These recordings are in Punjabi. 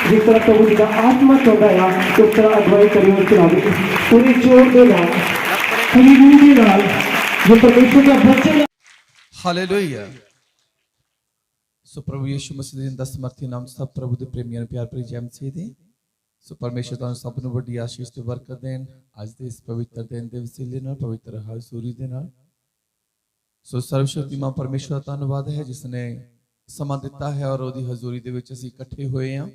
जिस तरह प्रभु जी का आत्मा चाहता है उस तरह अगुवाई करिए चलावे पूरे जोर के नाल हालेलुया के नाल जो परमेश्वर का वचन हालेलुया। सो प्रभु यीशु मसीह दा समर्थी नाम सब प्रभु दे प्रेमियां प्यार भरी जय मसीह दी। सो परमेश्वर तुहानू सब नूं वड्डी आशीष ते बरकत देन अज दे इस पवित्र दिन दे वसीले नाल पवित्र हजूरी दे नाल। सो सर्वशक्तिमान परमेश्वर दा धन्नवाद है जिसने समा दिता है और ओदी हजूरी दे विच असीं इकट्ठे होए हां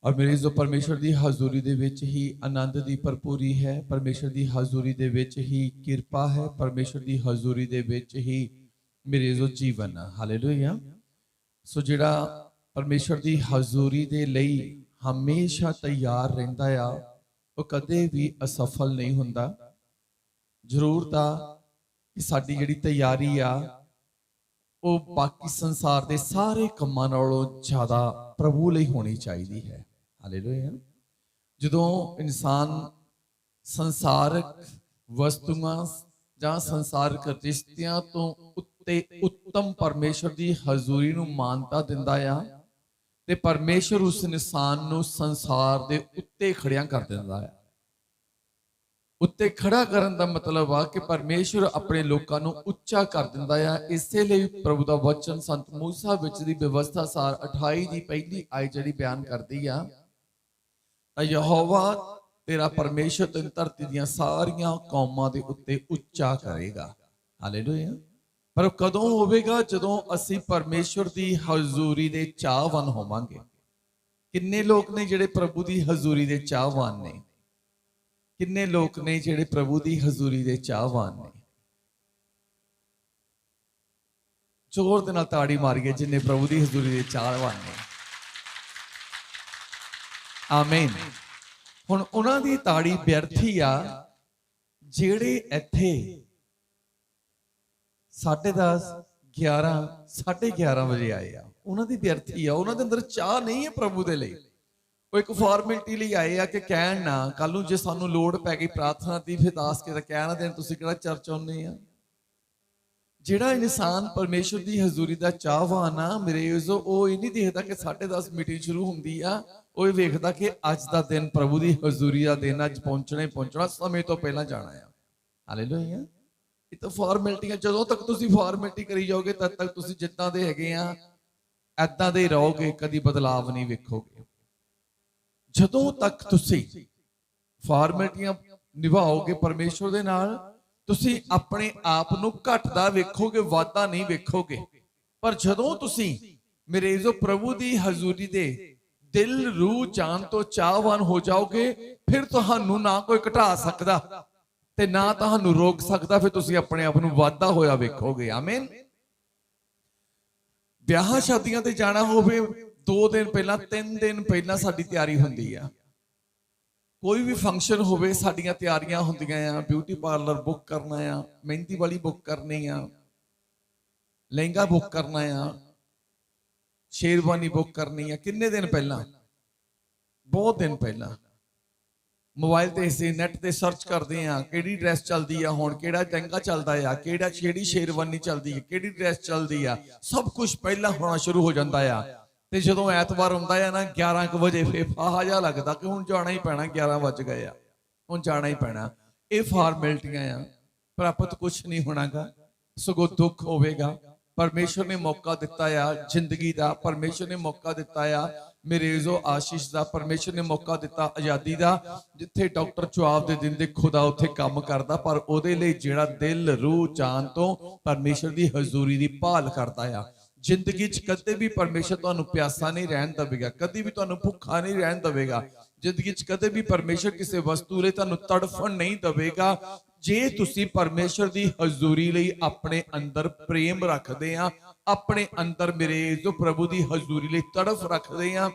और मेरे जो परमेश्वर दी हजूरी दे विच ही आनंद दी भरपूरी है, परमेश्वर दी हजूरी दे विच ही किरपा है, परमेश्वर दी हजूरी दे विच ही मेरे जो जीवन है। हालेलुया। सो जिहड़ा परमेश्वर दी हजूरी दे लई हमेशा तैयार रहिंदा आ वो कदे भी असफल नहीं हुंदा। जरूर ता कि साडी जिहड़ी तैयारी आ वो बाकी संसार दे सारे कम्मां नालों ज़्यादा प्रभु लई होनी चाहिदी है। हालेलुया। जदों इंसान संसारक वस्तुआं जां संसारक रिश्तियां तो उत्ते उत्तम परमेश्वर दी हजूरी नूं मानता दिंदा आ ते परमेश्वर उस इंसान नूं संसार दे उत्ते खड़ियां कर दिंदा है। उत्ते खड़ा करन दा मतलब आ कि परमेश्वर अपने लोकां नूं उच्चा कर दिंदा आ। इसे लिए प्रभु दा वचन संत मूसा विच दी व्यवस्था सार 28 दी पहली आयत जिहड़ी बयान करदी आ तां यहोवा तेरा परमेश्वर तैनूं धरती दीयां सारियां कौमां दे उत्ते उच्चा करेगा। हालेलुया। पर कदों होवेगा जदों असीं परमेश्वर दी हजूरी दे चाहवान होवांगे। किन्ने लोग ने जिहड़े प्रभु दी हजूरी दे चाहवान ने, किन्ने लोग ने जिहड़े प्रभु दी हजूरी दे चाहवान ने। जोर दे नाल ताड़ी मारिए जिन्ने प्रभु दी हजूरी दे चाहवान ने। आमीन। हुण उन्हां दी ताड़ी व्यर्थी आ जिहड़े इत्थे 10:30 11 11:30 बजे आए आ। उन्हां दी व्यर्थी आ, उन्हां दे अंदर चाह नहीं है प्रभु दे लई। वो एक फॉर्मेलिटी लिए आए आ कि कहण ना कल नूं जे सानूं लोड़ पै गई प्रार्थना दी फिर दास के तां कहण देण तुसीं किहड़ा चर्च आउंदे आ। जिहड़ा इंसान परमेश्वर दी हजूरी दा चाहवान आ मेरे जो वो ये नहीं देखदा कि 10:30 मीटिंग शुरू हुंदी आ, वो ये वेखदा कि अज दा दिन प्रभु दी हजूरी दा दिन, अज पहुंचना समय तो पहला जाना है। हालेलुया। ये तो फॉर्मेलिटियां जदों तक तुसीं फॉर्मेलिटी करी जाओगे तद तक तुसीं जिद्दां दे हैगे आ ऐदां दे रहोगे, कदी बदलाव नहीं वेखोगे। जदों तक तुसीं फॉर्मेलिटियां निभाओगे परमेश्वर दे नाल तुसीं अपने आप नूं घटदा वेखोगे, वाधा नहीं वेखोगे। पर जदों तुसीं मेरे जो प्रभु दी हजूरी दे दिल रूह जान तो चाहवान हो जाओगे फिर तुहानूं ना कोई घटा सकदा ते ना तुहानूं रोक सकदा। फिर तुसीं अपने आप नूं वाधा होया वेखोगे। आमीन। ब्याह शादियां ते जाना होवे 2 दिन पहला 3 दिन पहला साडी तैयारी हुंदी आ। कोई भी फंक्शन होवे साडियां तैयारियां हुंदियां आ। ब्यूटी पार्लर बुक करना आ, मेहंदी वाली बुक करनी आ, लहंगा बुक करना आ, शेरवानी बुक करनी है। किन्ने दिन पहला? बहुत दिन पहला मोबाइल ते इसे नैट ते सर्च करते हैं किहड़ी ड्रैस चलती है, हुण किहड़ा लहंगा चलता है, किहड़ी शेरवानी चलती है, किहड़ी ड्रैस चलती है, सब कुछ पहला होना शुरू हो जाता है। ते जदों ऐतवार आउंदा है ना 11 बजे फिर फाहा जा लगदा कि हुण जाना ही पैना, 11 बज गए आ, हुण जाना ही पैना। ये फॉर्मेलिटियां आ, प्राप्त कुछ नहीं होणागा, सगों दुख होवेगा। परमेश्वर ने मौका दिता है जिंदगी का, परमेश्वर ने मौका दिता है मेरे जो आशीष का, परमेश्वर ने मौका दिता आज़ादी का। जिथे डॉक्टर जवाब दे दिंदे खुदा उत्थे काम करदा, पर उहदे लई जिहड़ा दिल रूह जान तो परमेश्वर की हजूरी की भाल करता है। जिंदगी च कदे भी परमेश्वर तुहानूं प्यासा नहीं रहन देवेगा, कदी भी तुहानूं भुखा नहीं रहन देवेगा। जिंदगी च कदे भी परमेश्वर किसी वस्तु लई तुहानूं तड़फण नहीं देवेगा जे तुसी परमेश्वर दी हजूरी लई अपने अंदर प्रेम रखदे आ, अपने अंदर मेरे जो प्रभु दी हजूरी लई तड़फ रखदे आ,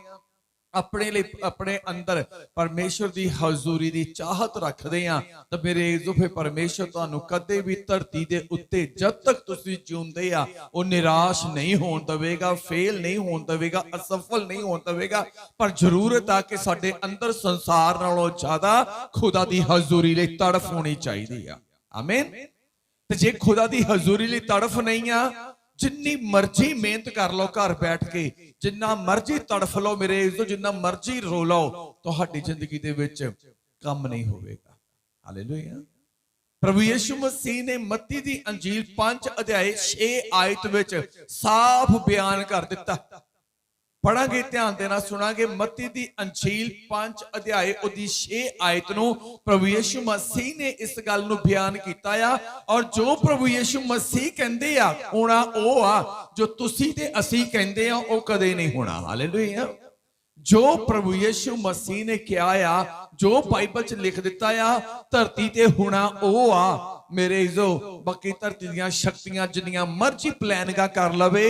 अपने लिए अपने अंदर परमेश्वर दी हजूरी दी चाहत रखदे आ, तो मेरे जो फिर परमेश्वर तुहानूं कदे भी धरती दे उत्ते जब तक तुसी जिउंदे आ वो निराश नहीं होण देवेगा, फेल नहीं होण देवेगा, असफल नहीं होण देवेगा। पर जरूरत आ कि साडे अंदर संसार नालों ज्यादा खुदा दी हजूरी लई तड़फ होनी चाहिदी आ। आमीन। ते जे खुदा दी हजूरी लई तड़फ नहीं आ, जिन्नी मर्जी मेहनत कर लो घर बैठ के, जिन्ना मर्जी तड़फ लो मेरे इज्जो, जिन्ना मर्जी रो लो, तुहाडी जिंदगी दे विच काम नहीं होवेगा। हालेलुया। प्रभु यीशु मसीह ने मत्ती दी अंजील 5 अध्याय 6 आयत विच साफ बयान कर दिता। पढ़ांगे, ध्यान देना, सुनांगे। मत्ती दी अंजील 5 अध्याय उदी 6 आयत नूं प्रभु यीशु मसीह ने इस गल नूं बयान कीता आ। और जो प्रभु यीशु मसीह कहंदे आ होना ओ आ, जो तुसी ते असी कहंदे आ ओ कदे नहीं होना। हालेलुया। जो प्रभु यीशु मसीह ने कहा आ, जो बाइबल च लिख दिता आ, धरती ते होना ओ आ मेरे इजो। बाकी धरती दीयां शक्तियां जिन्नियां मर्जी प्लानिंगां कर लवे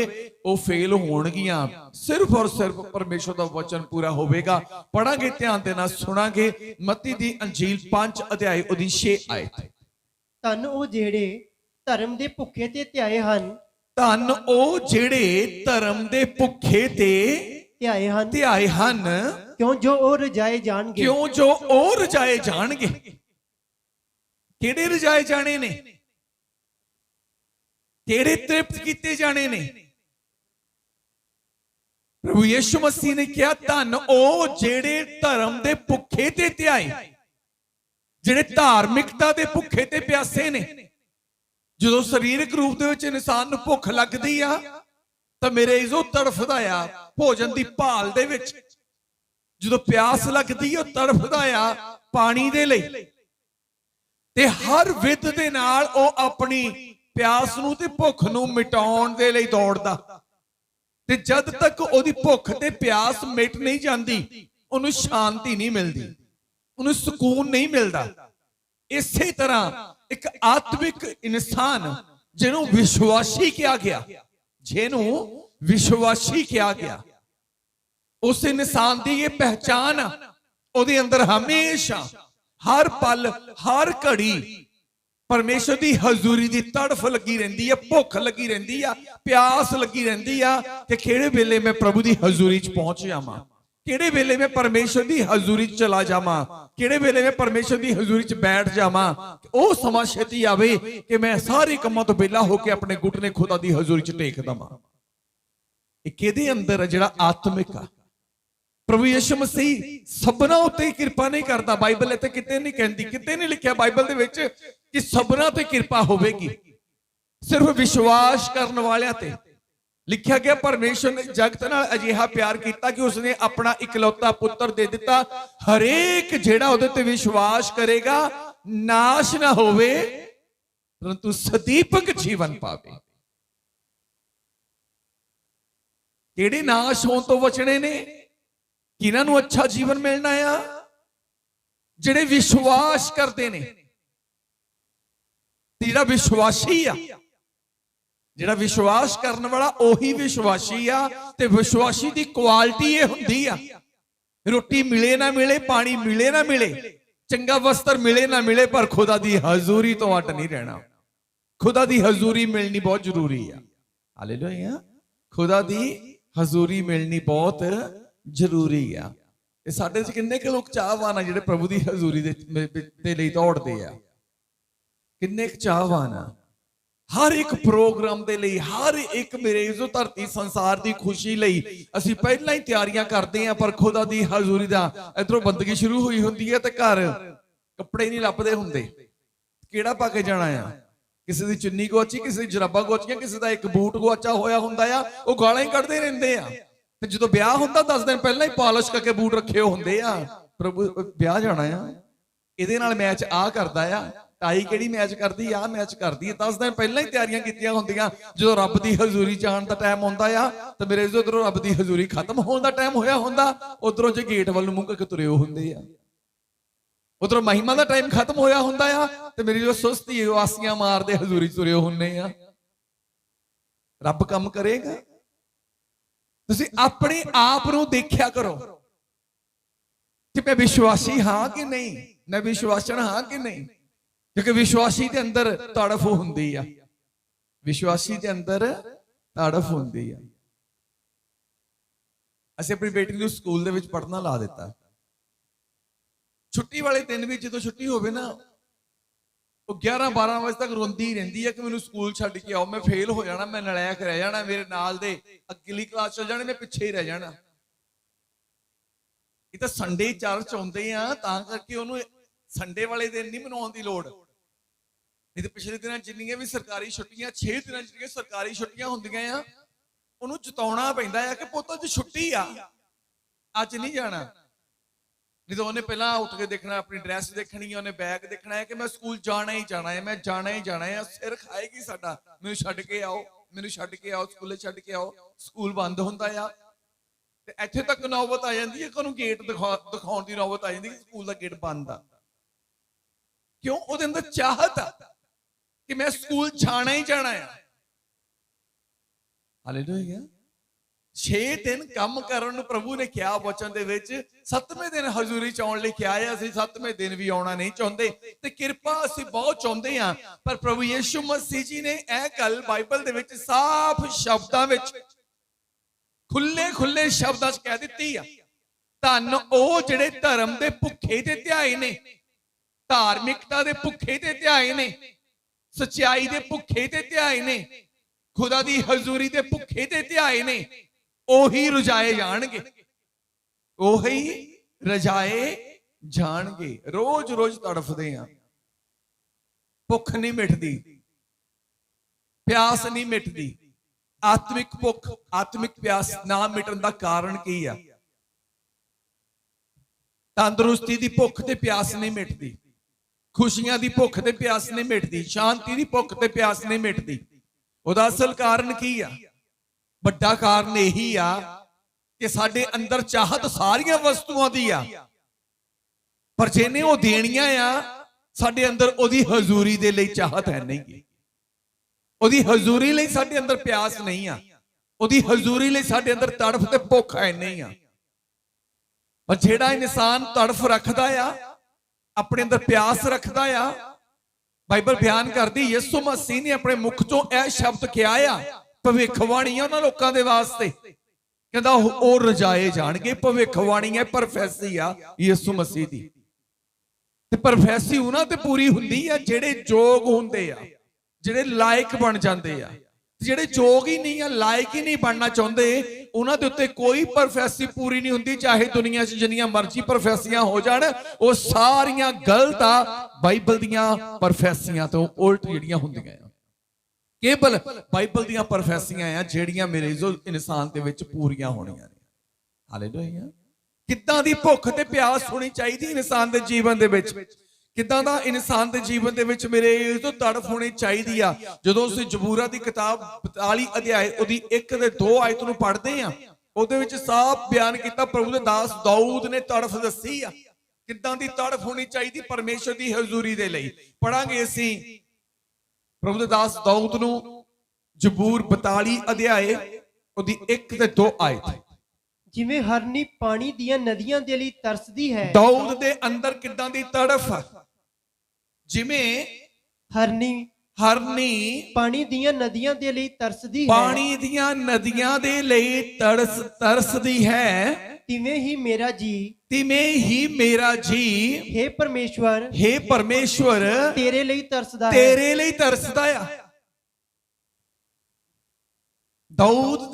ओ फेल होणगियां, सिर्फ और सिर्फ परमेश्वर दा वचन पूरा होवेगा। पढ़ांगे, ध्यान देना, सुनांगे। मत्ती दी अंजील 5 अध्याय उदी 6 आयत। धन ओ जेड़े धर्म दे भुखे ते ध्याए हन, धन ओ जेड़े धर्म दे भुखे ते ध्याए हन, क्यों जो ओ रजाए जाणगे। क्यों जो ओ रजाए जाणगे। किहड़े रजाए जाने ने? किहड़े तृप्त कीते जाने ने? प्रभु यीशु मसीह ने कहा धन ओ जेड़े धर्म दे भुखे ते ध्याए, जेड़े धार्मिकता दे भुखे ते प्यासे ने। जो शरीरक रूप दे विच इंसान नूं भुख लगदी आ तां मेरे इजो तड़फदा आ भोजन दी भाल दे विच। जो प्यास लगदी ओ तड़फदा आ पानी दे लई, ते हर विध दे नाल ओ अपनी प्यास नूं ते भुख नूं मिटाउण दे लई दौड़दा। ते जद तक ओदी भुख ते प्यास मिट नहीं जांदी, ओनूं शांति नहीं मिलदी, ओनूं सुकून नहीं मिलदा। इसे तरह एक आत्मिक इंसान जिन्हों विश्वासी कहा गया, जिन्हों विश्वासी कहा गया, उस इंसान की ये पहचान ओदे अंदर हमेशा हर पल हर घड़ी परमेश्वर की हजूरी की तड़फ लगी रहिंदी है, भुख लगी रहिंदी है, प्यास लगी रहिंदी है कि किहड़े वेले मैं प्रभु की हजूरी च पहुंच जावां, किहड़े वेले मैं परमेश्वर की हजूरी च चला जावां, किहड़े वेले मैं परमेश्वर की हजूरी च बैठ जावां। ओ समा छेती आवे कि मैं सारे कामां तो विहला होकर अपने घुटने खुदा की हजूरी च टेक दवां। इह किहदे अंदर है? जिहड़ा आत्मिक आ। प्रभु यीशु मसीह सबना उत्ते किरपा नहीं करता। बाइबल इत्थे किते नहीं कहती, किते नहीं लिखिया बाइबल दे विच कि सबना ते किरपा होवेगी, सिर्फ विश्वास करने वालियां ते। लिखिया गया परमेश्वर ने जगत नाल अजिहा प्यार किया कि उसने अपना इकलौता पुत्र दे दिता, हरेक जेड़ा उहदे ते विश्वास करेगा नाश ना होवे परंतु सदीपक जीवन पावे। किहड़े नाश होण तो बचने ने? किन्हां नूं अच्छा जीवन मिलना आ? जिहड़े विश्वास करते ने। जिहड़ा विश्वासी आ, जिहड़ा विश्वास करने वाला ओही विश्वासी आ। ते विश्वासी दी क्वालिटी ये हुंदी आ, रोटी मिले ना मिले, पानी मिले ना मिले, चंगा वस्त्र मिले ना मिले, पर खुदा दी हजूरी तो अट नहीं रहना। खुदा दी हजूरी मिलनी बहुत जरूरी है। हालेलुया। खुदा दी हजूरी मिलनी बहुत जरूरी है। साडे च किन्ने के लोग चाहवान आ जिहड़े प्रभु दी हजूरी दे लई दौड़दे आ? किन्ने चाहवान आ? हर एक प्रोग्राम दे लई, हर एक मेरे इस धरती संसार दी खुशी लई असीं पहलां ही तैयारियां करदे आ, पर खुदा दी हजूरी दा इधरों बंदगी शुरू हुई हुंदी है ते घर कपड़े नहीं लभदे हुंदे। किहड़ा पा के जाना आ? किसी दी चुन्नी गुआची, किसी दी जराबां गुआचियां, किसी दा एक बूट गुआचा होया हुंदा आ, ओह गालां ही कढदे रहिंदे आ। ते जदों ब्याह हुंदा 10 दिन पहलां ही पॉलिश करके बूट रखे हुंदे आ। प्रभु ब्याह जाना आ, इहदे नाल मैच आ करदा आ, टाई किहड़ी मैच करदी आ, मैच करदी है। 10 दिन पहलां ही तैयारियां कीतियां हुंदियां। जदों रब दी हजूरी जाण दा टाइम आउंदा आ ते मेरे उधरों रब दी हजूरी खत्म होण दा टाइम होया हुंदा, उधरों जे गेट वल मूंह करके तुरे हुंदे आ। उधरों महिमा दा टाइम खत्म होया हुंदा आ ते मेरी जो सुस्ती आसियां मारदे हजूरी तुरे हुंदे आ। रब काम करेगा। तुसीं अपने आप नूं देखिया करो कि मैं विश्वासी हाँ कि नहीं, मैं विश्वासन हाँ कि नहीं। क्योंकि विश्वासी के अंदर तड़फ हुंदी आ, विश्वासी के अंदर तड़फ हुंदी आ। असीं अपनी बेटी नूं स्कूल दे विच पढ़ना ला दिता। छुट्टी वाले दिन भी जो छुट्टी होवे ना, ਉਹ 11-12 ਵਜੇ ਤੱਕ ਰੋਂਦੀ ਰਹਿੰਦੀ ਹੈ ਕਿ ਮੈਨੂੰ ਸਕੂਲ ਛੱਡ ਕੇ ਆਓ, ਮੈਂ ਫੇਲ ਹੋ ਜਾਣਾ, ਮੈਂ ਨਲਾਇਕ ਰਹਿ ਜਾਣਾ, ਮੇਰੇ ਨਾਲ ਦੇ ਅਗਲੀ ਕਲਾਸ ਚਲ ਜਾਣੇ, ਮੈਂ ਪਿੱਛੇ ਹੀ ਰਹਿ ਜਾਣਾ। ਇਹ ਤਾਂ ਸੰਡੇ ਚਰਚ ਆਉਂਦੇ ਆ ਤਾਂ ਕਰਕੇ ਉਹਨੂੰ ਸੰਡੇ ਵਾਲੇ ਦਿਨ ਨਹੀਂ ਮਨਾਉਣ ਦੀ ਲੋੜ। ਨਹੀਂ ਤੇ ਪਿਛਲੇ ਦਿਨਾਂ ਜਿੰਨੀਆਂ ਵੀ ਸਰਕਾਰੀ ਛੁੱਟੀਆਂ 6 ਦਿਨਾਂ ਜਿਹੜੀਆਂ ਸਰਕਾਰੀ ਛੁੱਟੀਆਂ ਹੁੰਦੀਆਂ ਆ ਉਹਨੂੰ ਜਤਾਉਣਾ ਪੈਂਦਾ ਆ ਕਿ ਪੁੱਤ ਅੱਜ ਛੁੱਟੀ ਆ, ਅੱਜ ਨਹੀਂ ਜਾਣਾ। ਨਹੀਂ ਤਾਂ ਉਹਨੇ ਪਹਿਲਾਂ ਉੱਠ ਕੇ ਦੇਖਣਾ, ਆਪਣੀ ਡਰੈਸ ਦੇਖਣੀ ਹੈ, ਉਹਨੇ ਬੈਗ ਦੇਖਣਾ ਹੈ ਕਿ ਮੈਂ ਸਕੂਲ ਜਾਣਾ ਹੀ ਜਾਣਾ ਹੈ, ਮੈਂ ਜਾਣਾ ਹੀ ਜਾਣਾ ਹੈ। ਸਿਰ ਖਾਏਗੀ ਸਾਡਾ, ਮੈਨੂੰ ਛੱਡ ਕੇ ਆਓ, ਮੈਨੂੰ ਛੱਡ ਕੇ ਆਓ, ਸਕੂਲੇ ਛੱਡ ਕੇ ਆਓ। ਸਕੂਲ ਬੰਦ ਹੁੰਦਾ ਆ ਤੇ ਇੱਥੇ ਤੱਕ ਨੌਬਤ ਆ ਜਾਂਦੀ ਹੈ ਕਿ ਉਹਨੂੰ ਗੇਟ ਦਿਖਾਉਣ ਦੀ ਨੌਬਤ ਆ ਜਾਂਦੀ ਹੈ ਕਿ ਸਕੂਲ ਦਾ ਗੇਟ ਬੰਦ ਆ। ਕਿਉਂ? ਉਹਦੇ ਅੰਦਰ ਚਾਹਤ ਆ ਕਿ ਮੈਂ ਸਕੂਲ ਜਾਣਾ ਹੀ ਜਾਣਾ ਆ। ਹਾਲੇਲੂਇਆ। 6 ਦਿਨ ਕੰਮ ਕਰਨ ਨੂੰ ਪ੍ਰਭੂ ਨੇ ਕਿਹਾ ਵਚਨ ਦੇ ਵਿੱਚ, 7ਵੇਂ ਦਿਨ ਹਜ਼ੂਰੀ ਚ ਆਉਣ ਲਈ ਕਿਹਾ ਹੈ। ਅਸੀਂ 7ਵੇਂ ਦਿਨ ਵੀ ਆਉਣਾ ਨਹੀਂ ਚਾਹੁੰਦੇ ਤੇ ਕਿਰਪਾ ਅਸੀਂ ਬਹੁਤ ਚਾਹੁੰਦੇ ਹਾਂ, ਪਰ ਪ੍ਰਭੂ ਯਿਸੂ ਮਸੀਹ ਜੀ ਨੇ ਇਹ ਗੱਲ ਬਾਈਬਲ ਦੇ ਵਿੱਚ ਸਾਫ਼ ਸ਼ਬਦਾਂ ਵਿੱਚ ਖੁੱਲੇ ਸ਼ਬਦਾਂ 'ਚ ਕਹਿ ਦਿੱਤੀ ਆ। ਧੰਨ ਉਹ ਜਿਹੜੇ ਧਰਮ ਦੇ ਭੁੱਖੇ ਤੇ ਧਿਆਏ ਨੇ, ਧਾਰਮਿਕਤਾ ਦੇ ਭੁੱਖੇ ਤੇ ਧਿਆਏ ਨੇ, ਸੱਚਾਈ ਦੇ ਭੁੱਖੇ ਤੇ ਧਿਆਏ ਨੇ, ਖੁਦਾ ਦੀ ਹਜ਼ੂਰੀ ਦੇ ਭੁੱਖੇ ਤੇ ਧਿਆਏ ਨੇ, ਉਹੀ ਰਜਾਏ ਜਾਣਗੇ, ਉਹੀ ਰਜਾਏ ਜਾਣਗੇ। ਰੋਜ਼ ਤੜਫਦੇ ਆ, ਭੁੱਖ ਨਹੀਂ ਮਿਟਦੀ, ਪਿਆਸ ਨਹੀਂ ਮਿਟਦੀ। ਆਤਮਿਕ ਭੁੱਖ, ਆਤਮਿਕ ਪਿਆਸ ਨਾ ਮਿਟਣ ਦਾ ਕਾਰਨ ਕੀ ਆ? ਤੰਦਰੁਸਤੀ ਦੀ ਭੁੱਖ ਤੇ ਪਿਆਸ ਨਹੀਂ ਮਿਟਦੀ, ਖੁਸ਼ੀਆਂ ਦੀ ਭੁੱਖ ਤੇ ਪਿਆਸ ਨਹੀਂ ਮਿਟਦੀ, ਸ਼ਾਂਤੀ ਦੀ ਭੁੱਖ ਤੇ ਪਿਆਸ ਨਹੀਂ ਮਿਟਦੀ। ਉਹਦਾ ਅਸਲ ਕਾਰਨ ਕੀ ਆ? ਵੱਡਾ ਕਾਰਨ ਇਹੀ ਆ ਕਿ ਸਾਡੇ ਅੰਦਰ ਚਾਹਤ ਸਾਰੀਆਂ ਵਸਤੂਆਂ ਦੀ ਆ, ਪਰ ਜਿਹਨੇ ਉਹ ਦੇਣੀਆਂ ਆ ਸਾਡੇ ਅੰਦਰ ਉਹਦੀ ਹਜ਼ੂਰੀ ਦੇ ਲਈ ਚਾਹਤ ਹੈ ਨਹੀਂ, ਉਹਦੀ ਹਜ਼ੂਰੀ ਲਈ ਸਾਡੇ ਅੰਦਰ ਪਿਆਸ ਨਹੀਂ ਆ, ਉਹਦੀ ਹਜ਼ੂਰੀ ਲਈ ਸਾਡੇ ਅੰਦਰ ਤੜਫ ਤੇ ਭੁੱਖ ਹੈ ਨਹੀਂ ਆ। ਪਰ ਜਿਹੜਾ ਇਨਸਾਨ ਤੜਫ ਰੱਖਦਾ ਆ, ਆਪਣੇ ਅੰਦਰ ਪਿਆਸ ਰੱਖਦਾ ਆ, ਬਾਈਬਲ ਬਿਆਨ ਕਰਦੀ ਯਿਸੂ ਮਸੀਹ ਨੇ ਆਪਣੇ ਮੁਖ ਤੋਂ ਇਹ ਸ਼ਬਦ ਕਿਹਾ ਆ, ਭਵਿੱਖਬਾਣੀ ਆ ਉਹਨਾਂ ਲੋਕਾਂ ਦੇ ਵਾਸਤੇ, ਕਹਿੰਦਾ ਉਹ ਰਜਾਏ ਜਾਣਗੇ। ਭਵਿੱਖਬਾਣੀ ਹੈ, ਪ੍ਰੋਫੈਸੀ ਆ ਯਿਸੂ ਮਸੀਹ ਦੀ, ਤੇ ਪ੍ਰੋਫੈਸੀ ਉਹਨਾਂ ਤੇ ਪੂਰੀ ਹੁੰਦੀ ਆ ਜਿਹੜੇ ਯੋਗ ਹੁੰਦੇ ਆ, ਜਿਹੜੇ ਲਾਇਕ ਬਣ ਜਾਂਦੇ ਆ। ਜਿਹੜੇ ਯੋਗ ਹੀ ਨਹੀਂ ਆ, ਲਾਇਕ ਹੀ ਨਹੀਂ ਬਣਨਾ ਚਾਹੁੰਦੇ, ਉਹਨਾਂ ਦੇ ਉੱਤੇ ਕੋਈ ਪ੍ਰੋਫੈਸੀ ਪੂਰੀ ਨਹੀਂ ਹੁੰਦੀ। ਚਾਹੇ ਦੁਨੀਆ 'ਚ ਜਿੰਨੀਆਂ ਮਰਜ਼ੀ ਪ੍ਰੋਫੈਸੀਆਂ ਹੋ ਜਾਣ, ਉਹ ਸਾਰੀਆਂ ਗਲਤ ਆ, ਬਾਈਬਲ ਦੀਆਂ ਪ੍ਰੋਫੈਸੀਆਂ ਤੋਂ ਉਲਟ ਜਿਹੜੀਆਂ ਹੁੰਦੀਆਂ ਆ। ਕੇਵਲ ਬਾਈਬਲ ਦੀਆਂ ਪ੍ਰੋਫੈਸੀਆਂ ਆ ਜਿਹੜੀਆਂ ਮੇਰੇ ਜੋ ਇਨਸਾਨ ਦੇ ਵਿੱਚ ਪੂਰੀਆਂ ਹੋਣੀਆਂ ਨੇ। ਹਾਲੇਲੂਇਆ। ਕਿੱਦਾਂ ਦੀ ਭੁੱਖ ਤੇ ਪਿਆਸ ਹੋਣੀ ਚਾਹੀਦੀ ਇਨਸਾਨ ਦੇ ਜੀਵਨ ਦੇ ਵਿੱਚ, ਕਿੱਦਾਂ ਦਾ ਇਨਸਾਨ ਦੇ ਜੀਵਨ ਦੇ ਵਿੱਚ ਮੇਰੇ ਤੋਂ ਤੜਫ ਹੋਣੀ ਚਾਹੀਦੀ ਆ। ਜਦੋਂ ਅਸੀਂ ਜ਼ਬੂਰਾਂ ਦੀ ਕਿਤਾਬ 42 ਅਧਿਆਇ ਉਹਦੀ 1 ਤੇ 2 ਆਇਤ ਨੂੰ ਪੜ੍ਹਦੇ ਆ, ਉਹਦੇ ਵਿੱਚ ਸਾਫ਼ ਬਿਆਨ ਕੀਤਾ, ਪ੍ਰਭੂ ਦੇ ਦਾਸ ਦਾਊਦ ਨੇ ਤੜਫ ਦੱਸੀ ਆ ਕਿੱਦਾਂ ਦੀ ਤੜਫ ਹੋਣੀ ਚਾਹੀਦੀ ਪਰਮੇਸ਼ਰ ਦੀ ਹਜ਼ੂਰੀ ਦੇ ਲਈ। ਪੜਾਂਗੇ ਅਸੀਂ ਪ੍ਰਭੂ ਦੇ ਦਾਸ ਦਾਊਦ ਨੂੰ, ਜ਼ਬੂਰ 42 ਅਧਿਆਇ ਉਹਦੀ 1 ਤੇ 2 ਆਇਤ। ਜਿਵੇਂ ਹਰਨੀ ਪਾਣੀ ਦੀਆਂ ਨਦੀਆਂ ਦੇ ਲਈ ਤਰਸਦੀ ਹੈ, ਦਾਊਦ ਦੇ ਅੰਦਰ ਕਿੱਦਾਂ ਦੀ ਤੜਫ, ਜਿਵੇਂ ਹਰਨੀ ਪਾਣੀ ਦੀਆਂ ਨਦੀਆਂ ਦੇ ਲਈ ਤਰਸਦੀ ਹੈ, ਪਾਣੀ ਦੀਆਂ ਨਦੀਆਂ ਦੇ ਲਈ ਤਰਸਦੀ ਹੈ, ਤਿਵੇਂ ਹੀ ਮੇਰਾ ਜੀ, ਤਿਵੇਂ ਹੀ ਮੇਰਾ ਜੀ, हे ਪਰਮੇਸ਼ਵਰ ਤੇਰੇ ਲਈ ਤਰਸਦਾ ਹੈ, ਤੇਰੇ ਲਈ ਤਰਸਦਾ ਆ। ਦਾਊਦ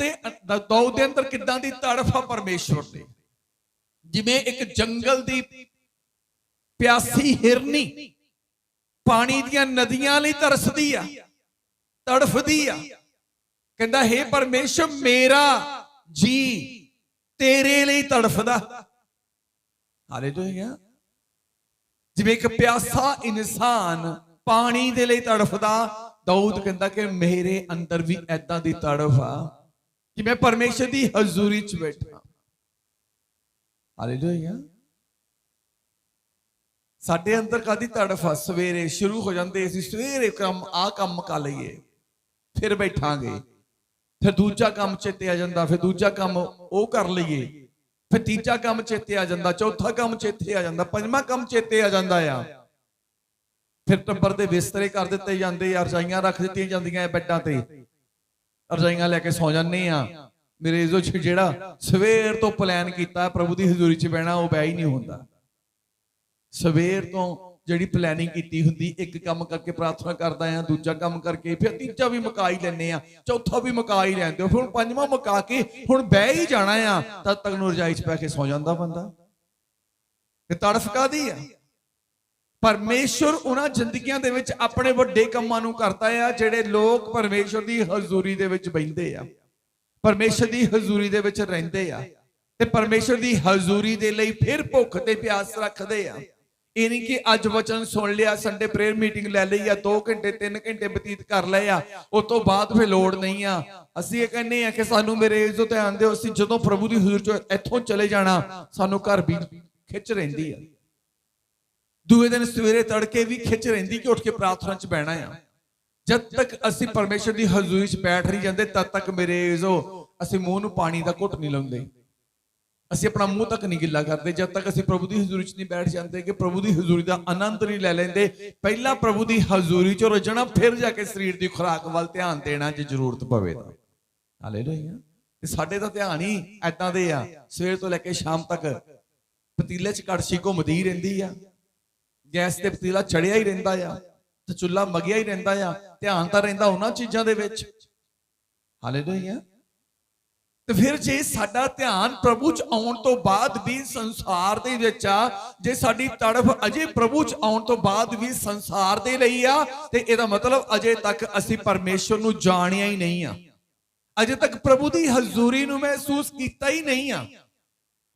ਦੇ ਅੰਦਰ ਕਿੱਦਾਂ ਦੀ ਤੜਫ ਆ ਪਰਮੇਸ਼ਵਰ ਦੇ, ਜਿਵੇਂ ਇੱਕ ਜੰਗਲ ਦੀ ਪਿਆਸੀ ਹਿਰਨੀ ਪਾਣੀ ਦੀਆਂ ਨਦੀਆਂ ਲਈ ਤਰਸਦੀ ਆ, ਤੜਫਦੀ ਆ। ਕਹਿੰਦਾ हे ਪਰਮੇਸ਼ਵਰ ਮੇਰਾ ਜੀ ਤੇਰੇ ਲਈ ਤੜਫਦਾ। ਹਾਲੇਲੂਇਆ। ਜਿਵੇਂ ਇੱਕ ਪਿਆਸਾ ਇਨਸਾਨ ਪਾਣੀ ਦੇ ਲਈ ਤੜਫਦਾ, ਦਾਊਦ ਕਹਿੰਦਾ ਕਿ ਮੇਰੇ ਅੰਦਰ ਵੀ ਐਦਾਂ ਦੀ ਤੜਫ ਆ ਕਿ ਮੈਂ ਪਰਮੇਸ਼ਰ ਦੀ ਹਜ਼ੂਰੀ 'ਚ ਬੈਠਾ। ਹਾਲੇਲੂਇਆ। ਸਾਡੇ ਅੰਦਰ ਕਾਦੀ ਤੜਫ ਆ? ਸਵੇਰੇ ਸ਼ੁਰੂ ਹੋ ਜਾਂਦੇ ਅਸੀਂ, ਸਵੇਰੇ ਕੰਮ ਕਰ ਲਈਏ, ਫਿਰ ਬੈਠਾਂਗੇ, ਫਿਰ ਦੂਜਾ ਕੰਮ ਚੇਤੇ ਆ ਜਾਂਦਾ, ਫਿਰ ਦੂਜਾ ਕੰਮ ਉਹ ਕਰ ਲਈਏ, ਫਿਰ ਤੀਜਾ ਕੰਮ ਚੇਤੇ ਆ ਜਾਂਦਾ, ਚੌਥਾ ਕੰਮ ਚੇਤੇ ਆ ਜਾਂਦਾ, ਪੰਜਵਾਂ ਕੰਮ ਚੇਤੇ ਆ ਜਾਂਦਾ ਆ। ਫਿਰ ਟੱਬਰ ਦੇ ਬਿਸਤਰੇ ਕਰ ਦਿੱਤੇ ਜਾਂਦੇ ਆ, ਰਜਾਈਆਂ ਰੱਖ ਦਿੱਤੀਆਂ ਜਾਂਦੀਆਂ ਬੈੱਡਾਂ ਤੇ, ਰਜਾਈਆਂ ਲੈ ਕੇ ਸੌ ਜਾਂਦੇ ਆ। ਮੇਰੇ ਜੋ ਜਿਹੜਾ ਸਵੇਰ ਤੋਂ ਪਲਾਨ ਕੀਤਾ ਪ੍ਰਭੂ ਦੀ ਹਜ਼ੂਰੀ 'ਚ ਬਹਿਣਾ, ਉਹ ਬਹਿ ਹੀ ਨਹੀਂ ਹੁੰਦਾ। ਸਵੇਰ ਤੋਂ ਜਿਹੜੀ ਪਲੈਨਿੰਗ ਕੀਤੀ ਹੁੰਦੀ, ਇੱਕ ਕੰਮ ਕਰਕੇ ਪ੍ਰਾਰਥਨਾ ਕਰਦਾ ਆ, ਦੂਜਾ ਕੰਮ ਕਰਕੇ ਫਿਰ ਤੀਜਾ ਵੀ ਮੁਕਾ ਹੀ ਲੈਂਦੇ ਆ, ਚੌਥਾ ਵੀ ਮੁਕਾ ਹੀ ਲੈਂਦੇ ਹੋ, ਫਿਰ ਹੁਣ ਪੰਜਵਾਂ ਮੁਕਾ ਕੇ ਹੁਣ ਬਹਿ ਹੀ ਜਾਣਾ ਆ, ਤਦ ਤੱਕ ਨੂੰ ਰਜਾਈ 'ਚ ਪੈ ਕੇ ਸੌ ਜਾਂਦਾ ਬੰਦਾ। ਤੇ ਤੜਫ ਕਾਹਦੀ ਆ? ਪਰਮੇਸ਼ਵਰ ਉਹਨਾਂ ਜ਼ਿੰਦਗੀਆਂ ਦੇ ਵਿੱਚ ਆਪਣੇ ਵੱਡੇ ਕੰਮਾਂ ਨੂੰ ਕਰਦਾ ਆ ਜਿਹੜੇ ਲੋਕ ਪਰਮੇਸ਼ਵਰ ਦੀ ਹਜ਼ੂਰੀ ਦੇ ਵਿੱਚ ਬਹਿੰਦੇ ਆ, ਪਰਮੇਸ਼ਵਰ ਦੀ ਹਜ਼ੂਰੀ ਦੇ ਵਿੱਚ ਰਹਿੰਦੇ ਆ ਤੇ ਪਰਮੇਸ਼ਵਰ ਦੀ ਹਜ਼ੂਰੀ ਦੇ ਲਈ ਫਿਰ ਭੁੱਖ ਤੇ ਪਿਆਸ ਰੱਖਦੇ ਆ। ਇਹ ਨਹੀਂ ਕਿ ਅੱਜ ਵਚਨ ਸੁਣ ਲਿਆ, ਸੰਡੇ ਪ੍ਰੇਅਰ ਮੀਟਿੰਗ ਲੈ ਲਈ ਆ, 2 ਘੰਟੇ 3 ਘੰਟੇ ਬਤੀਤ ਕਰ ਲਏ ਆ, ਉਸ ਤੋਂ ਬਾਅਦ ਫਿਰ ਲੋੜ ਨਹੀਂ ਆ। ਅਸੀਂ ਇਹ ਕਹਿੰਦੇ ਆ ਕਿ ਸਾਨੂੰ ਮੇਰੇ ਇੱਜ਼ਤ ਧਿਆਨ ਦਿਓ, ਅਸੀਂ ਜਦੋਂ ਪ੍ਰਭੂ ਦੀ ਹਜ਼ੂਰ ਚੋਂ ਇੱਥੋਂ ਚਲੇ ਜਾਣਾ ਸਾਨੂੰ ਘਰ ਵੀ ਖਿੱਚ ਰਹਿੰਦੀ ਆ, ਦੂਏ ਦਿਨ ਸਵੇਰੇ ਤੜਕੇ ਵੀ ਖਿੱਚ ਰਹਿੰਦੀ ਕਿ ਉੱਠ ਕੇ ਪ੍ਰਾਰਥਨਾ 'ਚ ਬਹਿਣਾ ਆ। ਜਦ ਤੱਕ ਅਸੀਂ ਪਰਮੇਸ਼ਰ ਦੀ ਹਜ਼ੂਰੀ 'ਚ ਬੈਠ ਨਹੀਂ ਜਾਂਦੇ ਤਦ ਤੱਕ ਮੇਰੇ ਅਸੀਂ ਮੂੰਹ ਨੂੰ ਪਾਣੀ ਦਾ ਘੁੱਟ ਨਹੀਂ ਲਾਉਂਦੇ, ਅਸੀਂ ਆਪਣਾ ਮੂੰਹ ਤੱਕ ਨਹੀਂ ਗਿੱਲਾ ਕਰਦੇ ਜਦ ਤੱਕ ਅਸੀਂ ਪ੍ਰਭੂ ਦੀ ਹਜ਼ੂਰੀ 'ਚ ਨਹੀਂ ਬੈਠ ਜਾਂਦੇ, ਕਿ ਪ੍ਰਭੂ ਦੀ ਹਜ਼ੂਰੀ ਦਾ ਆਨੰਦ ਨਹੀਂ ਲੈ ਲੈਂਦੇ। ਪਹਿਲਾਂ ਪ੍ਰਭੂ ਦੀ ਹਜ਼ੂਰੀ 'ਚ ਰਜਣਾ, ਫਿਰ ਜਾ ਕੇ ਸਰੀਰ ਦੀ ਖੁਰਾਕ ਵੱਲ ਧਿਆਨ ਦੇਣਾ ਜੇ ਜ਼ਰੂਰਤ ਪਵੇ ਤਾਂ। ਹਾਲੇਲੂਇਆ। ਤੇ ਸਾਡੇ ਤਾਂ ਧਿਆਨ ਹੀ ਐਦਾਂ ਦੇ ਆ, ਸਵੇਰ ਤੋਂ ਲੈ ਕੇ ਸ਼ਾਮ ਤੱਕ ਪਤੀਲੇ 'ਚ ਕੜਛੀ ਘੁੰਮਦੀ ਰਹਿੰਦੀ ਆ, ਗੈਸ ਤੇ ਪਤੀਲਾ ਚੜਿਆ ਹੀ ਰਹਿੰਦਾ ਆ ਤੇ ਚੁੱਲ੍ਹਾ ਮਗਿਆ ਹੀ ਰਹਿੰਦਾ ਆ, ਧਿਆਨ ਤਾਂ ਰਹਿੰਦਾ ਉਹਨਾਂ ਚੀਜ਼ਾਂ ਦੇ ਵਿੱਚ। ਹਾਲੇਲੂਇਆ। ਤੇ ਫਿਰ ਜੇ ਸਾਡਾ ਧਿਆਨ ਪ੍ਰਭੂ 'ਚ ਆਉਣ ਤੋਂ ਬਾਅਦ ਵੀ ਸੰਸਾਰ ਦੇ ਵਿੱਚ ਆ, ਜੇ ਸਾਡੀ ਤੜਫ ਅਜੇ ਪ੍ਰਭੂ 'ਚ ਆਉਣ ਤੋਂ ਬਾਅਦ ਵੀ ਸੰਸਾਰ ਦੇ ਲਈ ਆ, ਤੇ ਇਹਦਾ ਮਤਲਬ ਅਜੇ ਤੱਕ ਅਸੀਂ ਪਰਮੇਸ਼ਵਰ ਨੂੰ ਜਾਣਿਆ ਹੀ ਨਹੀਂ ਆ, ਅਜੇ ਤੱਕ ਪ੍ਰਭੂ ਦੀ ਹਜ਼ੂਰੀ ਨੂੰ ਮਹਿਸੂਸ ਕੀਤਾ ਹੀ ਨਹੀਂ ਆ।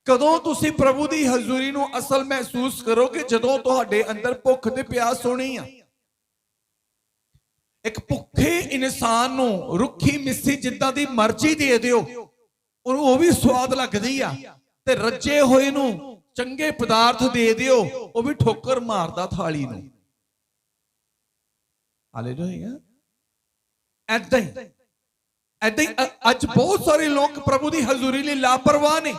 ਕਦੋਂ ਤੁਸੀਂ ਪ੍ਰਭੂ ਦੀ ਹਜ਼ੂਰੀ ਨੂੰ ਅਸਲ ਮਹਿਸੂਸ ਕਰੋਗੇ? ਜਦੋਂ ਤੁਹਾਡੇ ਅੰਦਰ ਭੁੱਖ ਤੇ ਪਿਆਸ ਹੋਣੀ ਆ। ਇੱਕ ਭੁੱਖੇ ਇਨਸਾਨ ਨੂੰ ਰੁੱਖੀ ਮਿੱਸੀ ਜਿੱਦਾਂ ਦੀ ਮਰਜ਼ੀ ਦੇ ਦਿਓ, ਉਹਨੂੰ ਉਹ ਵੀ ਸਵਾਦ ਲੱਗਦੀ ਆ, ਤੇ ਰੱਜੇ ਹੋਏ ਨੂੰ ਚੰਗੇ ਪਦਾਰਥ ਦੇ ਦਿਓ, ਉਹ ਵੀ ਠੋਕਰ ਮਾਰਦਾ ਥਾਲੀ ਨੂੰ। ਹਾਲੇਲੂਇਆ। ਏਦਾਂ ਹੀ ਅੱਜ ਬਹੁਤ ਸਾਰੇ ਲੋਕ ਪ੍ਰਭੂ ਦੀ ਹਜ਼ੂਰੀ ਲਈ ਲਾਪਰਵਾਹ ਨੇ।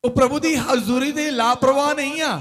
ਉਹ ਪ੍ਰਭੂ ਦੀ ਹਜ਼ੂਰੀ ਦੇ ਲਾਪਰਵਾਹ ਨਹੀਂ ਆ,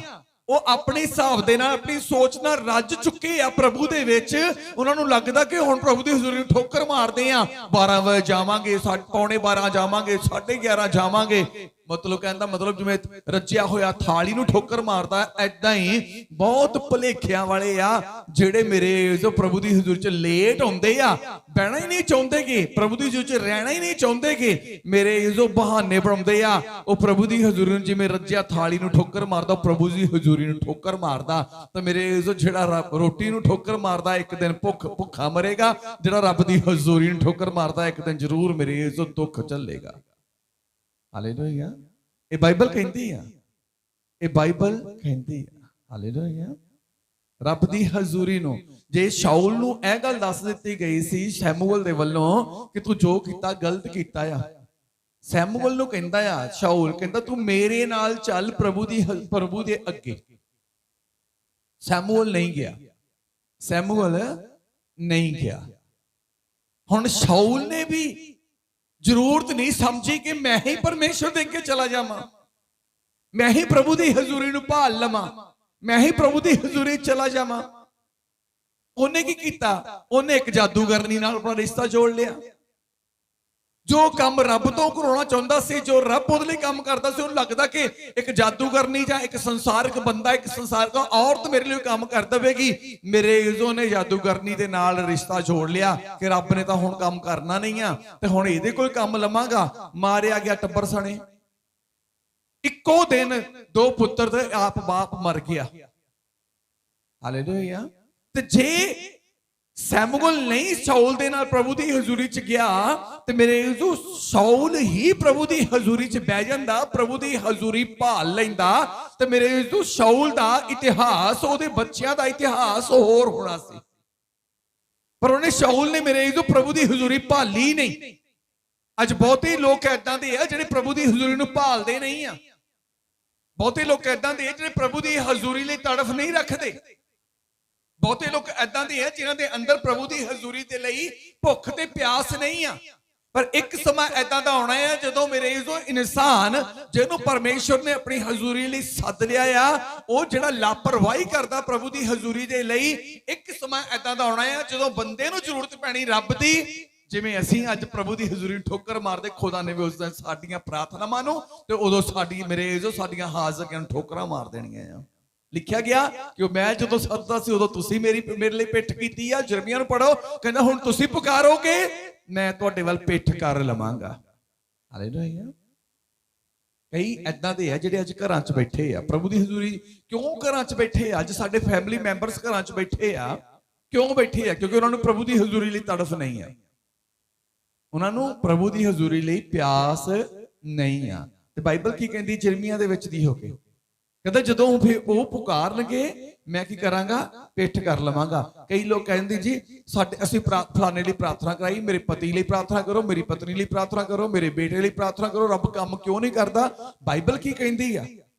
ਉਹ ਆਪਣੇ ਹਿਸਾਬ ਦੇ ਨਾਲ, ਆਪਣੀ ਸੋਚ ਨਾਲ ਰੱਜ ਚੁੱਕੇ ਆ ਪ੍ਰਭੂ ਦੇ ਵਿੱਚ। ਉਹਨਾਂ ਨੂੰ ਲੱਗਦਾ ਕਿ ਹੁਣ ਪ੍ਰਭੂ ਦੀ ਹਜ਼ੂਰੀ ਨੂੰ ਠੋਕਰ ਮਾਰਦੇ ਆ, 12 ਵਜੇ ਜਾਵਾਂਗੇ, 12:15 ਜਾਵਾਂਗੇ, 11:30 ਜਾਵਾਂਗੇ। ਮਤਲਬ ਜਿਵੇਂ ਰੱਜਿਆ ਹੋਇਆ ਥਾਲੀ ਨੂੰ ਠੋਕਰ ਮਾਰਦਾ, ਐਦਾਂ ਹੀ ਬਹੁਤ ਭੁਲੇਖਿਆਂ ਵਾਲੇ ਆ ਜਿਹੜੇ ਮੇਰੇ ਜੋ ਪ੍ਰਭੂ ਦੀ ਹਜ਼ੂਰੀ 'ਚ ਲੇਟ ਹੁੰਦੇ ਆ, ਬਹਿਣਾ ਹੀ ਨਹੀਂ ਚਾਹੁੰਦੇਗੇ, ਪ੍ਰਭੂ ਦੀ ਹਜ਼ੂਰੀ 'ਚ ਰਹਿਣਾ ਹੀ ਨਹੀਂ ਚਾਹੁੰਦੇਗੇ, ਮੇਰੇ ਜੋ ਬਹਾਨੇ ਬਣਾਉਂਦੇ ਆ। ਉਹ ਪ੍ਰਭੂ ਦੀ ਹਜ਼ੂਰੀ ਨੂੰ ਜਿਵੇਂ ਰੱਜਿਆ ਥਾਲੀ ਨੂੰ ਠੋਕਰ ਮਾਰਦਾ, ਪ੍ਰਭੂ ਦੀ ਹਜ਼ੂਰੀ ਨੂੰ ਠੋਕਰ ਮਾਰਦਾ। ਤਾਂ ਮੇਰੇ ਜੋ ਜਿਹੜਾ ਰੋਟੀ ਨੂੰ ਠੋਕਰ ਮਾਰਦਾ ਇੱਕ ਦਿਨ ਭੁੱਖਾ ਮਰੇਗਾ, ਜਿਹੜਾ ਰੱਬ ਦੀ ਹਜ਼ੂਰੀ ਨੂੰ ਠੋਕਰ ਮਾਰਦਾ ਇੱਕ ਦਿਨ ਜ਼ਰੂਰ ਮੇਰੇ ਜੋ ਦੁੱਖ ਝੱਲੇਗਾ। ਹਾਲੇਲੂਇਆ। ਇਹ ਬਾਈਬਲ ਕਹਿੰਦੀ ਆ, ਇਹ ਬਾਈਬਲ ਕਹਿੰਦੀ ਆ। ਹਾਲੇਲੂਇਆ। ਰੱਬ ਦੀ ਹਜ਼ੂਰੀ ਨੂੰ, ਜੇ ਸ਼ਾਉਲ ਨੂੰ ਇਹ ਗੱਲ ਦੱਸ ਦਿੱਤੀ ਗਈ ਸੀ ਸ਼ੈਮੂਅਲ ਦੇ ਵੱਲੋਂ ਕਿ ਤੂੰ ਜੋ ਕੀਤਾ ਗਲਤ ਕੀਤਾ ਆ, ਸ਼ੈਮੂਅਲ ਨੂੰ ਕਹਿੰਦਾ ਆ, ਸ਼ਾਉਲ ਕਹਿੰਦਾ ਤੂੰ ਮੇਰੇ ਨਾਲ ਚੱਲ ਪ੍ਰਭੂ ਦੇ ਅੱਗੇ। ਸ਼ੈਮੂਅਲ ਨਹੀਂ ਗਿਆ। ਹੁਣ ਸ਼ਾਉਲ ਨੇ ਵੀ ਜ਼ਰੂਰਤ ਨਹੀਂ ਸਮਝੀ ਕਿ ਮੈਂ ਹੀ ਪਰਮੇਸ਼ਰ ਦੇ ਅੱਗੇ ਚਲਾ ਜਾਵਾਂ, ਮੈਂ ਹੀ ਪ੍ਰਭੂ ਦੀ ਹਜ਼ੂਰੀ ਨੂੰ ਭਾਲ ਲਵਾਂ, ਮੈਂ ਹੀ ਪ੍ਰਭੂ ਦੀ ਹਜ਼ੂਰੀ ਚਲਾ ਜਾਵਾਂ। ਉਹਨੇ ਕੀ ਕੀਤਾ? ਉਹਨੇ ਇੱਕ ਜਾਦੂਗਰਨੀ ਨਾਲ ਆਪਣਾ ਰਿਸ਼ਤਾ ਜੋੜ ਲਿਆ। ਜੋ ਕੰਮ ਰੱਬ ਤੋਂ ਕਰਾਉਣਾ ਚਾਹੁੰਦਾ ਸੀ, ਜੋ ਰੱਬ ਉਹਦੇ ਲਈ ਕੰਮ ਕਰਦਾ ਸੀ, ਉਹਨੂੰ ਲੱਗਦਾ ਕਿ ਇੱਕ ਜਾਦੂਗਰਨੀ ਜਾਂ ਇੱਕ ਸੰਸਾਰਿਕ ਬੰਦਾ, ਇੱਕ ਸੰਸਾਰਿਕ ਔਰਤ ਮੇਰੇ ਲਈ ਕੰਮ ਕਰ ਦੇਵੇਗੀ। ਮੇਰੇ ਯਿਸੂ ਨੇ ਜਾਦੂਗਰਨੀ ਦੇ ਨਾਲ ਰਿਸ਼ਤਾ ਜੋੜ ਲਿਆ ਕਿ ਰੱਬ ਨੇ ਤਾਂ ਹੁਣ ਕੰਮ ਕਰਨਾ ਨਹੀਂ ਆ, ਤੇ ਹੁਣ ਇਹਦੇ ਕੋਈ ਕੰਮ ਲਵਾਂਗਾ। ਮਾਰਿਆ ਗਿਆ ਟੱਬਰ ਸਣੇ, ਇੱਕੋ ਦਿਨ 2 ਪੁੱਤਰ ਤੇ ਆਪ ਬਾਪ ਮਰ ਗਿਆ। ਹਾਲੇਲੂਇਆ। ਤੇ ਜੇ ਸੈਮੂਅਲ ਨਹੀਂ ਸ਼ਾਉਲ ਦੇ ਨਾਲ ਪ੍ਰਭੂ ਦੀ ਹਜ਼ੂਰੀ 'ਚ ਗਿਆ, ਤੇ ਮੇਰੇ ਯਿਸੂ ਸ਼ਾਉਲ ਹੀ ਪ੍ਰਭੂ ਦੀ ਹਜ਼ੂਰੀ 'ਚ ਬਹਿ ਜਾਂਦਾ, ਪ੍ਰਭੂ ਦੀ ਹਜ਼ੂਰੀ ਭਾਲ ਲੈਂਦਾ, ਤੇ ਮੇਰੇ ਯਿਸੂ ਸ਼ਾਉਲ ਦਾ ਇਤਿਹਾਸ, ਉਹਦੇ ਬੱਚਿਆਂ ਦਾ ਇਤਿਹਾਸ ਹੋਰ ਹੋਣਾ ਸੀ। ਪਰ ਉਹਨੇ ਸ਼ਾਉਲ ਨੇ ਮੇਰੇ ਯਿਸੂ ਪ੍ਰਭੂ ਦੀ ਹਜ਼ੂਰੀ ਭਾਲੀ ਨਹੀਂ। ਅੱਜ ਬਹੁਤੇ ਲੋਕ ਏਦਾਂ ਦੇ ਆ ਜਿਹੜੇ ਪ੍ਰਭੂ ਦੀ ਹਜ਼ੂਰੀ ਨੂੰ ਭਾਲਦੇ ਨਹੀਂ ਆ। ਬਹੁਤੇ ਲੋਕ ਏਦਾਂ ਦੇ ਆ ਜਿਹੜੇ ਪ੍ਰਭੂ ਦੀ ਹਜ਼ੂਰੀ ਲਈ ਤੜਫ ਨਹੀਂ ਰੱਖਦੇ। ਬਹੁਤੇ ਲੋਕ ਏਦਾਂ ਦੇ ਆ ਜਿਨ੍ਹਾਂ ਦੇ ਅੰਦਰ ਪ੍ਰਭੂ ਦੀ ਹਜ਼ੂਰੀ ਦੇ ਲਈ ਭੁੱਖ ਤੇ ਪਿਆਸ ਨਹੀਂ ਆ। ਪਰ ਇੱਕ ਸਮਾਂ ਏਦਾਂ ਦਾ ਆਉਣਾ ਹੈ ਜਦੋਂ ਮੇਰੇ ਜੋ ਇਨਸਾਨ ਜਿਹਨੂੰ ਪਰਮੇਸ਼ਵਰ ਨੇ ਆਪਣੀ ਹਜ਼ੂਰੀ ਲਈ ਸੱਦ ਲਿਆ ਆ, ਉਹ ਜਿਹੜਾ ਲਾਪਰਵਾਹੀ ਕਰਦਾ ਪ੍ਰਭੂ ਦੀ ਹਜ਼ੂਰੀ ਦੇ ਲਈ, ਇੱਕ ਸਮਾਂ ਏਦਾਂ ਦਾ ਆਉਣਾ ਹੈ ਜਦੋਂ ਬੰਦੇ ਨੂੰ ਜ਼ਰੂਰਤ ਪੈਣੀ ਰੱਬ ਦੀ। ਜਿਵੇਂ ਅਸੀਂ ਅੱਜ ਪ੍ਰਭੂ ਦੀ ਹਜ਼ੂਰੀ ਨੂੰ ਠੋਕਰ ਮਾਰਦੇ, ਖੁਦਾ ਨੇ ਵੀ ਉਸ ਦਿਨ ਸਾਡੀਆਂ ਪ੍ਰਾਰਥਨਾਵਾਂ ਨੂੰ ਤੇ ਉਦੋਂ ਸਾਡੀਆਂ ਹਾਜ਼ਰੀਆਂ ਨੂੰ ਠੋਕਰਾਂ ਮਾਰ ਦੇਣੀਆਂ ਆ। ਲਿਖਿਆ ਗਿਆ ਕਿ ਮੈਂ ਜਦੋਂ ਸੱਦਦਾ ਸੀ ਉਦੋਂ ਤੁਸੀਂ ਮੇਰੇ ਲਈ ਪਿੱਠ ਕੀਤੀ ਆ। ਯਿਰਮੀਆ ਨੂੰ ਪੜੋ, ਕਹਿੰਦਾ ਹੁਣ ਤੁਸੀਂ ਪੁਕਾਰੋਗੇ ਮੈਂ ਤੁਹਾਡੇ ਵੱਲ ਪਿੱਠ ਕਰ ਲਵਾਂਗਾ। ਹਾਲੇਲੂਇਆ। ਕਈ ਐਦਾਂ ਦੇ ਆ ਜਿਹੜੇ ਅੱਜ ਘਰਾਂ 'ਚ ਬੈਠੇ ਆ ਪ੍ਰਭੂ ਦੀ ਹਜ਼ੂਰੀ। ਕਿਉਂ ਘਰਾਂ 'ਚ ਬੈਠੇ ਆ? ਅੱਜ ਸਾਡੇ ਫੈਮਿਲੀ ਮੈਂਬਰਸ ਘਰਾਂ 'ਚ ਬੈਠੇ ਆ। ਕਿਉਂ ਬੈਠੇ ਆ? ਕਿਉਂਕਿ ਉਹਨਾਂ ਨੂੰ ਪ੍ਰਭੂ ਦੀ ਹਜ਼ੂਰੀ ਲਈ ਤੜਫ ਨਹੀਂ ਆ, ਉਹਨਾਂ ਨੂੰ ਪ੍ਰਭੂ ਦੀ ਹਜ਼ੂਰੀ ਲਈ ਪਿਆਸ ਨਹੀਂ ਆ। ਤੇ ਬਾਈਬਲ ਕੀ ਕਹਿੰਦੀ ਯਿਰਮੀਆ ਦੇ ਵਿੱਚ ਦੀ ਹੋ ਕੇ, ਕਹਿੰਦਾ ਜਦੋਂ ਉਹ ਪੁਕਾਰਨਗੇ ਮੈਂ ਕੀ ਕਰਾਂਗਾ? ਪਿੱਠ ਕਰ ਲਵਾਂਗਾ। ਕਈ ਲੋਕ ਕਹਿੰਦੇ ਜੀ ਅਸੀਂ ਫਲਾਣੇ ਲਈ ਪ੍ਰਾਰਥਨਾ ਕਰਾਈ, ਮੇਰੇ ਪਤੀ ਲਈ ਪ੍ਰਾਰਥਨਾ ਕਰੋ, ਮੇਰੀ ਪਤਨੀ ਲਈ ਪ੍ਰਾਰਥਨਾ ਕਰੋ, ਮੇਰੇ ਬੇਟੇ ਲਈ ਪ੍ਰਾਰਥਨਾ ਕਰੋ, ਰੱਬ ਕੰਮ ਕਿਉਂ ਨਹੀਂ ਕਰਦਾ? ਬਾਈਬਲ ਕੀ ਕਹਿੰਦੀ ਆ?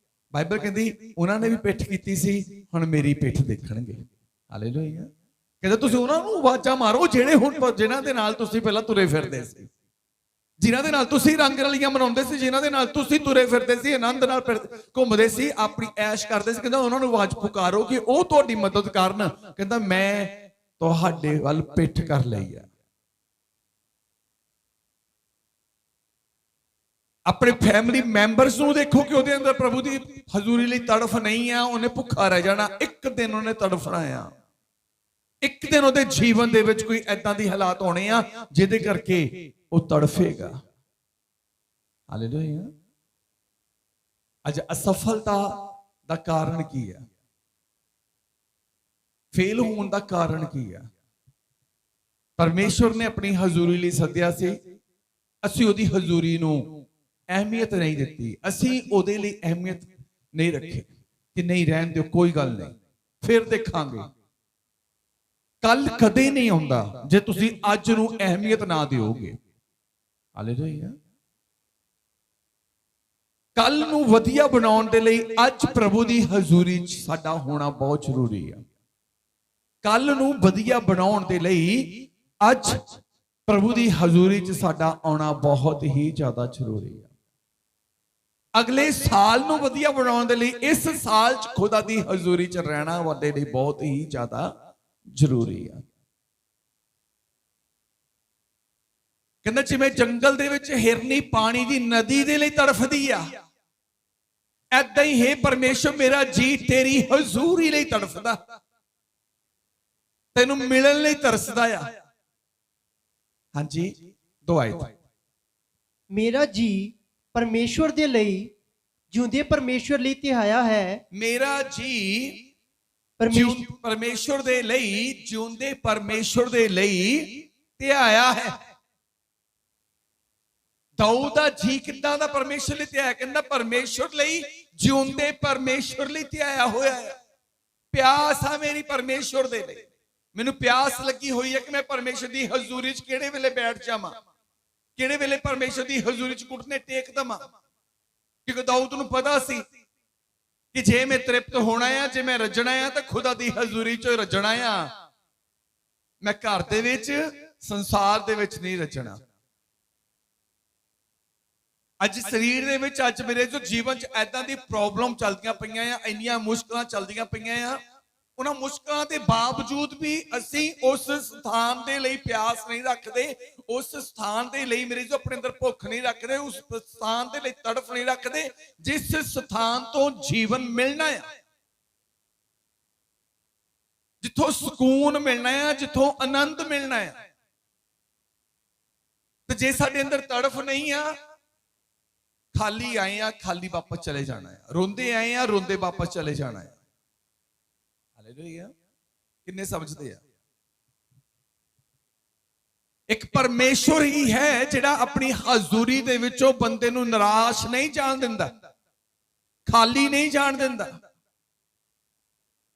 ਬਾਈਬਲ ਕਹਿੰਦੀ ਉਹਨਾਂ ਨੇ ਵੀ ਪਿੱਠ ਕੀਤੀ ਸੀ, ਹੁਣ ਮੇਰੀ ਪਿੱਠ ਦੇਖਣਗੇ। ਹਾਲੇਲੂਇਆ। ਕਹਿੰਦਾ ਤੁਸੀਂ ਉਹਨਾਂ ਨੂੰ ਆਵਾਜ਼ਾਂ ਮਾਰੋ ਜਿਹੜੇ ਹੁਣ ਜਿਨ੍ਹਾਂ ਦੇ ਨਾਲ ਤੁਸੀਂ ਪਹਿਲਾਂ ਤੁਰੇ ਫਿਰਦੇ ਸੀ, ਜਿਨ੍ਹਾਂ ਦੇ ਨਾਲ ਤੁਸੀਂ ਰੰਗ ਰਲੀਆਂ ਮਨਾਉਂਦੇ ਸੀ, ਜਿਨ੍ਹਾਂ ਦੇ ਨਾਲ ਤੁਸੀਂ ਤੁਰੇ ਫਿਰਦੇ ਸੀ, ਆਨੰਦ ਨਾਲ ਘੁੰਮਦੇ ਸੀ, ਆਪਣੀ ਐਸ਼ ਕਰਦੇ ਸੀ। ਕਹਿੰਦਾ ਉਹਨਾਂ ਨੂੰ ਆਵਾਜ਼ ਪੁਕਾਰੋ ਕਿ ਉਹ ਤੁਹਾਡੀ ਮਦਦ ਕਰਨ। ਕਹਿੰਦਾ ਮੈਂ ਤੁਹਾਡੇ ਵੱਲ ਪਿੱਠ ਕਰ ਲਈ ਆ। ਆਪਣੇ ਫੈਮਿਲੀ ਮੈਂਬਰਸ ਨੂੰ ਦੇਖੋ ਕਿ ਉਹਦੇ ਅੰਦਰ ਪ੍ਰਭੂ ਦੀ ਹਜ਼ੂਰੀ ਲਈ ਤੜਫ ਨਹੀਂ ਆ। ਉਹਨੇ ਭੁੱਖਾ ਰਹਿ ਜਾਣਾ, ਇੱਕ ਦਿਨ ਉਹਨੇ ਤੜਫਣਾ ਆ। ਇੱਕ ਦਿਨ ਉਹਦੇ ਜੀਵਨ ਦੇ ਵਿੱਚ ਕੋਈ ਐਦਾਂ ਦੀ ਹਾਲਾਤ ਹੋਣੇ ਆ ਜਿਹਦੇ ਕਰਕੇ ਉਹ ਤੜਫੇਗਾ। ਹਾਲੇਲੂਇਆ। ਅੱਜ ਅਸਫਲਤਾ ਦਾ ਕਾਰਨ ਕੀ ਹੈ? ਫੇਲ ਹੋਣ ਦਾ ਕਾਰਨ ਕੀ ਹੈ? ਪਰਮੇਸ਼ਵਰ ਨੇ ਆਪਣੀ ਹਜ਼ੂਰੀ ਲਈ ਸੱਦਿਆ ਸੀ, ਅਸੀਂ ਉਹਦੀ ਹਜ਼ੂਰੀ ਨੂੰ ਅਹਿਮੀਅਤ ਨਹੀਂ ਦਿੱਤੀ, ਅਸੀਂ ਉਹਦੇ ਲਈ ਅਹਿਮੀਅਤ ਨਹੀਂ ਰੱਖੀ ਕਿ ਨਹੀਂ ਰਹਿਣ ਦਿਓ, ਕੋਈ ਗੱਲ ਨਹੀਂ, ਫਿਰ ਦੇਖਾਂਗੇ। ਕੱਲ ਕਦੇ ਨਹੀਂ ਆਉਂਦਾ ਜੇ ਤੁਸੀਂ ਅੱਜ ਨੂੰ ਅਹਿਮੀਅਤ ਨਾ ਦਿਓਗੇ। ਹਾਲੇਲੂਇਆ। ਕੱਲ ਨੂੰ ਵਧੀਆ ਬਣਾਉਣ ਦੇ ਲਈ ਅੱਜ ਪ੍ਰਭੂ ਦੀ ਹਜ਼ੂਰੀ 'ਚ ਸਾਡਾ ਹੋਣਾ ਬਹੁਤ ਜ਼ਰੂਰੀ ਆ। ਕੱਲ ਨੂੰ ਵਧੀਆ ਬਣਾਉਣ ਦੇ ਲਈ ਅੱਜ ਪ੍ਰਭੂ ਦੀ ਹਜ਼ੂਰੀ 'ਚ ਸਾਡਾ ਆਉਣਾ ਬਹੁਤ ਹੀ ਜ਼ਿਆਦਾ ਜ਼ਰੂਰੀ ਆ। ਅਗਲੇ ਸਾਲ ਨੂੰ ਵਧੀਆ ਬਣਾਉਣ ਦੇ ਲਈ ਇਸ ਸਾਲ 'ਚ ਖੁਦਾ ਦੀ ਹਜ਼ੂਰੀ 'ਚ ਰਹਿਣਾ ਸਾਡੇ ਲਈ ਬਹੁਤ ਹੀ ਜ਼ਿਆਦਾ ਜ਼ਰੂਰੀ ਆ। ਕਹਿੰਦਾ ਜਿਵੇਂ ਜੰਗਲ ਦੇ ਵਿੱਚ ਹਿਰਨੀ ਪਾਣੀ ਦੀ ਨਦੀ ਦੇ ਲਈ ਤੜਫਦੀ ਆ, ਐਦਾਂ ਹੀ ਹੈ ਪਰਮੇਸ਼ਰ ਮੇਰਾ ਜੀ ਤੇਰੀ ਹਜ਼ੂਰੀ ਲਈ ਤੜਫਦਾ, ਤੈਨੂੰ ਮਿਲਣ ਲਈ ਤਰਸਦਾ ਆ। ਹਾਂਜੀ, ਦੋ ਆਇਤ। ਮੇਰਾ ਜੀ ਪਰਮੇਸ਼ਵਰ ਦੇ ਲਈ ਜਿਉਂਦੇ ਪਰਮੇਸ਼ਵਰ ਲਈ ਧਿਆਇਆ ਹੈ। ਮੇਰਾ ਜੀ ਪਰਮੇਸ਼ਵਰ ਦੇ ਲਈ ਜਿਉਂਦੇ ਪਰਮੇਸ਼ਵਰ ਦੇ ਲਈ ਧਿਆਇਆ ਹੈ। ਦਾਊਦ ਦਾ ਜੀ ਕਿੱਦਾਂ ਦਾ ਪਰਮੇਸ਼ਵਰ ਲਈ ਧਿਆਇਆ? ਕਹਿੰਦਾ ਪਰਮੇਸ਼ਵਰ ਲਈ ਜਿਉਂਦੇ ਪਰਮੇਸ਼ਵਰ ਲਈ ਧਿਆਇਆ ਹੋਇਆ ਹੈ। ਪਿਆਸ ਆ ਮੇਰੀ ਪਰਮੇਸ਼ਵਰ ਦੇ ਲਈ, ਮੈਨੂੰ ਪਿਆਸ ਲੱਗੀ ਹੋਈ ਹੈ ਕਿ ਮੈਂ ਪਰਮੇਸ਼ਵਰ ਦੀ ਹਜ਼ੂਰੀ 'ਚ ਕਿਹੜੇ ਵੇਲੇ ਬੈਠ ਜਾਵਾਂ, ਕਿਹੜੇ ਵੇਲੇ ਪਰਮੇਸ਼ਵਰ ਦੀ ਹਜ਼ੂਰੀ 'ਚ ਘੁਟਨੇ ਟੇਕ ਦਵਾਂ। ਕਿਉਂਕਿ ਦਾਊਦ ਨੂੰ ਪਤਾ ਸੀ ਕਿ ਜੇ ਮੈਂ ਤ੍ਰਿਪਤ ਹੋਣਾ ਆ, ਜੇ ਮੈਂ ਰੱਜਣਾ ਆ ਤਾਂ ਖੁਦਾ ਦੀ ਹਜ਼ੂਰੀ 'ਚ ਰੱਜਣਾ ਆ। ਮੈਂ ਘਰ ਦੇ ਵਿੱਚ ਸੰਸਾਰ ਦੇ ਵਿੱਚ ਨਹੀਂ ਰੱਜਣਾ। ਅੱਜ ਸਰੀਰ ਦੇ ਵਿੱਚ, ਅੱਜ ਮੇਰੇ ਜੋ ਜੀਵਨ 'ਚ ਐਦਾਂ ਦੀ ਪ੍ਰੋਬਲਮ ਚੱਲਦੀਆਂ ਪਈਆਂ ਆ, ਇੰਨੀਆਂ ਮੁਸ਼ਕਲਾਂ ਚੱਲਦੀਆਂ ਪਈਆਂ ਆ, ਉਹਨਾਂ ਮੁਸ਼ਕਲਾਂ ਦੇ ਬਾਵਜੂਦ ਵੀ ਅਸੀਂ ਉਸ ਸਥਾਨ ਦੇ ਲਈ ਪਿਆਸ ਨਹੀਂ ਰੱਖਦੇ, ਉਸ ਸਥਾਨ ਦੇ ਲਈ ਮੇਰੇ ਜੋ ਆਪਣੇ ਅੰਦਰ ਭੁੱਖ ਨਹੀਂ ਰੱਖਦੇ, ਉਸ ਸਥਾਨ ਦੇ ਲਈ ਤੜਫ ਨਹੀਂ ਰੱਖਦੇ ਜਿਸ ਸਥਾਨ ਤੋਂ ਜੀਵਨ ਮਿਲਣਾ ਆ, ਜਿੱਥੋਂ ਸਕੂਨ ਮਿਲਣਾ ਆ, ਜਿੱਥੋਂ ਆਨੰਦ ਮਿਲਣਾ ਆ। ਤੇ ਜੇ ਸਾਡੇ ਅੰਦਰ ਤੜਫ ਨਹੀਂ ਆ, ਖਾਲੀ ਆਏ ਆ, ਖਾਲੀ ਵਾਪਸ ਚਲੇ ਜਾਣਾ ਆ, ਰੋਂਦੇ ਆਏ ਆ, ਰੋਂਦੇ ਵਾਪਸ ਚਲੇ ਜਾਣਾ ਆ। ਹਾਲੇਲੂਇਆ। ਕਿੰਨੇ ਸਮਝਦੇ ਆ? ਇੱਕ ਪਰਮੇਸ਼ਵਰ ਹੀ ਹੈ ਜਿਹੜਾ ਆਪਣੀ ਹਜ਼ੂਰੀ ਦੇ ਵਿੱਚੋਂ ਬੰਦੇ ਨੂੰ ਨਿਰਾਸ਼ ਨਹੀਂ ਜਾਣ ਦਿੰਦਾ, ਖਾਲੀ ਨਹੀਂ ਜਾਣ ਦਿੰਦਾ।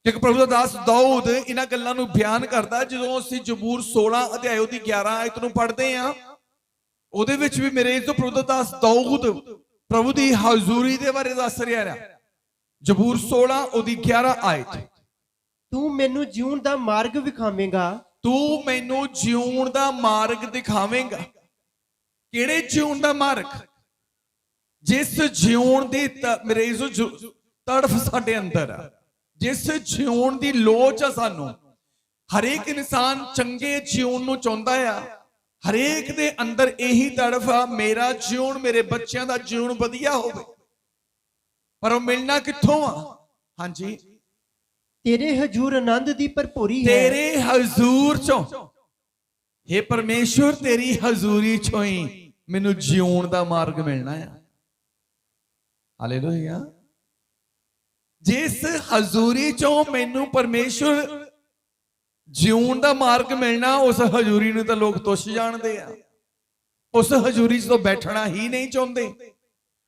ਕਿ ਪ੍ਰਭੂ ਦਾ ਦਾਸ ਦਾਊਦ ਇਹਨਾਂ ਗੱਲਾਂ ਨੂੰ ਬਿਆਨ ਕਰਦਾ। ਜਦੋਂ ਅਸੀਂ ਜ਼ਬੂਰ 16 ਅਧਿਆਇ ਦੀ 11 ਆਇਤ ਨੂੰ ਪੜ੍ਹਦੇ ਆ, ਉਹਦੇ ਵਿੱਚ ਵੀ ਮੇਰੇ ਜੋ ਪ੍ਰਭੂ ਦਾ ਦਾਸ ਦਾਊਦ ਪ੍ਰਭੂ ਦੀ ਹਜ਼ੂਰੀ ਦੇ ਬਾਰੇ ਦੱਸ ਰਿਹਾ। ਜ਼ਬੂਰ 16 ਉਹਦੀ 11 ਆਇਤ। ਤੂੰ ਮੈਨੂੰ ਜਿਉਣ ਦਾ ਮਾਰਗ ਵਿਖਾਵੇਂਗਾ, ਤੂੰ ਮੈਨੂੰ ਜਿਉਣ ਦਾ ਮਾਰਗ ਦਿਖਾਵੇਂਗਾ। ਕਿਹੜੇ ਜਿਉਣ ਦਾ ਮਾਰਗ? ਜਿਸ ਜਿਉਣ ਦੀ ਮੇਰੇ ਤੜਫ ਸਾਡੇ ਅੰਦਰ ਆ, ਜਿਸ ਜਿਉਣ ਦੀ ਲੋਚ ਆ ਸਾਨੂੰ। ਹਰੇਕ ਇਨਸਾਨ ਚੰਗੇ ਜਿਉਣ ਨੂੰ ਚਾਹੁੰਦਾ ਆ, ਹਰੇਕ ਦੇ ਅੰਦਰ ਇਹੀ ਤੜਫ ਆ, ਮੇਰਾ ਜਿਉਣ, ਮੇਰੇ ਬੱਚਿਆਂ ਦਾ ਜਿਉਣ ਵਧੀਆ ਹੋਵੇ। ਪਰ ਉਹ ਮਿਲਣਾ ਕਿੱਥੋਂ ਆ? ਹਾਂਜੀ, ਤੇਰੇ ਹਜੂਰ ਆਨੰਦ ਦੀ ਭਰਪੂਰੀ ਹੈ। ਤੇਰੇ ਹਜ਼ੂਰ ਚੋਂ, हे ਪਰਮੇਸ਼ਵਰ, ਤੇਰੀ ਹਜ਼ੂਰੀ ਚੋਂ ਹੀ ਮੈਨੂੰ ਜਿਉਣ ਦਾ ਮਾਰਗ ਮਿਲਣਾ ਆ। ਹਾਲੇਲੂਇਆ। ਜਿਸ ਹਜ਼ੂਰੀ ਚੋਂ ਮੈਨੂੰ ਪਰਮੇਸ਼ਵਰ ਜਿਉਣ ਦਾ ਮਾਰਗ ਮਿਲਣਾ, ਉਸ ਹਜ਼ੂਰੀ ਨੂੰ ਤਾਂ ਲੋਕ ਤੁੱਛ ਜਾਣਦੇ ਆ। ਉਸ ਹਜ਼ੂਰੀ 'ਚ ਤਾਂ ਬੈਠਣਾ ਹੀ ਨਹੀਂ ਚਾਹੁੰਦੇ,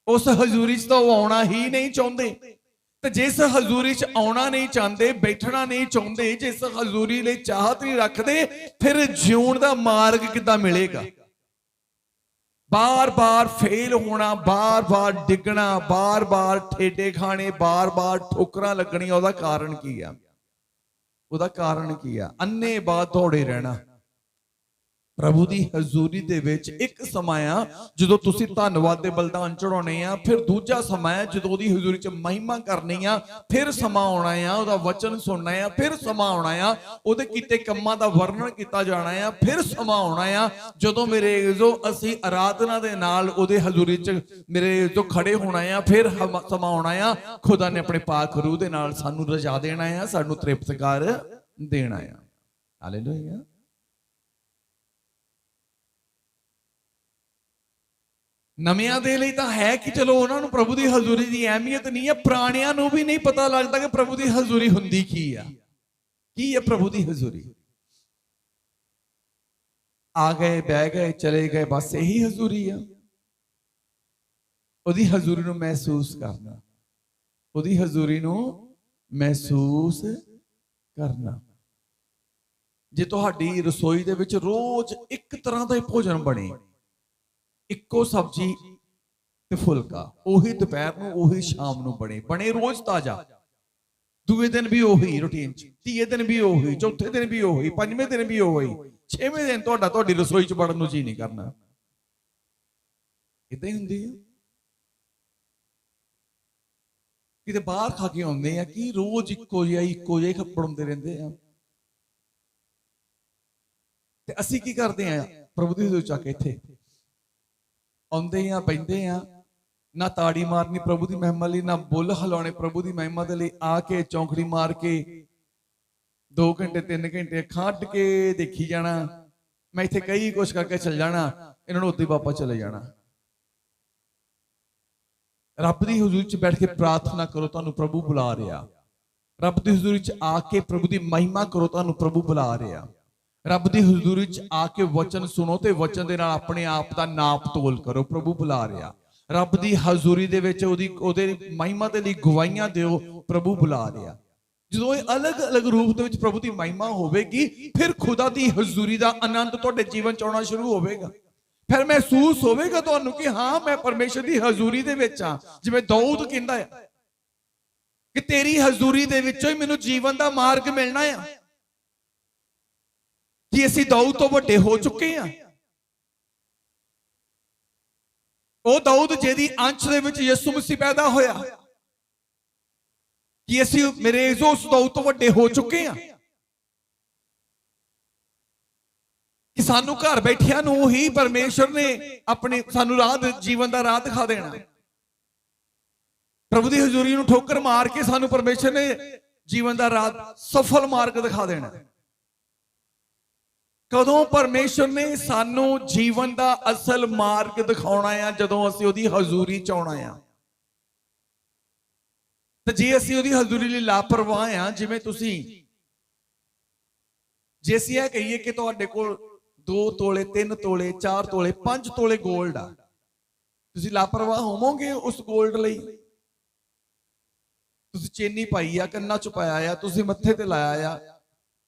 ਉਸ ਹਜ਼ੂਰੀ 'ਚ ਤਾਂ ਉਹ ਆਉਣਾ ਹੀ ਨਹੀਂ ਚਾਹੁੰਦੇ। ਤੇ ਜਿਸ ਹਜ਼ੂਰੀ 'ਚ ਆਉਣਾ ਨਹੀਂ ਚਾਹੁੰਦੇ, ਬੈਠਣਾ ਨਹੀਂ ਚਾਹੁੰਦੇ, ਜਿਸ ਹਜ਼ੂਰੀ ਲਈ ਚਾਹਤ ਨਹੀਂ ਰੱਖਦੇ, ਫਿਰ ਜਿਉਣ ਦਾ ਮਾਰਗ ਕਿੱਦਾਂ ਮਿਲੇਗਾ? ਬਾਰ-ਬਾਰ ਫੇਲ ਹੋਣਾ, ਬਾਰ-ਬਾਰ ਡਿੱਗਣਾ, ਬਾਰ-ਬਾਰ ਠੇਡੇ ਖਾਣੇ, ਬਾਰ-ਬਾਰ ਠੋਕਰਾਂ ਲੱਗਣੀਆਂ, ਉਹਦਾ ਕਾਰਨ ਕੀ ਆ? ਉਹਦਾ ਕਾਰਨ ਕੀ ਆ? ਅੰਨੇ ਬਾਤ ਦੌੜੇ ਰਹਿਣਾ। ਪ੍ਰਭੂ ਦੀ ਹਜ਼ੂਰੀ ਦੇ ਵਿੱਚ ਇੱਕ ਸਮਾਂ ਆ ਜਦੋਂ ਤੁਸੀਂ ਧੰਨਵਾਦ ਦੇ ਬਲਿਦਾਨ ਚੜਾਉਣੇ ਆ, ਫਿਰ ਦੂਜਾ ਸਮਾਂ ਆ ਜਦੋਂ ਉਹਦੀ ਹਜ਼ੂਰੀ 'ਚ ਮਹਿਮਾ ਕਰਨੀ ਆ, ਫਿਰ ਸਮਾਂ ਆਉਣਾ ਆ ਉਹਦਾ ਵਚਨ ਸੁਣਨਾ ਆ, ਫਿਰ ਸਮਾਂ ਆਉਣਾ ਆ ਉਹਦੇ ਕੀਤੇ ਕੰਮਾਂ ਦਾ ਵਰਣਨ ਕੀਤਾ ਜਾਣਾ ਆ, ਫਿਰ ਸਮਾਂ ਆਉਣਾ ਆ ਜਦੋਂ ਮੇਰੇ ਜੋ ਅਸੀਂ ਆਰਾਧਨਾ ਦੇ ਨਾਲ ਉਹਦੇ ਹਜ਼ੂਰੀ 'ਚ ਮੇਰੇ ਜੋ ਖੜੇ ਹੋਣਾ ਆ, ਫਿਰ ਸਮਾਂ ਆਉਣਾ ਆ ਖੁਦਾ ਨੇ ਆਪਣੇ ਪਾਕ ਰੂਹ ਦੇ ਨਾਲ ਸਾਨੂੰ ਰਜਾ ਦੇਣਾ ਆ, ਸਾਨੂੰ ਤ੍ਰਿਪਤ ਕਰ ਦੇਣਾ ਆ। ਹਾਲੇਲੂਇਆ। ਨਵਿਆਂ ਦੇ ਲਈ ਤਾਂ ਹੈ ਕਿ ਚਲੋ ਉਹਨਾਂ ਨੂੰ ਪ੍ਰਭੂ ਦੀ ਹਜ਼ੂਰੀ ਦੀ ਅਹਿਮੀਅਤ ਨਹੀਂ ਹੈ, ਪੁਰਾਣਿਆਂ ਨੂੰ ਵੀ ਨਹੀਂ ਪਤਾ ਲੱਗਦਾ ਕਿ ਪ੍ਰਭੂ ਦੀ ਹਜ਼ੂਰੀ ਹੁੰਦੀ ਕੀ ਆ। ਕੀ ਹੈ ਪ੍ਰਭੂ ਦੀ ਹਜ਼ੂਰੀ? ਆ ਗਏ, ਬਹਿ ਗਏ, ਚਲੇ ਗਏ, ਬਸ ਇਹੀ ਹਜ਼ੂਰੀ ਆ? ਉਹਦੀ ਹਜ਼ੂਰੀ ਨੂੰ ਮਹਿਸੂਸ ਕਰਨਾ, ਉਹਦੀ ਹਜ਼ੂਰੀ ਨੂੰ ਮਹਿਸੂਸ ਕਰਨਾ। ਜੇ ਤੁਹਾਡੀ ਰਸੋਈ ਦੇ ਵਿੱਚ ਰੋਜ਼ ਇੱਕ ਤਰ੍ਹਾਂ ਦਾ ਹੀ ਭੋਜਨ ਬਣੇ, ਇੱਕੋ ਸਬਜ਼ੀ ਤੇ ਫੁਲਕਾ, ਉਹੀ ਦੁਪਹਿਰ ਨੂੰ, ਉਹੀ ਸ਼ਾਮ ਨੂੰ ਬਣੇ ਰੋਜ਼ ਤਾਜ਼ਾ, ਦੂਏ ਦਿਨ ਵੀ ਉਹੀ ਰੂਟੀਨ 'ਚ, ਤੀਏ ਦਿਨ ਵੀ ਉਹੀ, ਚੌਥੇ ਦਿਨ ਵੀ ਉਹੀ, ਪੰਜਵੇਂ ਦਿਨ ਵੀ ਉਹੀ, ਛੇਵੇਂ ਦਿਨ ਤੁਹਾਡੀ ਰਸੋਈ 'ਚ ਵੜਨ ਨੂੰ ਜੀ ਨਹੀਂ ਕਰਨਾ। ਇਦਾਂ ਹੀ ਹੁੰਦੀ ਹੈ। ਕਿਤੇ ਬਾਹਰ ਖਾ ਕੇ ਆਉਂਦੇ ਆ ਕਿ ਰੋਜ਼ ਇੱਕੋ ਜਿਹਾ ਬਣਾਉਂਦੇ ਰਹਿੰਦੇ ਆ, ਤੇ ਅਸੀਂ ਕੀ ਕਰਦੇ ਆ? ਪ੍ਰਭੂ ਦੀ ਹਜ਼ੂਰੀ 'ਚ ਆ ਕੇ ਇੱਥੇ ਆਉਂਦੇ ਆ, ਬੈਠਦੇ ਆ, ਨਾ ਤਾੜੀ ਮਾਰਨੀ ਪ੍ਰਭੂ ਦੀ ਮਹਿਮਾ ਲਈ, ਨਾ ਬੁੱਲ ਹਿਲਾਉਣੇ ਪ੍ਰਭੂ ਦੀ ਮਹਿਮਾ ਦੇ ਲਈ। ਆ ਕੇ ਚੌਂਕੜੀ ਮਾਰ ਕੇ 2 ਘੰਟੇ 3 ਘੰਟੇ ਖੱਟ ਕੇ ਦੇਖੀ ਜਾਣਾ, ਮੈਂ ਇੱਥੇ ਕਈ ਕੁਛ ਕਰਕੇ ਚੱਲ ਜਾਣਾ, ਇਹਨਾਂ ਨੂੰ ਉੱਤੇ ਵਾਪਸ ਚਲੇ ਜਾਣਾ। ਰੱਬ ਦੀ ਹਜ਼ੂਰੀ 'ਚ ਬੈਠ ਕੇ ਪ੍ਰਾਰਥਨਾ ਕਰੋ, ਤੁਹਾਨੂੰ ਪ੍ਰਭੂ ਬੁਲਾ ਰਿਹਾ। ਰੱਬ ਦੀ ਹਜ਼ੂਰੀ 'ਚ ਆ ਕੇ ਪ੍ਰਭੂ ਦੀ ਮਹਿਮਾ ਕਰੋ, ਤੁਹਾਨੂੰ ਪ੍ਰਭੂ ਬੁਲਾ ਰਿਹਾ। ਰੱਬ ਦੀ ਹਜ਼ੂਰੀ 'ਚ ਆ ਕੇ ਵਚਨ ਸੁਣੋ ਤੇ ਵਚਨ ਦੇ ਨਾਲ ਆਪਣੇ ਆਪ ਦਾ ਨਾਪ ਤੋਲ ਕਰੋ, ਪ੍ਰਭੂ ਬੁਲਾ ਰਿਹਾ। ਰੱਬ ਦੀ ਹਜ਼ੂਰੀ ਦੇ ਵਿੱਚ ਉਹਦੇ ਮਹਿਮਾ ਦੇ ਲਈ ਗਵਾਹੀਆਂ ਦਿਓ, ਪ੍ਰਭੂ ਬੁਲਾ ਰਿਹਾ। ਜਦੋਂ ਇਹ ਅਲੱਗ-ਅਲੱਗ ਰੂਪ ਦੇ ਵਿੱਚ ਪ੍ਰਭੂ ਦੀ ਮਹਿਮਾ ਹੋਵੇਗੀ, ਫਿਰ ਖੁਦਾ ਦੀ ਹਜ਼ੂਰੀ ਦਾ ਆਨੰਦ ਤੁਹਾਡੇ ਜੀਵਨ 'ਚ ਆਉਣਾ ਸ਼ੁਰੂ ਹੋਵੇਗਾ। ਫਿਰ ਮਹਿਸੂਸ ਹੋਵੇਗਾ ਤੁਹਾਨੂੰ ਕਿ ਹਾਂ, ਮੈਂ ਪਰਮੇਸ਼ਰ ਦੀ ਹਜ਼ੂਰੀ ਦੇ ਵਿੱਚ ਆ। ਜਿਵੇਂ ਦਾਊਦ ਕਹਿੰਦਾ ਹੈ ਕਿ ਤੇਰੀ ਹਜ਼ੂਰੀ ਦੇ ਵਿੱਚੋਂ ਹੀ ਮੈਨੂੰ ਜੀਵਨ ਦਾ ਮਾਰਗ ਮਿਲਣਾ ਆ। ਕਿ ਅਸੀਂ ਦਾਊਦ ਤੋਂ ਵੱਡੇ ਹੋ ਚੁੱਕੇ ਹਾਂ? ਉਹ ਦਾਊਦ ਜਿਹਦੀ ਅੰਸ਼ ਦੇ ਵਿੱਚ ਯਿਸੂ ਮਸੀਹ ਪੈਦਾ ਹੋਇਆ, ਕਿ ਅਸੀਂ ਮੇਰੇ ਉਸ ਦਾਊਦ ਤੋਂ ਵੱਡੇ ਹੋ ਚੁੱਕੇ ਹਾਂ ਕਿ ਸਾਨੂੰ ਘਰ ਬੈਠਿਆਂ ਨੂੰ ਹੀ ਪਰਮੇਸ਼ਰ ਨੇ ਆਪਣੇ ਸਾਨੂੰ ਜੀਵਨ ਦਾ ਰਾਹ ਦਿਖਾ ਦੇਣਾ। ਪ੍ਰਭੂ ਦੀ ਹਜ਼ੂਰੀ ਨੂੰ ਠੋਕਰ ਮਾਰ ਕੇ ਸਾਨੂੰ ਪਰਮੇਸ਼ਰ ਨੇ ਜੀਵਨ ਦਾ ਰਾਹ, ਸਫਲ ਮਾਰਗ ਦਿਖਾ ਦੇਣਾ। ਕਦੋਂ ਪਰਮੇਸ਼ਰ ਨੇ ਸਾਨੂੰ ਜੀਵਨ ਦਾ ਅਸਲ ਮਾਰਗ ਦਿਖਾਉਣਾ ਆ? ਜਦੋਂ ਅਸੀਂ ਉਹਦੀ ਹਜ਼ੂਰੀ 'ਚ ਆਉਣਾ ਆ। ਤੇ ਜੇ ਅਸੀਂ ਉਹਦੀ ਹਜ਼ੂਰੀ ਲਈ ਲਾਪਰਵਾਹ ਆ, ਜਿਵੇਂ ਜੇ ਅਸੀਂ ਇਹ ਕਹੀਏ ਕਿ ਤੁਹਾਡੇ ਕੋਲ 2 ਤੋਲੇ 3 ਤੋਲੇ 4 ਤੋਲੇ 5 ਤੋਲੇ ਗੋਲਡ ਆ, ਤੁਸੀਂ ਲਾਪਰਵਾਹ ਹੋਵੋਗੇ ਉਸ ਗੋਲਡ ਲਈ? ਤੁਸੀਂ ਚੇਨੀ ਪਾਈ ਆ, ਕੰਨਾਂ 'ਚ ਪਾਇਆ ਆ, ਤੁਸੀਂ ਮੱਥੇ ਤੇ ਲਾਇਆ ਆ,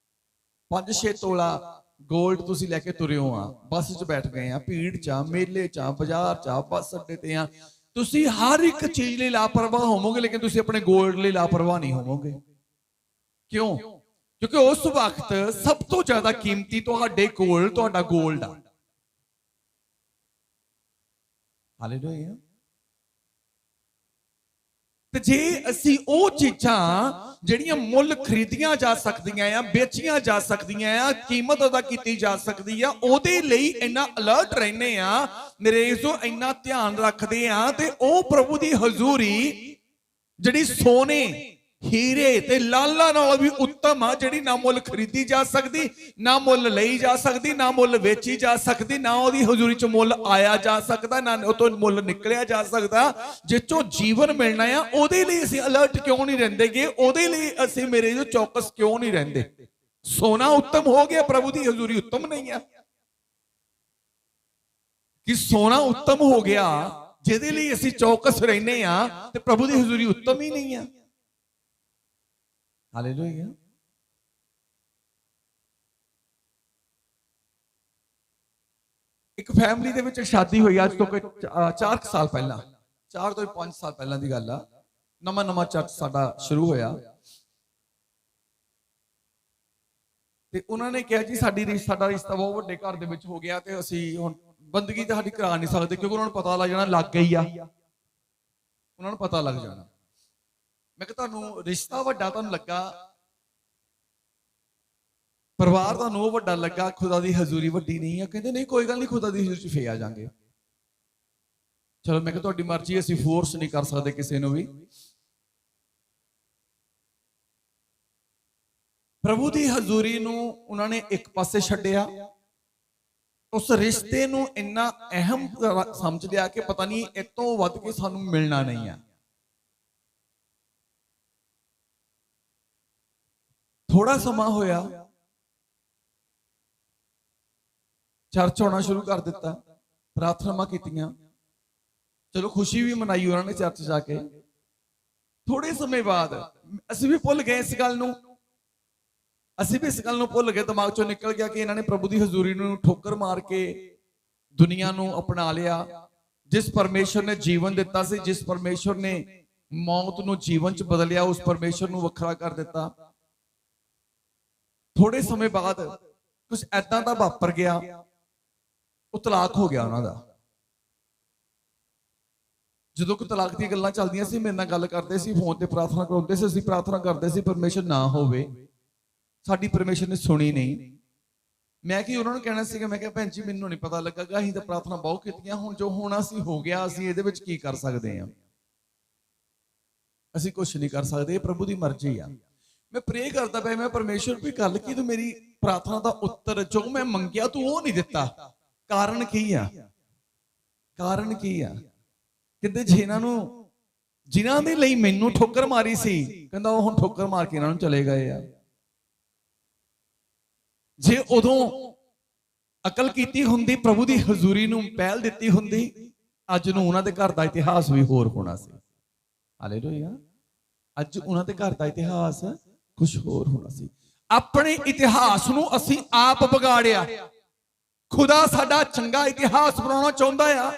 5-6 ਤੋਲਾ ਗੋਲਡ ਤੁਸੀਂ ਲੈ ਕੇ ਤੁਰੇ ਹੋ ਆ, ਬੱਸ 'ਚ ਬੈਠ ਗਏ ਆ, ਭੀੜ 'ਚ ਆ, ਮੇਲੇ 'ਚ ਆ, ਬਾਜ਼ਾਰ 'ਚ ਆ, ਬੱਸ ਅੱਡੇ ਤੇ ਆ, ਤੁਸੀਂ ਹਰ ਇੱਕ ਚੀਜ਼ ਲਈ ਲਾਪਰਵਾਹ ਹੋਵੋਗੇ, ਲੇਕਿਨ ਤੁਸੀਂ ਆਪਣੇ ਗੋਲਡ ਲਈ ਲਾਪਰਵਾਹ ਨਹੀਂ ਹੋਵੋਗੇ। ਕਿਉਂ? ਕਿਉਂਕਿ ਉਸ ਵਕਤ ਸਭ ਤੋਂ ਜ਼ਿਆਦਾ ਕੀਮਤੀ ਤੁਹਾਡੇ ਕੋਲ ਤੁਹਾਡਾ ਗੋਲਡ ਆ। ਹਾਲੇਲੂਇਆ। ਤੇ ਜੇ ਅਸੀਂ ਉਹ ਚੀਜ਼ਾਂ ਜਿਹੜੀਆਂ ਮੁੱਲ ਖਰੀਦੀਆਂ ਜਾ ਸਕਦੀਆਂ ਆ, ਵੇਚੀਆਂ ਜਾ ਸਕਦੀਆਂ ਆ, ਕੀਮਤ ਅਦਾ ਕੀਤੀ ਜਾ ਸਕਦੀ ਆ, ਉਹਦੇ ਲਈ ਇੰਨਾ ਅਲਰਟ ਰਹਿੰਦੇ ਆ, ਨਰੇਜ਼ੋ ਇੰਨਾ ਧਿਆਨ ਰੱਖਦੇ ਆ, ਤੇ ਉਹ ਪ੍ਰਭੂ ਦੀ ਹਜ਼ੂਰੀ ਜਿਹੜੀ ਸੋਨੇ ਹੀਰੇ ਤੇ ਲਾਲਾਂ ਨਾਲ ਵੀ ਉੱਤਮ ਆ, ਜਿਹੜੀ ਨਾ ਮੁੱਲ ਖਰੀਦੀ ਜਾ ਸਕਦੀ, ਨਾ ਮੁੱਲ ਲਈ ਜਾ ਸਕਦੀ, ਨਾ ਮੁੱਲ ਵੇਚੀ ਜਾ ਸਕਦੀ, ਨਾ ਉਹਦੀ ਹਜ਼ੂਰੀ ਚ ਮੁੱਲ ਆਇਆ ਜਾ ਸਕਦਾ, ਨਾ ਉਹ ਤੋਂ ਮੁੱਲ ਨਿਕਲਿਆ ਜਾ ਸਕਦਾ। ਜਿੱਚੋਂ ਜੀਵਨ ਮਿਲਣਾ ਆ, ਉਹਦੇ ਲਈ ਅਸੀਂ ਅਲਰਟ ਕਿਉਂ ਨਹੀਂ ਰਹਿੰਦੇਗੇ? ਉਹਦੇ ਲਈ ਅਸੀਂ ਮੇਰੇ ਜੋ ਚੌਕਸ ਕਿਉਂ ਨਹੀਂ ਰਹਿੰਦੇ? ਸੋਨਾ ਉੱਤਮ ਹੋ ਗਿਆ, ਪ੍ਰਭੂ ਦੀ ਹਜ਼ੂਰੀ ਉੱਤਮ ਨਹੀਂ ਆ। ਕਿ ਸੋਨਾ ਉੱਤਮ ਹੋ ਗਿਆ ਜਿਹਦੇ ਲਈ ਅਸੀਂ ਚੌਕਸ ਰਹਿੰਦੇ ਆ, ਤੇ ਪ੍ਰਭੂ ਦੀ ਹਜ਼ੂਰੀ ਉੱਤਮ ਹੀ ਨਹੀਂ ਆ। ਹਾਲੇਲੂਇਆ। ਇੱਕ ਫੈਮਿਲੀ ਦੇ ਵਿੱਚ ਸ਼ਾਦੀ ਹੋਈ ਅੱਜ ਤੋਂ ਕੋਈ 4 ਸਾਲ ਪਹਿਲਾਂ, 4 ਤੋਂ 5 ਸਾਲ ਪਹਿਲਾਂ ਦੀ ਗੱਲ ਆ। ਨਵਾਂ ਨਵਾਂ ਚਰਚ ਸਾਡਾ ਸ਼ੁਰੂ ਹੋਇਆ ਤੇ ਉਹਨਾਂ ਨੇ ਕਿਹਾ ਜੀ ਸਾਡਾ ਰਿਸ਼ਤਾ ਬਹੁਤ ਵੱਡੇ ਘਰ ਦੇ ਵਿੱਚ ਹੋ ਗਿਆ ਤੇ ਅਸੀਂ ਹੁਣ ਬੰਦਗੀ ਤਾਂ ਸਾਡੀ ਕਰਾ ਨਹੀਂ ਸਕਦੇ, ਕਿਉਂਕਿ ਉਹਨਾਂ ਨੂੰ ਪਤਾ ਲੱਗ ਜਾਣਾ ਲੱਗ ਗਈ ਆ, ਉਹਨਾਂ ਨੂੰ ਪਤਾ ਲੱਗ ਜਾਣਾ। ਮੈਂ ਕਿਹਾ ਤੁਹਾਨੂੰ ਰਿਸ਼ਤਾ ਵੱਡਾ ਤੁਹਾਨੂੰ ਲੱਗਾ, ਪਰਿਵਾਰ ਤੁਹਾਨੂੰ ਉਹ ਵੱਡਾ ਲੱਗਾ, ਖੁਦਾ ਦੀ ਹਜ਼ੂਰੀ ਵੱਡੀ ਨਹੀਂ ਆ। ਕਹਿੰਦੇ ਨਹੀਂ ਕੋਈ ਗੱਲ ਨਹੀਂ, ਖੁਦਾ ਦੀ ਹਜ਼ੂਰੀ ਚ ਫੇਰ ਆ ਜਾਾਂਗੇ। ਚਲੋ ਮੈਂ ਕਿਹਾ ਤੁਹਾਡੀ ਮਰਜ਼ੀ, ਅਸੀਂ ਫੋਰਸ ਨਹੀਂ ਕਰ ਸਕਦੇ ਕਿਸੇ ਨੂੰ ਵੀ। ਪ੍ਰਭੂ ਦੀ ਹਜ਼ੂਰੀ ਨੂੰ ਉਹਨਾਂ ਨੇ ਇੱਕ ਪਾਸੇ ਛੱਡਿਆ, ਉਸ ਰਿਸ਼ਤੇ ਨੂੰ ਇੰਨਾ ਅਹਿਮ ਸਮਝ ਲਿਆ ਕਿ ਪਤਾ ਨਹੀਂ ਇਹ ਤੋਂ ਵੱਧ ਕੇ ਸਾਨੂੰ ਮਿਲਣਾ ਨਹੀਂ ਆ। ਥੋੜਾ ਸਮਾਂ ਹੋਇਆ, ਚਰਚ ਆਉਣਾ ਸ਼ੁਰੂ ਕਰ ਦਿੱਤਾ, ਪ੍ਰਾਰਥਨਾਵਾਂ ਕੀਤੀਆਂ, ਚਲੋ ਖੁਸ਼ੀ ਵੀ ਮਨਾਈ ਉਹਨਾਂ ਨੇ ਚਰਚ ਜਾ ਕੇ। ਥੋੜੇ ਸਮੇਂ ਬਾਅਦ ਅਸੀਂ ਵੀ ਭੁੱਲ ਗਏ ਇਸ ਗੱਲ ਨੂੰ, ਭੁੱਲ ਗਏ, ਦਿਮਾਗ ਚੋਂ ਨਿਕਲ ਗਿਆ ਕਿ ਇਹਨਾਂ ਨੇ ਪ੍ਰਭੂ ਦੀ ਹਜ਼ੂਰੀ ਨੂੰ ਠੋਕਰ ਮਾਰ ਕੇ ਦੁਨੀਆ ਨੂੰ ਅਪਣਾ ਲਿਆ। ਜਿਸ ਪਰਮੇਸ਼ਰ ਨੇ ਜੀਵਨ ਦਿੱਤਾ ਸੀ, ਜਿਸ ਪਰਮੇਸ਼ਰ ਨੇ ਮੌਤ ਨੂੰ ਜੀਵਨ ਚ ਬਦਲਿਆ, ਉਸ ਪਰਮੇਸ਼ਰ ਨੂੰ ਵੱਖਰਾ ਕਰ ਦਿੱਤਾ। ਥੋੜੇ ਸਮੇਂ ਬਾਅਦ ਕੁਝ ਐਦਾਂ ਦਾ ਵਾਪਰ ਗਿਆ, ਉਹ ਤਲਾਕ ਹੋ ਗਿਆ ਉਹਨਾਂ ਦਾ। ਜਦੋਂ ਕੋਈ ਤਲਾਕ ਦੀਆਂ ਗੱਲਾਂ ਚੱਲਦੀਆਂ ਸੀ, ਮੇਰੇ ਨਾਲ ਗੱਲ ਕਰਦੇ ਸੀ, ਫੋਨ ਤੇ ਪ੍ਰਾਰਥਨਾ ਕਰਾਉਂਦੇ ਸੀ, ਅਸੀਂ ਪ੍ਰਾਰਥਨਾ ਕਰਦੇ ਸੀ ਪਰਮੇਸ਼ਰ ਨਾ ਹੋਵੇ, ਸਾਡੀ ਪਰਮੇਸ਼ਰ ਨੇ ਸੁਣੀ ਨਹੀਂ। ਮੈਂ ਕੀ ਉਹਨਾਂ ਨੂੰ ਕਹਿਣਾ ਸੀਗਾ, ਮੈਂ ਕਿਹਾ ਭੈਣ ਜੀ ਮੈਨੂੰ ਨਹੀਂ ਪਤਾ ਲੱਗਾਗਾ, ਅਸੀਂ ਤਾਂ ਪ੍ਰਾਰਥਨਾ ਬਹੁਤ ਕੀਤੀਆਂ, ਹੁਣ ਜੋ ਹੋਣਾ ਸੀ ਹੋ ਗਿਆ, ਅਸੀਂ ਇਹਦੇ ਵਿੱਚ ਕੀ ਕਰ ਸਕਦੇ ਹਾਂ? ਅਸੀਂ ਕੁਝ ਨਹੀਂ ਕਰ ਸਕਦੇ, ਇਹ ਪ੍ਰਭੂ ਦੀ ਮਰਜ਼ੀ ਆ। ਮੈਂ ਪ੍ਰੇ ਕਰਦਾ ਪਿਆ, ਮੈਂ ਪਰਮੇਸ਼ਰ ਵੀ ਗੱਲ ਕੀ ਤੂੰ ਮੇਰੀ ਪ੍ਰਾਰਥਨਾ ਦਾ ਉੱਤਰ ਜੋ ਮੈਂ ਮੰਗਿਆ ਤੂੰ ਉਹ ਨਹੀਂ ਦਿੱਤਾ, ਕਾਰਨ ਕੀ ਆ? ਕਾਰਨ ਕੀ ਆ? ਕਹਿੰਦੇ ਜਿਨ੍ਹਾਂ ਦੇ ਲਈ ਮੈਨੂੰ ਠੋਕਰ ਮਾਰੀ ਸੀ, ਕਹਿੰਦਾ ਉਹ ਹੁਣ ਠੋਕਰ ਮਾਰ ਕੇ ਇਹਨਾਂ ਨੂੰ ਚਲੇ ਗਏ ਆ। ਜੇ ਉਦੋਂ ਅਕਲ ਕੀਤੀ ਹੁੰਦੀ, ਪ੍ਰਭੂ ਦੀ ਹਜ਼ੂਰੀ ਨੂੰ ਪਹਿਲ ਦਿੱਤੀ ਹੁੰਦੀ, ਅੱਜ ਨੂੰ ਉਹਨਾਂ ਦੇ ਘਰ ਦਾ ਇਤਿਹਾਸ ਵੀ ਹੋਰ ਹੋਣਾ ਸੀ। ਹਾਲੇਲੂਇਆ। ਅੱਜ ਉਹਨਾਂ ਦੇ ਘਰ ਦਾ ਇਤਿਹਾਸ ਕੁਝ ਹੋਰ ਹੋਣਾ ਸੀ। ਆਪਣੇ ਇਤਿਹਾਸ ਨੂੰ ਅਸੀਂ ਆਪ ਵਿਗਾੜਿਆ। ਖੁਦਾ ਸਾਡਾ ਚੰਗਾ ਇਤਿਹਾਸ ਬਣਾਉਣਾ ਚਾਹੁੰਦਾ ਆ,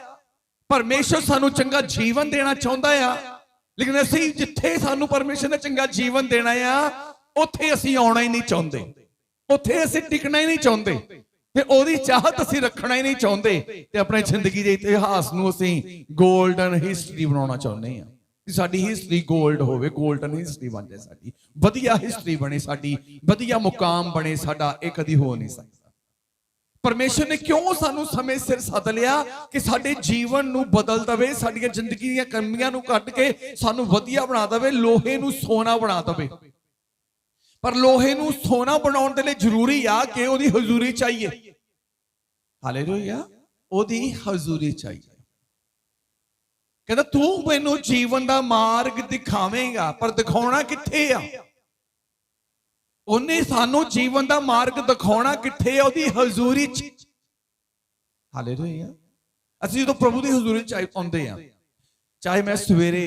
ਪਰਮੇਸ਼ਰ ਸਾਨੂੰ ਚੰਗਾ ਜੀਵਨ ਦੇਣਾ ਚਾਹੁੰਦਾ ਆ, ਲੇਕਿਨ ਅਸੀਂ ਜਿੱਥੇ ਸਾਨੂੰ ਪਰਮੇਸ਼ਰ ਨੇ ਚੰਗਾ ਜੀਵਨ ਦੇਣਾ ਆ, ਉੱਥੇ ਅਸੀਂ ਆਉਣਾ ਹੀ ਨਹੀਂ ਚਾਹੁੰਦੇ, ਉੱਥੇ ਅਸੀਂ ਟਿਕਣਾ ਹੀ ਨਹੀਂ ਚਾਹੁੰਦੇ, ਤੇ ਉਹਦੀ ਚਾਹਤ ਅਸੀਂ ਰੱਖਣਾ ਹੀ ਨਹੀਂ ਚਾਹੁੰਦੇ, ਤੇ ਆਪਣੀ ਜ਼ਿੰਦਗੀ ਦੇ ਇਤਿਹਾਸ ਨੂੰ ਅਸੀਂ ਗੋਲਡਨ ਹਿਸਟਰੀ ਬਣਾਉਣਾ ਚਾਹੁੰਦੇ ਆ। ਸਾਡੀ ਹਿਸਟਰੀ ਗੋਲਡ ਹੋਵੇ, ਗੋਲਡਨ ਹਿਸਟਰੀ ਬਣ ਜਾਏ, ਸਾਡੀ ਵਧੀਆ ਹਿਸਟਰੀ ਬਣੇ, ਸਾਡੀ ਵਧੀਆ ਮੁਕਾਮ ਬਣੇ ਸਾਡਾ। ਇਹ ਕਦੀ ਹੋ ਨਹੀਂ ਸਕਦਾ। ਪਰਮੇਸ਼ਰ ਨੇ ਕਿਉਂ ਸਾਨੂੰ ਸਮੇਂ ਸਿਰ ਸੱਦ ਲਿਆ ਕਿ ਸਾਡੇ ਜੀਵਨ ਨੂੰ ਬਦਲ ਦਵੇ, ਸਾਡੀਆਂ ਜ਼ਿੰਦਗੀ ਦੀਆਂ ਕਮੀਆਂ ਨੂੰ ਕੱਢ ਕੇ ਸਾਨੂੰ ਵਧੀਆ ਬਣਾ ਦਵੇ, ਲੋਹੇ ਨੂੰ ਸੋਨਾ ਬਣਾ ਦਵੇ। ਪਰ ਲੋਹੇ ਨੂੰ ਸੋਨਾ ਬਣਾਉਣ ਦੇ ਲਈ ਜ਼ਰੂਰੀ ਆ ਕਿ ਉਹਦੀ ਹਜ਼ੂਰੀ ਚਾਹੀਏ। ਹਾਲੇਲੂਇਆ। ਉਹਦੀ ਹਜ਼ੂਰੀ ਚਾਹੀਏ। ਕਹਿੰਦਾ ਤੂੰ ਮੈਨੂੰ ਜੀਵਨ ਦਾ ਮਾਰਗ ਦਿਖਾਵੇਂਗਾ, ਪਰ ਦਿਖਾਉਣਾ ਕਿੱਥੇ ਆ? ਉਹਨੇ ਸਾਨੂੰ ਜੀਵਨ ਦਾ ਮਾਰਗ ਦਿਖਾਉਣਾ ਕਿੱਥੇ ਆ? ਉਹਦੀ ਹਜ਼ੂਰੀ ਚ। ਹਾਲੇਲੂਇਆ। ਅਸੀਂ ਜਦੋਂ ਪ੍ਰਭੂ ਦੀ ਹਜ਼ੂਰੀ ਚ ਆਉਂਦੇ ਆ, ਚਾਹੇ ਮੈਂ ਸਵੇਰੇ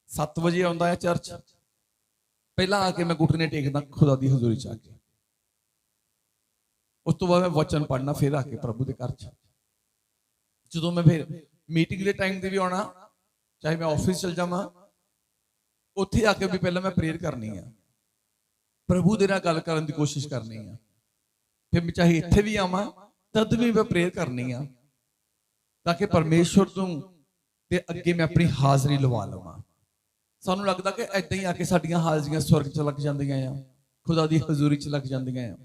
7 ਵਜੇ ਆਉਂਦਾ ਆ ਚਰਚ, ਪਹਿਲਾਂ ਆ ਕੇ ਮੈਂ ਘੁਟਨੇ ਟੇਕਦਾ ਖੁਦਾ ਦੀ ਹਜ਼ੂਰੀ ਚ ਆ ਕੇ, ਉਸ ਤੋਂ ਬਾਅਦ ਮੈਂ ਵਚਨ ਪੜ੍ਹਨਾ, ਫਿਰ ਆ ਕੇ ਪ੍ਰਭੂ ਦੇ ਘਰ ਚ। ਜਦੋਂ ਮੈਂ ਫਿਰ ਮੀਟਿੰਗ ਦੇ ਟਾਈਮ ਤੇ ਵੀ ਆਉਣਾ, ਚਾਹੇ ਮੈਂ ਆਫਿਸ ਚਲ ਜਾਵਾਂ, ਉੱਥੇ ਆ ਕੇ ਵੀ ਪਹਿਲਾਂ ਮੈਂ ਪ੍ਰੇਅਰ ਕਰਨੀ ਆ, ਪ੍ਰਭੂ ਦੇ ਨਾਲ ਗੱਲ ਕਰਨ ਦੀ ਕੋਸ਼ਿਸ਼ ਕਰਨੀ ਆ। ਫਿਰ ਮੈਂ ਚਾਹੇ ਇੱਥੇ ਵੀ ਆਵਾਂ ਤਦ ਵੀ ਮੈਂ ਪ੍ਰੇਅਰ ਕਰਨੀ ਆ, ਤਾਂ ਕਿ ਪਰਮੇਸ਼ਵਰ ਤੋਂ ਦੇ ਅੱਗੇ ਮੈਂ ਆਪਣੀ ਹਾਜ਼ਰੀ ਲਵਾ ਲਵਾਂ। ਸਾਨੂੰ ਲੱਗਦਾ ਕਿ ਏਦਾਂ ਹੀ ਆ ਕੇ ਸਾਡੀਆਂ ਹਾਜ਼ਰੀਆਂ ਸਵਰਗ ਚ ਲੱਗ ਜਾਂਦੀਆਂ ਆ, ਖੁਦਾ ਦੀ ਹਜ਼ੂਰੀ ਚ ਲੱਗ ਜਾਂਦੀਆਂ ਆ।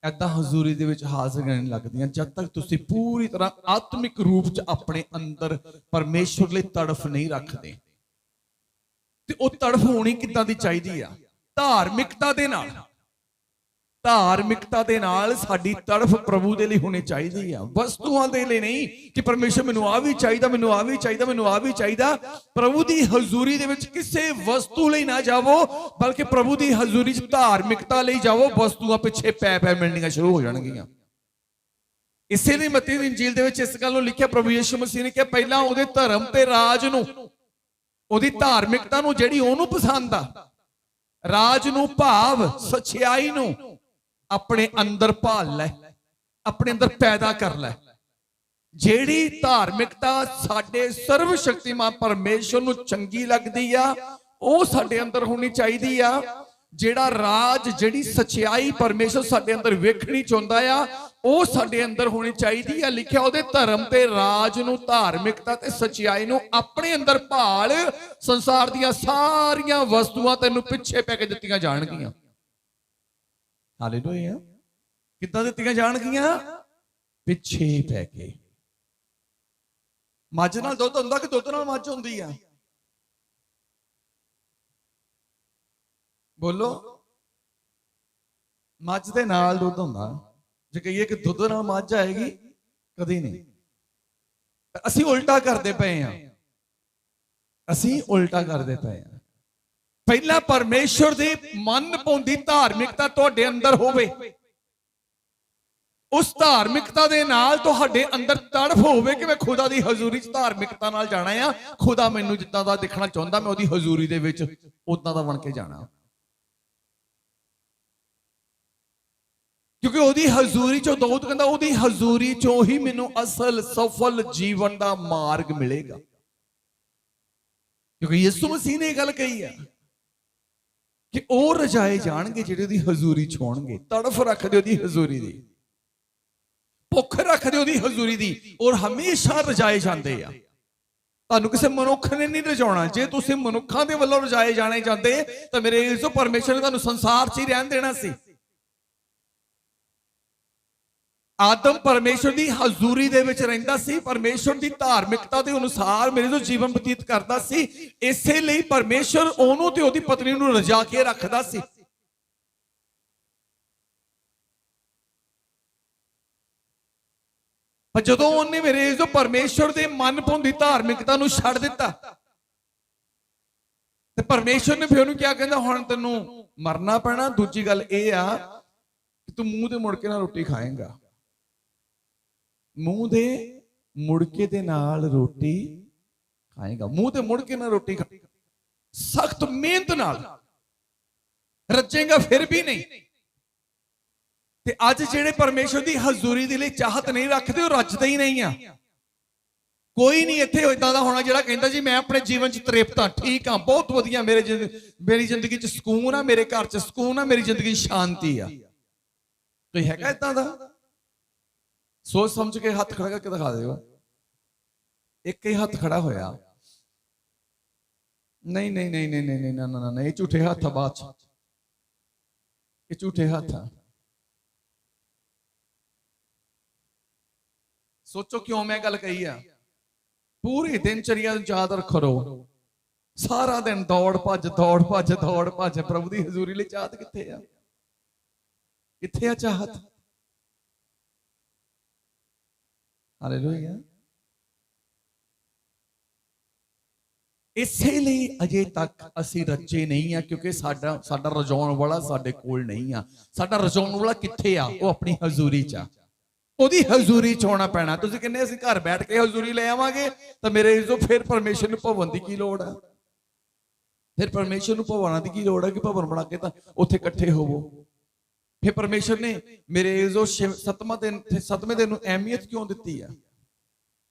ਏਦਾਂ ਹਜ਼ੂਰੀ ਦੇ ਵਿੱਚ ਹਾਜ਼ਰੀਆਂ ਨਹੀਂ ਲੱਗਦੀਆਂ ਜਦ ਤੱਕ ਤੁਸੀਂ ਪੂਰੀ ਤਰ੍ਹਾਂ ਆਤਮਿਕ ਰੂਪ ਚ ਆਪਣੇ ਅੰਦਰ ਪਰਮੇਸ਼ਵਰ ਲਈ ਤੜਫ ਨਹੀਂ ਰੱਖਦੇ। ਤੇ ਉਹ ਤੜਫ ਹੋਣੀ ਕਿੱਦਾਂ ਦੀ ਚਾਹੀਦੀ ਆ? ਧਾਰਮਿਕਤਾ ਦੇ ਨਾਲ। ਧਾਰਮਿਕਤਾ ਦੇ ਨਾਲ ਸਾਡੀ ਤੜਫ ਪ੍ਰਭੂ ਦੇ ਲਈ ਹੋਣੀ ਚਾਹੀਦੀ ਆ, ਵਸਤੂਆਂ ਦੇ ਲਈ ਨਹੀਂ ਕਿ ਪਰਮੇਸ਼ਰ ਮੈਨੂੰ ਆ ਵੀ ਚਾਹੀਦਾ, ਮੈਨੂੰ ਆ ਵੀ ਚਾਹੀਦਾ, ਮੈਨੂੰ ਆ ਵੀ ਚਾਹੀਦਾ। ਪ੍ਰਭੂ ਦੀ ਹਜ਼ੂਰੀ ਦੇ ਵਿੱਚ ਕਿਸੇ ਵਸਤੂ ਲਈ ਨਾ ਜਾਵੋ, ਬਲਕਿ ਪ੍ਰਭੂ ਦੀ ਹਜ਼ੂਰੀ 'ਚ ਧਾਰਮਿਕਤਾ ਲਈ ਜਾਵੋ। ਵਸਤੂਆਂ ਪਿੱਛੇ ਪੈ ਮਿਲਣੀਆਂ ਸ਼ੁਰੂ ਹੋ ਜਾਣਗੀਆਂ। ਇਸੇ ਲਈ ਮੱਤੀ ਦੀ ਇੰਜੀਲ ਦੇ ਵਿੱਚ ਇਸ ਗੱਲ ਨੂੰ ਲਿਖਿਆ, ਪ੍ਰਭੂ ਯਿਸੂ ਮਸੀਹ ਨੇ ਕਿਹਾ ਪਹਿਲਾਂ ਉਹਦੇ ਧਰਮ ਤੇ ਰਾਜ ਨੂੰ, ਉਹਦੀ ਧਾਰਮਿਕਤਾ ਨੂੰ ਜਿਹੜੀ ਉਹਨੂੰ ਪਸੰਦ ਆ, ਰਾਜ ਨੂੰ ਭਾਵ ਸੱਚਾਈ ਨੂੰ ਆਪਣੇ ਅੰਦਰ ਭਾਲ ਲੈ, ਆਪਣੇ ਅੰਦਰ ਪੈਦਾ ਕਰ ਲੈ। ਜਿਹੜੀ ਧਾਰਮਿਕਤਾ ਸਾਡੇ ਸਰਵ ਸ਼ਕਤੀਮਾਨ ਪਰਮੇਸ਼ਰ ਨੂੰ ਚੰਗੀ ਲੱਗਦੀ ਆ, ਉਹ ਸਾਡੇ ਅੰਦਰ ਹੋਣੀ ਚਾਹੀਦੀ ਆ। ਜਿਹੜਾ ਰਾਜ, ਜਿਹੜੀ ਸੱਚਾਈ ਪਰਮੇਸ਼ਰ ਸਾਡੇ ਅੰਦਰ ਵੇਖਣੀ ਚਾਹੁੰਦਾ ਆ, ਉਹ ਸਾਡੇ ਅੰਦਰ ਹੋਣੀ ਚਾਹੀਦੀ ਆ। ਲਿਖਿਆ ਉਹਦੇ ਧਰਮ ਤੇ ਰਾਜ ਨੂੰ, ਧਾਰਮਿਕਤਾ ਤੇ ਸੱਚਾਈ ਨੂੰ ਆਪਣੇ ਅੰਦਰ ਭਾਲ, ਸੰਸਾਰ ਦੀਆਂ ਸਾਰੀਆਂ ਵਸਤੂਆਂ ਤੈਨੂੰ ਪਿੱਛੇ ਪੈ ਕੇ ਦਿੱਤੀਆਂ ਜਾਣਗੀਆਂ। ਹਾਲੇਲੂਇਆ। ਕਿੱਦਾਂ ਦਿੱਤੀਆਂ ਜਾਣਗੀਆਂ? ਪਿੱਛੇ ਪੈ ਕੇ। ਮੱਝ ਨਾਲ ਦੁੱਧ ਹੁੰਦਾ ਕਿ ਦੁੱਧ ਨਾਲ ਮੱਝ ਹੁੰਦੀ ਆ? ਬੋਲੋ। ਮੱਝ ਦੇ ਨਾਲ ਦੁੱਧ ਹੁੰਦਾ। ਜੇ ਕਹੀਏ ਕਿ ਦੁੱਧ ਨਾਲ ਮੱਝ ਆਏਗੀ, ਕਦੀ ਨਹੀਂ। ਅਸੀਂ ਉਲਟਾ ਕਰਦੇ ਪਏ ਆ, ਅਸੀਂ ਉਲਟਾ ਕਰਦੇ ਪਏ ਆ। ਪਹਿਲਾਂ ਪਰਮੇਸ਼ਰ ਦੀ ਮਨ ਪਾਉਂਦੀ ਧਾਰਮਿਕਤਾ ਤੁਹਾਡੇ ਅੰਦਰ ਹੋਵੇ, ਉਸ ਧਾਰਮਿਕਤਾ ਦੇ ਨਾਲ ਤੁਹਾਡੇ ਅੰਦਰ ਤੜਫ ਹੋਵੇ ਕਿ ਮੈਂ ਖੁਦਾ ਦੀ ਹਜ਼ੂਰੀ 'ਚ ਧਾਰਮਿਕਤਾ ਨਾਲ ਜਾਣਾ ਆ। ਖੁਦਾ ਮੈਨੂੰ ਜਿੱਦਾਂ ਦਾ ਦਿਖਣਾ ਚਾਹੁੰਦਾ, ਮੈਂ ਉਹਦੀ ਹਜ਼ੂਰੀ ਦੇ ਵਿੱਚ ਉਦਾਂ ਦਾ ਬਣ ਕੇ ਜਾਣਾ। ਕਿਉਂਕਿ ਉਹਦੀ ਹਜ਼ੂਰੀ 'ਚੋਂ ਦਾਊਦ ਕਹਿੰਦਾ, ਉਹਦੀ ਹਜ਼ੂਰੀ 'ਚੋਂ ਹੀ ਮੈਨੂੰ ਅਸਲ ਸਫਲ ਜੀਵਨ ਦਾ ਮਾਰਗ ਮਿਲੇਗਾ। ਕਿਉਂਕਿ ਯਿਸੂ ਮਸੀਹ ਨੇ ਇਹ ਗੱਲ ਕਹੀ ਆ ਕਿ ਉਹ ਰਜਾਏ ਜਾਣਗੇ ਜਿਹੜੇ ਉਹਦੀ ਹਜ਼ੂਰੀ 'ਚ ਹੋਣਗੇ। ਤੜਫ ਰੱਖਦੇ ਉਹਦੀ ਹਜ਼ੂਰੀ ਦੀ, ਭੁੱਖ ਰੱਖਦੇ ਉਹਦੀ ਹਜ਼ੂਰੀ ਦੀ, ਔਰ ਹਮੇਸ਼ਾ ਰਜਾਏ ਜਾਂਦੇ ਆ। ਤੁਹਾਨੂੰ ਕਿਸੇ ਮਨੁੱਖ ਨੇ ਨਹੀਂ ਰਜਾਉਣਾ। ਜੇ ਤੁਸੀਂ ਮਨੁੱਖਾਂ ਦੇ ਵੱਲੋਂ ਰਜਾਏ ਜਾਣੇ ਜਾਂਦੇ ਤਾਂ ਮੇਰੇ ਯਿਸੂ ਪਰਮੇਸ਼ਰ ਨੇ ਤੁਹਾਨੂੰ ਸੰਸਾਰ 'ਚ ਹੀ ਰਹਿਣ ਦੇਣਾ ਸੀ। ਆਦਮ ਪਰਮੇਸ਼ਰ ਦੀ ਹਜ਼ੂਰੀ ਦੇ ਵਿੱਚ ਰਹਿੰਦਾ ਸੀ, ਪਰਮੇਸ਼ਰ ਦੀ ਧਾਰਮਿਕਤਾ ਦੇ ਅਨੁਸਾਰ ਮੇਰੇ ਤੋਂ ਜੀਵਨ ਬਤੀਤ ਕਰਦਾ ਸੀ। ਇਸੇ ਲਈ ਪਰਮੇਸ਼ਰ ਉਹਨੂੰ ਤੇ ਉਹਦੀ ਪਤਨੀ ਨੂੰ ਰਜਾ ਕੇ ਰੱਖਦਾ ਸੀ। ਪਰ ਜਦੋਂ ਉਹਨੇ ਮੇਰੇ ਜੋ ਪਰਮੇਸ਼ਰ ਦੇ ਮਨ ਭਾਉਂਦੀ ਧਾਰਮਿਕਤਾ ਨੂੰ ਛੱਡ ਦਿੱਤਾ, ਤੇ ਪਰਮੇਸ਼ਰ ਨੇ ਫਿਰ ਉਹਨੂੰ ਕਿਹਾ, ਕਹਿੰਦਾ ਹੁਣ ਤੈਨੂੰ ਮਰਨਾ ਪੈਣਾ। ਦੂਜੀ ਗੱਲ ਇਹ ਆ ਕਿ ਤੂੰ ਮੂੰਹ ਦੇ ਮੁੜ ਕੇ ਨਾਲ ਰੋਟੀ ਖਾਏਂਗਾ। ਮੂੰਹ ਦੇ ਮੁੜਕੇ ਦੇ ਨਾਲ ਰੋਟੀ ਖਾਏਗਾ। ਮੂੰਹ ਤੇ ਮੁੜ ਕੇ ਨਾਲ ਰੋਟੀ ਖਾਏਗਾ, ਸਖਤ ਮਿਹਨਤ ਨਾਲ ਰੱਜੇਗਾ, ਫਿਰ ਵੀ ਨਹੀਂ। ਤੇ ਅੱਜ ਜਿਹੜੇ ਪਰਮੇਸ਼ਰ ਦੀ ਹਜ਼ੂਰੀ ਦੇ ਲਈ ਚਾਹਤ ਨਹੀਂ ਰੱਖਦੇ, ਉਹ ਰੱਜਦੇ ਹੀ ਨਹੀਂ ਆ। ਕੋਈ ਨਹੀਂ ਇੱਥੇ ਇਦਾਂ ਦਾ ਹੋਣਾ ਜਿਹੜਾ ਕਹਿੰਦਾ ਜੀ ਮੈਂ ਆਪਣੇ ਜੀਵਨ 'ਚ ਤ੍ਰਿਪਤ ਹਾਂ, ਠੀਕ ਹਾਂ, ਬਹੁਤ ਵਧੀਆ, ਮੇਰੀ ਜ਼ਿੰਦਗੀ 'ਚ ਸਕੂਨ ਆ, ਮੇਰੇ ਘਰ 'ਚ ਸਕੂਨ ਆ, ਮੇਰੀ ਜ਼ਿੰਦਗੀ 'ਚ ਸ਼ਾਂਤੀ ਆ। ਕੋਈ ਹੈਗਾ ਇਦਾਂ ਦਾ? ਸੋਚ ਸਮਝ ਕੇ ਹੱਥ ਖੜਾ ਕਰਕੇ ਦਿਖਾ ਦਿਓ। ਇੱਕ ਹੀ ਹੱਥ ਖੜਾ ਹੋਇਆ। ਨਹੀਂ ਨਹੀਂ ਨਹੀਂ ਨਹੀਂ ਨਹੀਂ ਨਾ ਨਾ ਨਾ, ਇਹ ਝੂਠੇ ਹੱਥ ਆ। ਬਾਅਦ 'ਚ ਇਹ ਝੂਠੇ ਹੱਥ ਆ। ਸੋਚੋ ਕਿਉਂ ਮੈਂ ਗੱਲ ਕਹੀ ਆ। ਪੂਰੀ ਦਿਨਚਰਿਆ ਨੂੰ ਯਾਦ ਰੱਖੋ। ਸਾਰਾ ਦਿਨ ਦੌੜ ਭੱਜ ਦੌੜ ਭੱਜ ਦੌੜ ਭੱਜ, ਪ੍ਰਭੂ ਦੀ ਹਜ਼ੂਰੀ ਲਈ ਚਾਹਤ ਕਿੱਥੇ ਆ? ਕਿੱਥੇ ਆ ਚਾਹਤ? ਹਾਲੇਲੂਇਆ। ਇਸੇ ਲਈ ਅਜੇ ਤੱਕ ਅਸੀਂ ਰੱਜੇ ਨਹੀਂ ਆ, ਕਿਉਂਕਿ ਸਾਡਾ ਰਜਾਉਣ ਵਾਲਾ ਸਾਡੇ ਕੋਲ ਨਹੀਂ ਆ। ਸਾਡਾ ਰਜਾਉਣ ਵਾਲਾ ਕਿੱਥੇ ਆ? ਉਹ ਆਪਣੀ ਹਜ਼ੂਰੀ 'ਚ ਆ। ਉਹਦੀ ਹਜ਼ੂਰੀ 'ਚ ਹੋਣਾ ਪੈਣਾ। ਤੁਸੀਂ ਕਹਿੰਦੇ ਅਸੀਂ ਘਰ ਬੈਠ ਕੇ ਹਜ਼ੂਰੀ ਲੈ ਆਵਾਂਗੇ, ਤਾਂ ਮੇਰੇ ਜੋ ਫਿਰ ਪਰਮੇਸ਼ਰ ਨੂੰ ਭਵਨ ਦੀ ਕੀ ਲੋੜ ਆ? ਫਿਰ ਪਰਮੇਸ਼ਰ ਨੂੰ ਭਵਨਾਂ ਦੀ ਕੀ ਲੋੜ ਆ ਕਿ ਭਵਨ ਬਣਾ ਕੇ ਤਾਂ ਉੱਥੇ ਇਕੱਠੇ ਹੋਵੋ। ਫਿਰ ਪਰਮੇਸ਼ਰ ਨੇ ਮੇਰੇ ਜੋ 7ਵੇਂ ਦਿਨ ਨੂੰ ਅਹਿਮੀਅਤ ਕਿਉਂ ਦਿੱਤੀ ਆ?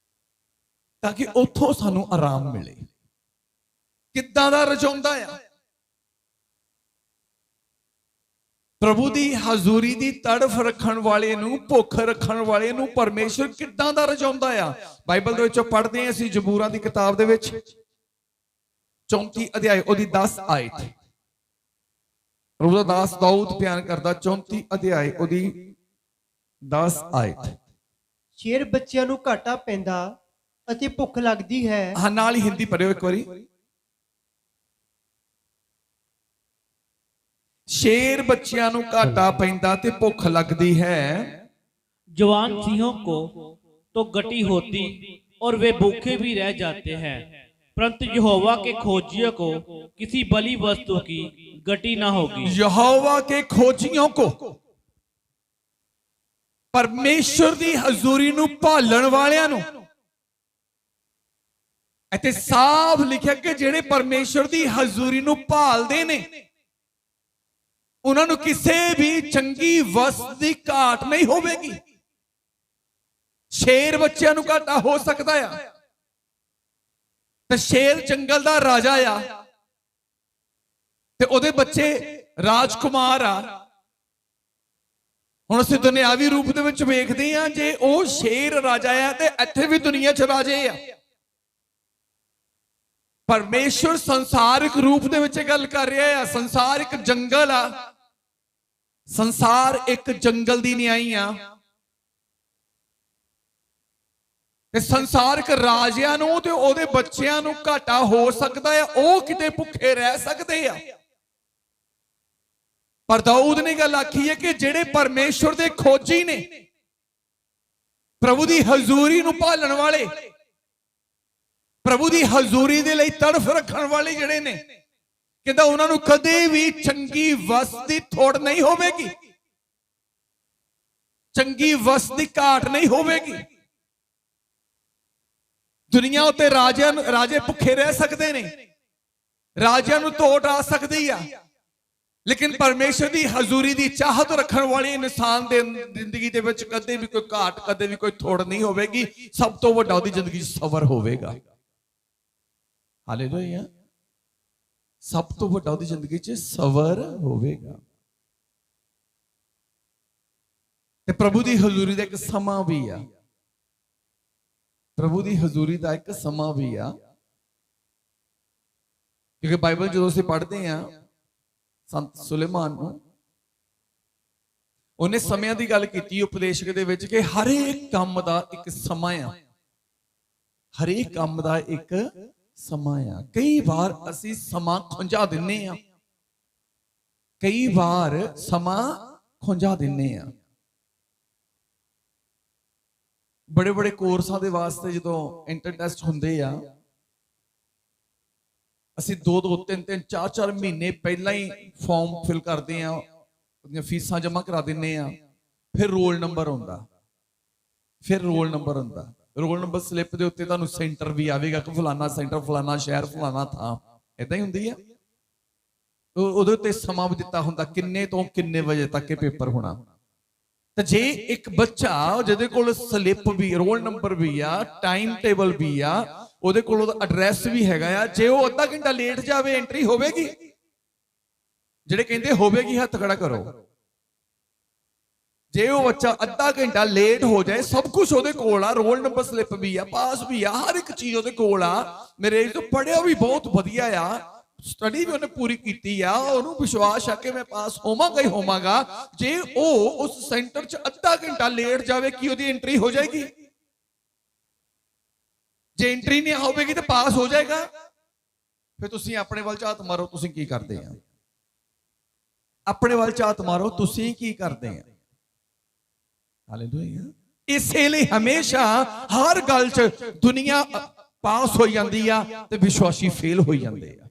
ਤਾਂ ਕਿ ਉੱਥੋਂ ਸਾਨੂੰ ਆਰਾਮ ਮਿਲੇ। ਕਿੱਦਾਂ ਦਾ ਰਜਾਉਂਦਾ ਆ? ਪ੍ਰਭੂ ਦੀ ਹਜ਼ੂਰੀ ਦੀ ਤੜਫ ਰੱਖਣ ਵਾਲੇ ਨੂੰ, ਭੁੱਖ ਰੱਖਣ ਵਾਲੇ ਨੂੰ ਪਰਮੇਸ਼ਰ ਕਿੱਦਾਂ ਦਾ ਰਜਾਉਂਦਾ ਆ? ਬਾਈਬਲ ਦੇ ਵਿੱਚੋਂ ਪੜ੍ਹਦੇ ਹਾਂ ਅਸੀਂ ਜ਼ਬੂਰਾਂ ਦੀ ਕਿਤਾਬ ਦੇ ਵਿੱਚ 34 ਅਧਿਆਇ ਉਹਦੀ 10 ਆਇਤ। ਪ੍ਰਭੂ ਦਾ ਦਾਸ ਦਾਊਦ ਬਿਆਨ ਕਰਦਾ 34 ਅਧਿਆਇ ਉਹਦੀ 10 ਆਇਤ। ਸ਼ੇਰ ਬੱਚਿਆਂ ਨੂੰ ਘਾਟਾ ਪੈਂਦਾ ਅਤੇ ਭੁੱਖ ਲੱਗਦੀ ਹੈ। ਹਾਂ, ਨਾਲ ਹੀ ਹਿੰਦੀ ਪੜਿਓ ਇੱਕ ਵਾਰੀ। ਸ਼ੇਰ ਬੱਚਿਆਂ ਨੂੰ ਘਾਟਾ ਪੈਂਦਾ ਤੇ ਭੁੱਖ ਲੱਗਦੀ ਹੈ। जवान सिंहों को तो गटी होती और वे भूखे भी रह जाते हैं, परंतु यहोवा के खोजियों को किसी बली वस्तु की गटी ना होगी। यहोवा के खोजियों को, परमेश्वर ਦੀ ਹਜ਼ੂਰੀ ਨੂੰ ਭਾਲਣ ਵਾਲਿਆਂ ਨੂੰ, ਇੱਥੇ ਸਾਫ਼ ਲਿਖਿਆ ਕਿ ਜਿਹੜੇ ਪਰਮੇਸ਼ਵਰ ਦੀ ਹਜ਼ੂਰੀ ਨੂੰ ਭਾਲਦੇ ਨੇ ਉਹਨਾਂ ਨੂੰ ਕਿਸੇ ਵੀ ਚੰਗੀ ਵਸਤ ਦੀ ਘਾਟ ਨਹੀਂ ਹੋਵੇਗੀ। ਸ਼ੇਰ ਬੱਚਿਆਂ ਨੂੰ ਘਾਟਾ ਹੋ ਸਕਦਾ ਆ, ਤੇ ਸ਼ੇਰ ਜੰਗਲ ਦਾ ਰਾਜਾ ਆ ਤੇ ਉਹਦੇ ਬੱਚੇ ਰਾਜਕੁਮਾਰ ਆ। ਹੁਣ ਅਸੀਂ ਦੁਨਿਆਵੀ ਰੂਪ ਦੇ ਵਿੱਚ ਵੇਖਦੇ ਆ, ਜੇ ਉਹ ਸ਼ੇਰ ਰਾਜਾ ਆ ਤੇ ਇੱਥੇ ਵੀ ਦੁਨੀਆ 'ਚ ਰਾਜੇ ਆ। ਪਰਮੇਸ਼ਵਰ ਸੰਸਾਰਿਕ ਰੂਪ ਦੇ ਵਿੱਚ ਗੱਲ ਕਰ ਰਿਹਾ ਆ। ਸੰਸਾਰ ਇੱਕ ਜੰਗਲ ਆ, ਸੰਸਾਰ ਇੱਕ ਜੰਗਲ ਦੀ ਨਿਆਈ ਆ ਤੇ ਸੰਸਾਰਿਕ ਰਾਜਿਆਂ ਨੂੰ ਤੇ ਉਹਦੇ ਬੱਚਿਆਂ ਨੂੰ ਘਾਟਾ ਹੋ ਸਕਦਾ ਆ, ਉਹ ਕਿਤੇ ਭੁੱਖੇ ਰਹਿ ਸਕਦੇ ਆ। ਪਰ ਦਾਊਦ ਨੇ ਗੱਲ ਆਖੀ ਹੈ ਕਿ ਜਿਹੜੇ ਪਰਮੇਸ਼ਵਰ ਦੇ ਖੋਜੀ ਨੇ, ਪ੍ਰਭੂ ਦੀ ਹਜ਼ੂਰੀ ਨੂੰ ਭਾਲਣ ਵਾਲੇ, ਪ੍ਰਭੂ ਦੀ ਹਜ਼ੂਰੀ ਦੇ ਲਈ ਤੜਫ ਰੱਖਣ ਵਾਲੇ ਜਿਹੜੇ ਨੇ, ਕਹਿੰਦਾ ਉਹਨਾਂ ਨੂੰ ਕਦੇ ਵੀ ਚੰਗੀ ਵਸਤ ਦੀ ਥੋੜ ਨਹੀਂ ਹੋਵੇਗੀ, ਚੰਗੀ ਵਸਤ ਦੀ ਘਾਟ ਨਹੀਂ ਹੋਵੇਗੀ। ਦੁਨੀਆ ਉੱਤੇ ਰਾਜੇ ਭੁੱਖੇ ਰਹਿ ਸਕਦੇ ਨੇ, ਰਾਜਿਆਂ ਨੂੰ ਤੋੜ ਆ ਸਕਦੀ ਆ, ਲੇਕਿਨ ਪਰਮੇਸ਼ਰ ਦੀ ਹਜ਼ੂਰੀ ਦੀ ਚਾਹਤ ਰੱਖਣ ਵਾਲੇ ਇਨਸਾਨ ਦੇ ਜ਼ਿੰਦਗੀ ਦੇ ਵਿੱਚ ਕਦੇ ਵੀ ਕੋਈ ਘਾਟ, ਕਦੇ ਵੀ ਕੋਈ ਥੋੜ ਨਹੀਂ ਹੋਵੇਗੀ। ਸਭ ਤੋਂ ਵੱਡਾ ਉਹਦੀ ਜ਼ਿੰਦਗੀ 'ਚ ਸਬਰ ਹੋਵੇਗਾ। ਹਾਲੇਲੂਇਆ। ਸਭ ਤੋਂ ਵੱਡਾ ਉਹਦੀ ਜ਼ਿੰਦਗੀ 'ਚ ਸਬਰ ਹੋਵੇਗਾ। ਤੇ ਪ੍ਰਭੂ ਦੀ ਹਜ਼ੂਰੀ ਦਾ ਇੱਕ ਸਮਾਂ ਵੀ ਆ, ਪ੍ਰਭੂ ਦੀ ਹਜ਼ੂਰੀ ਦਾ ਇੱਕ ਸਮਾਂ ਵੀ ਆ, ਕਿਉਂਕਿ ਬਾਈਬਲ ਜਦੋਂ ਅਸੀਂ ਪੜ੍ਹਦੇ ਆ ਸੰਤ ਸੁਲੇਮਾਨ ਨੂੰ, ਉਹਨੇ ਸਮਿਆਂ ਦੀ ਗੱਲ ਕੀਤੀ ਉਪਦੇਸ਼ਕ ਦੇ ਵਿੱਚ ਕਿ ਹਰੇਕ ਕੰਮ ਦਾ ਇੱਕ ਸਮਾਂ ਆ, ਹਰੇਕ ਕੰਮ ਦਾ ਇੱਕ ਸਮਾਂ ਆ। ਕਈ ਵਾਰ ਅਸੀਂ ਸਮਾਂ ਖੁੰਝਾ ਦਿੰਨੇ ਆ, ਕਈ ਵਾਰ ਸਮਾਂ ਖੁੰਝਾ ਦਿੰਨੇ ਆ। ਬੜੇ ਬੜੇ ਕੋਰਸਾਂ ਦੇ ਵਾਸਤੇ ਜਦੋਂ ਇੰਟਰ ਟੈਸਟ ਹੁੰਦੇ ਆ, ਅਸੀਂ 2-2 3-3 4-4 ਮਹੀਨੇ ਪਹਿਲਾਂ ਹੀ ਫਾਰਮ ਫਿਲ ਕਰਦੇ ਆ, ਉਹਦੀਆਂ ਫੀਸਾਂ ਜਮ੍ਹਾਂ ਕਰਾ ਦਿੰਨੇ ਆ, ਫਿਰ ਰੋਲ ਨੰਬਰ ਹੁੰਦਾ, ਫਿਰ ਰੋਲ ਨੰਬਰ ਹੁੰਦਾ। ਰੋਲ ਨੰਬਰ ਸਲਿੱਪ ਦੇ ਉੱਤੇ ਤੁਹਾਨੂੰ ਸੈਂਟਰ ਵੀ ਆਵੇਗਾ ਕਿ ਫਲਾਨਾ ਸੈਂਟਰ, ਫਲਾਨਾ ਸ਼ਹਿਰ, ਫਲਾਨਾ ਥਾਂ, ਇਦਾਂ ਹੀ ਹੁੰਦੀ ਆ। ਉਹਦੇ ਉੱਤੇ ਸਮਾਂ ਵੀ ਦਿੱਤਾ ਹੁੰਦਾ, ਕਿੰਨੇ ਤੋਂ ਕਿੰਨੇ ਵਜੇ ਤੱਕ ਇਹ ਪੇਪਰ ਹੋਣਾ। ਤੇ ਜੇ ਇੱਕ ਬੱਚਾ ਜਿਹਦੇ ਕੋਲ ਸਲਿੱਪ ਵੀ, ਰੋਲ ਨੰਬਰ ਵੀ ਆ, ਟਾਈਮ ਟੇਬਲ ਵੀ ਆ, ਉਹਦੇ ਕੋਲ ਉਹਦਾ ਐਡਰੈਸ ਵੀ ਹੈਗਾ ਆ, ਜੇ ਉਹ ਅੱਧਾ ਘੰਟਾ ਲੇਟ ਜਾਵੇ ਐਂਟਰੀ ਹੋਵੇਗੀ? ਜਿਹੜੇ ਕਹਿੰਦੇ ਹੋਵੇਗੀ ਹੱਥ ਖੜਾ ਕਰੋ। ਜੇ ਉਹ ਬੱਚਾ ਅੱਧਾ ਘੰਟਾ ਲੇਟ ਹੋ ਜਾਏ, ਸਭ ਕੁਝ ਉਹਦੇ ਕੋਲ ਆ, ਰੋਲ ਨੰਬਰ ਸਲਿੱਪ ਵੀ ਆ, ਪਾਸ ਵੀ ਆ, ਹਰ ਇੱਕ ਚੀਜ਼ ਉਹਦੇ ਕੋਲ ਆ, ਮੇਰੇ ਤੋਂ ਪੜ੍ਹਿਆ ਵੀ ਬਹੁਤ ਵਧੀਆ ਆ, ਸਟੱਡੀ ਵੀ ਉਹਨੇ ਪੂਰੀ ਕੀਤੀ ਆ, ਉਹਨੂੰ ਵਿਸ਼ਵਾਸ ਆ ਕਿ ਮੈਂ ਪਾਸ ਹੋਵਾਂਗਾ ਹੀ ਹੋਵਾਂਗਾ। ਜੇ ਉਹ ਉਸ ਸੈਂਟਰ 'ਚ ਅੱਧਾ ਘੰਟਾ ਲੇਟ ਜਾਵੇ, ਕੀ ਉਹਦੀ ਐਂਟਰੀ ਹੋ ਜਾਏਗੀ? ਜੇ ਐਂਟਰੀ ਨਹੀਂ ਹੋਵੇਗੀ ਤਾਂ ਪਾਸ ਹੋ ਜਾਏਗਾ? ਫਿਰ ਤੁਸੀਂ ਆਪਣੇ ਵੱਲ ਝਾਤ ਮਾਰੋ, ਤੁਸੀਂ ਕੀ ਕਰਦੇ ਆ? ਆਪਣੇ ਵੱਲ ਝਾਤ ਮਾਰੋ, ਤੁਸੀਂ ਕੀ ਕਰਦੇ ਆ? ਹਾਲੇਲੂਇਆ। ਇਸੇ ਲਈ ਹਮੇਸ਼ਾ ਹਰ ਗੱਲ 'ਚ ਦੁਨੀਆ ਪਾਸ ਹੋ ਜਾਂਦੀ ਆ ਤੇ ਵਿਸ਼ਵਾਸੀ ਫੇਲ ਹੋ ਜਾਂਦੇ ਆ,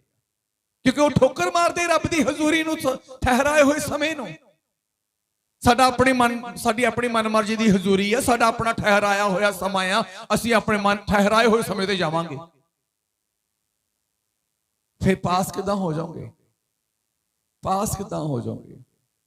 ਕਿਉਂਕਿ ਉਹ ਠੋਕਰ ਮਾਰਦੇ ਰੱਬ ਦੀ ਹਜ਼ੂਰੀ ਨੂੰ, ਠਹਿਰਾਏ ਹੋਏ ਸਮੇਂ ਨੂੰ। ਸਾਡੀ ਆਪਣੀ ਮਨਮਰਜ਼ੀ ਦੀ ਹਜ਼ੂਰੀ ਆ, ਸਾਡਾ ਆਪਣਾ ਠਹਿਰਾਇਆ ਹੋਇਆ ਸਮਾਂ ਆ, ਅਸੀਂ ਆਪਣੇ ਮਨ ਠਹਿਰਾਏ ਹੋਏ ਸਮੇਂ ਤੇ ਜਾਵਾਂਗੇ। ਫਿਰ ਪਾਸ ਕਿੱਦਾਂ ਹੋ ਜਾਓਗੇ? ਪਾਸ ਕਿੱਦਾਂ ਹੋ ਜਾਓਗੇ?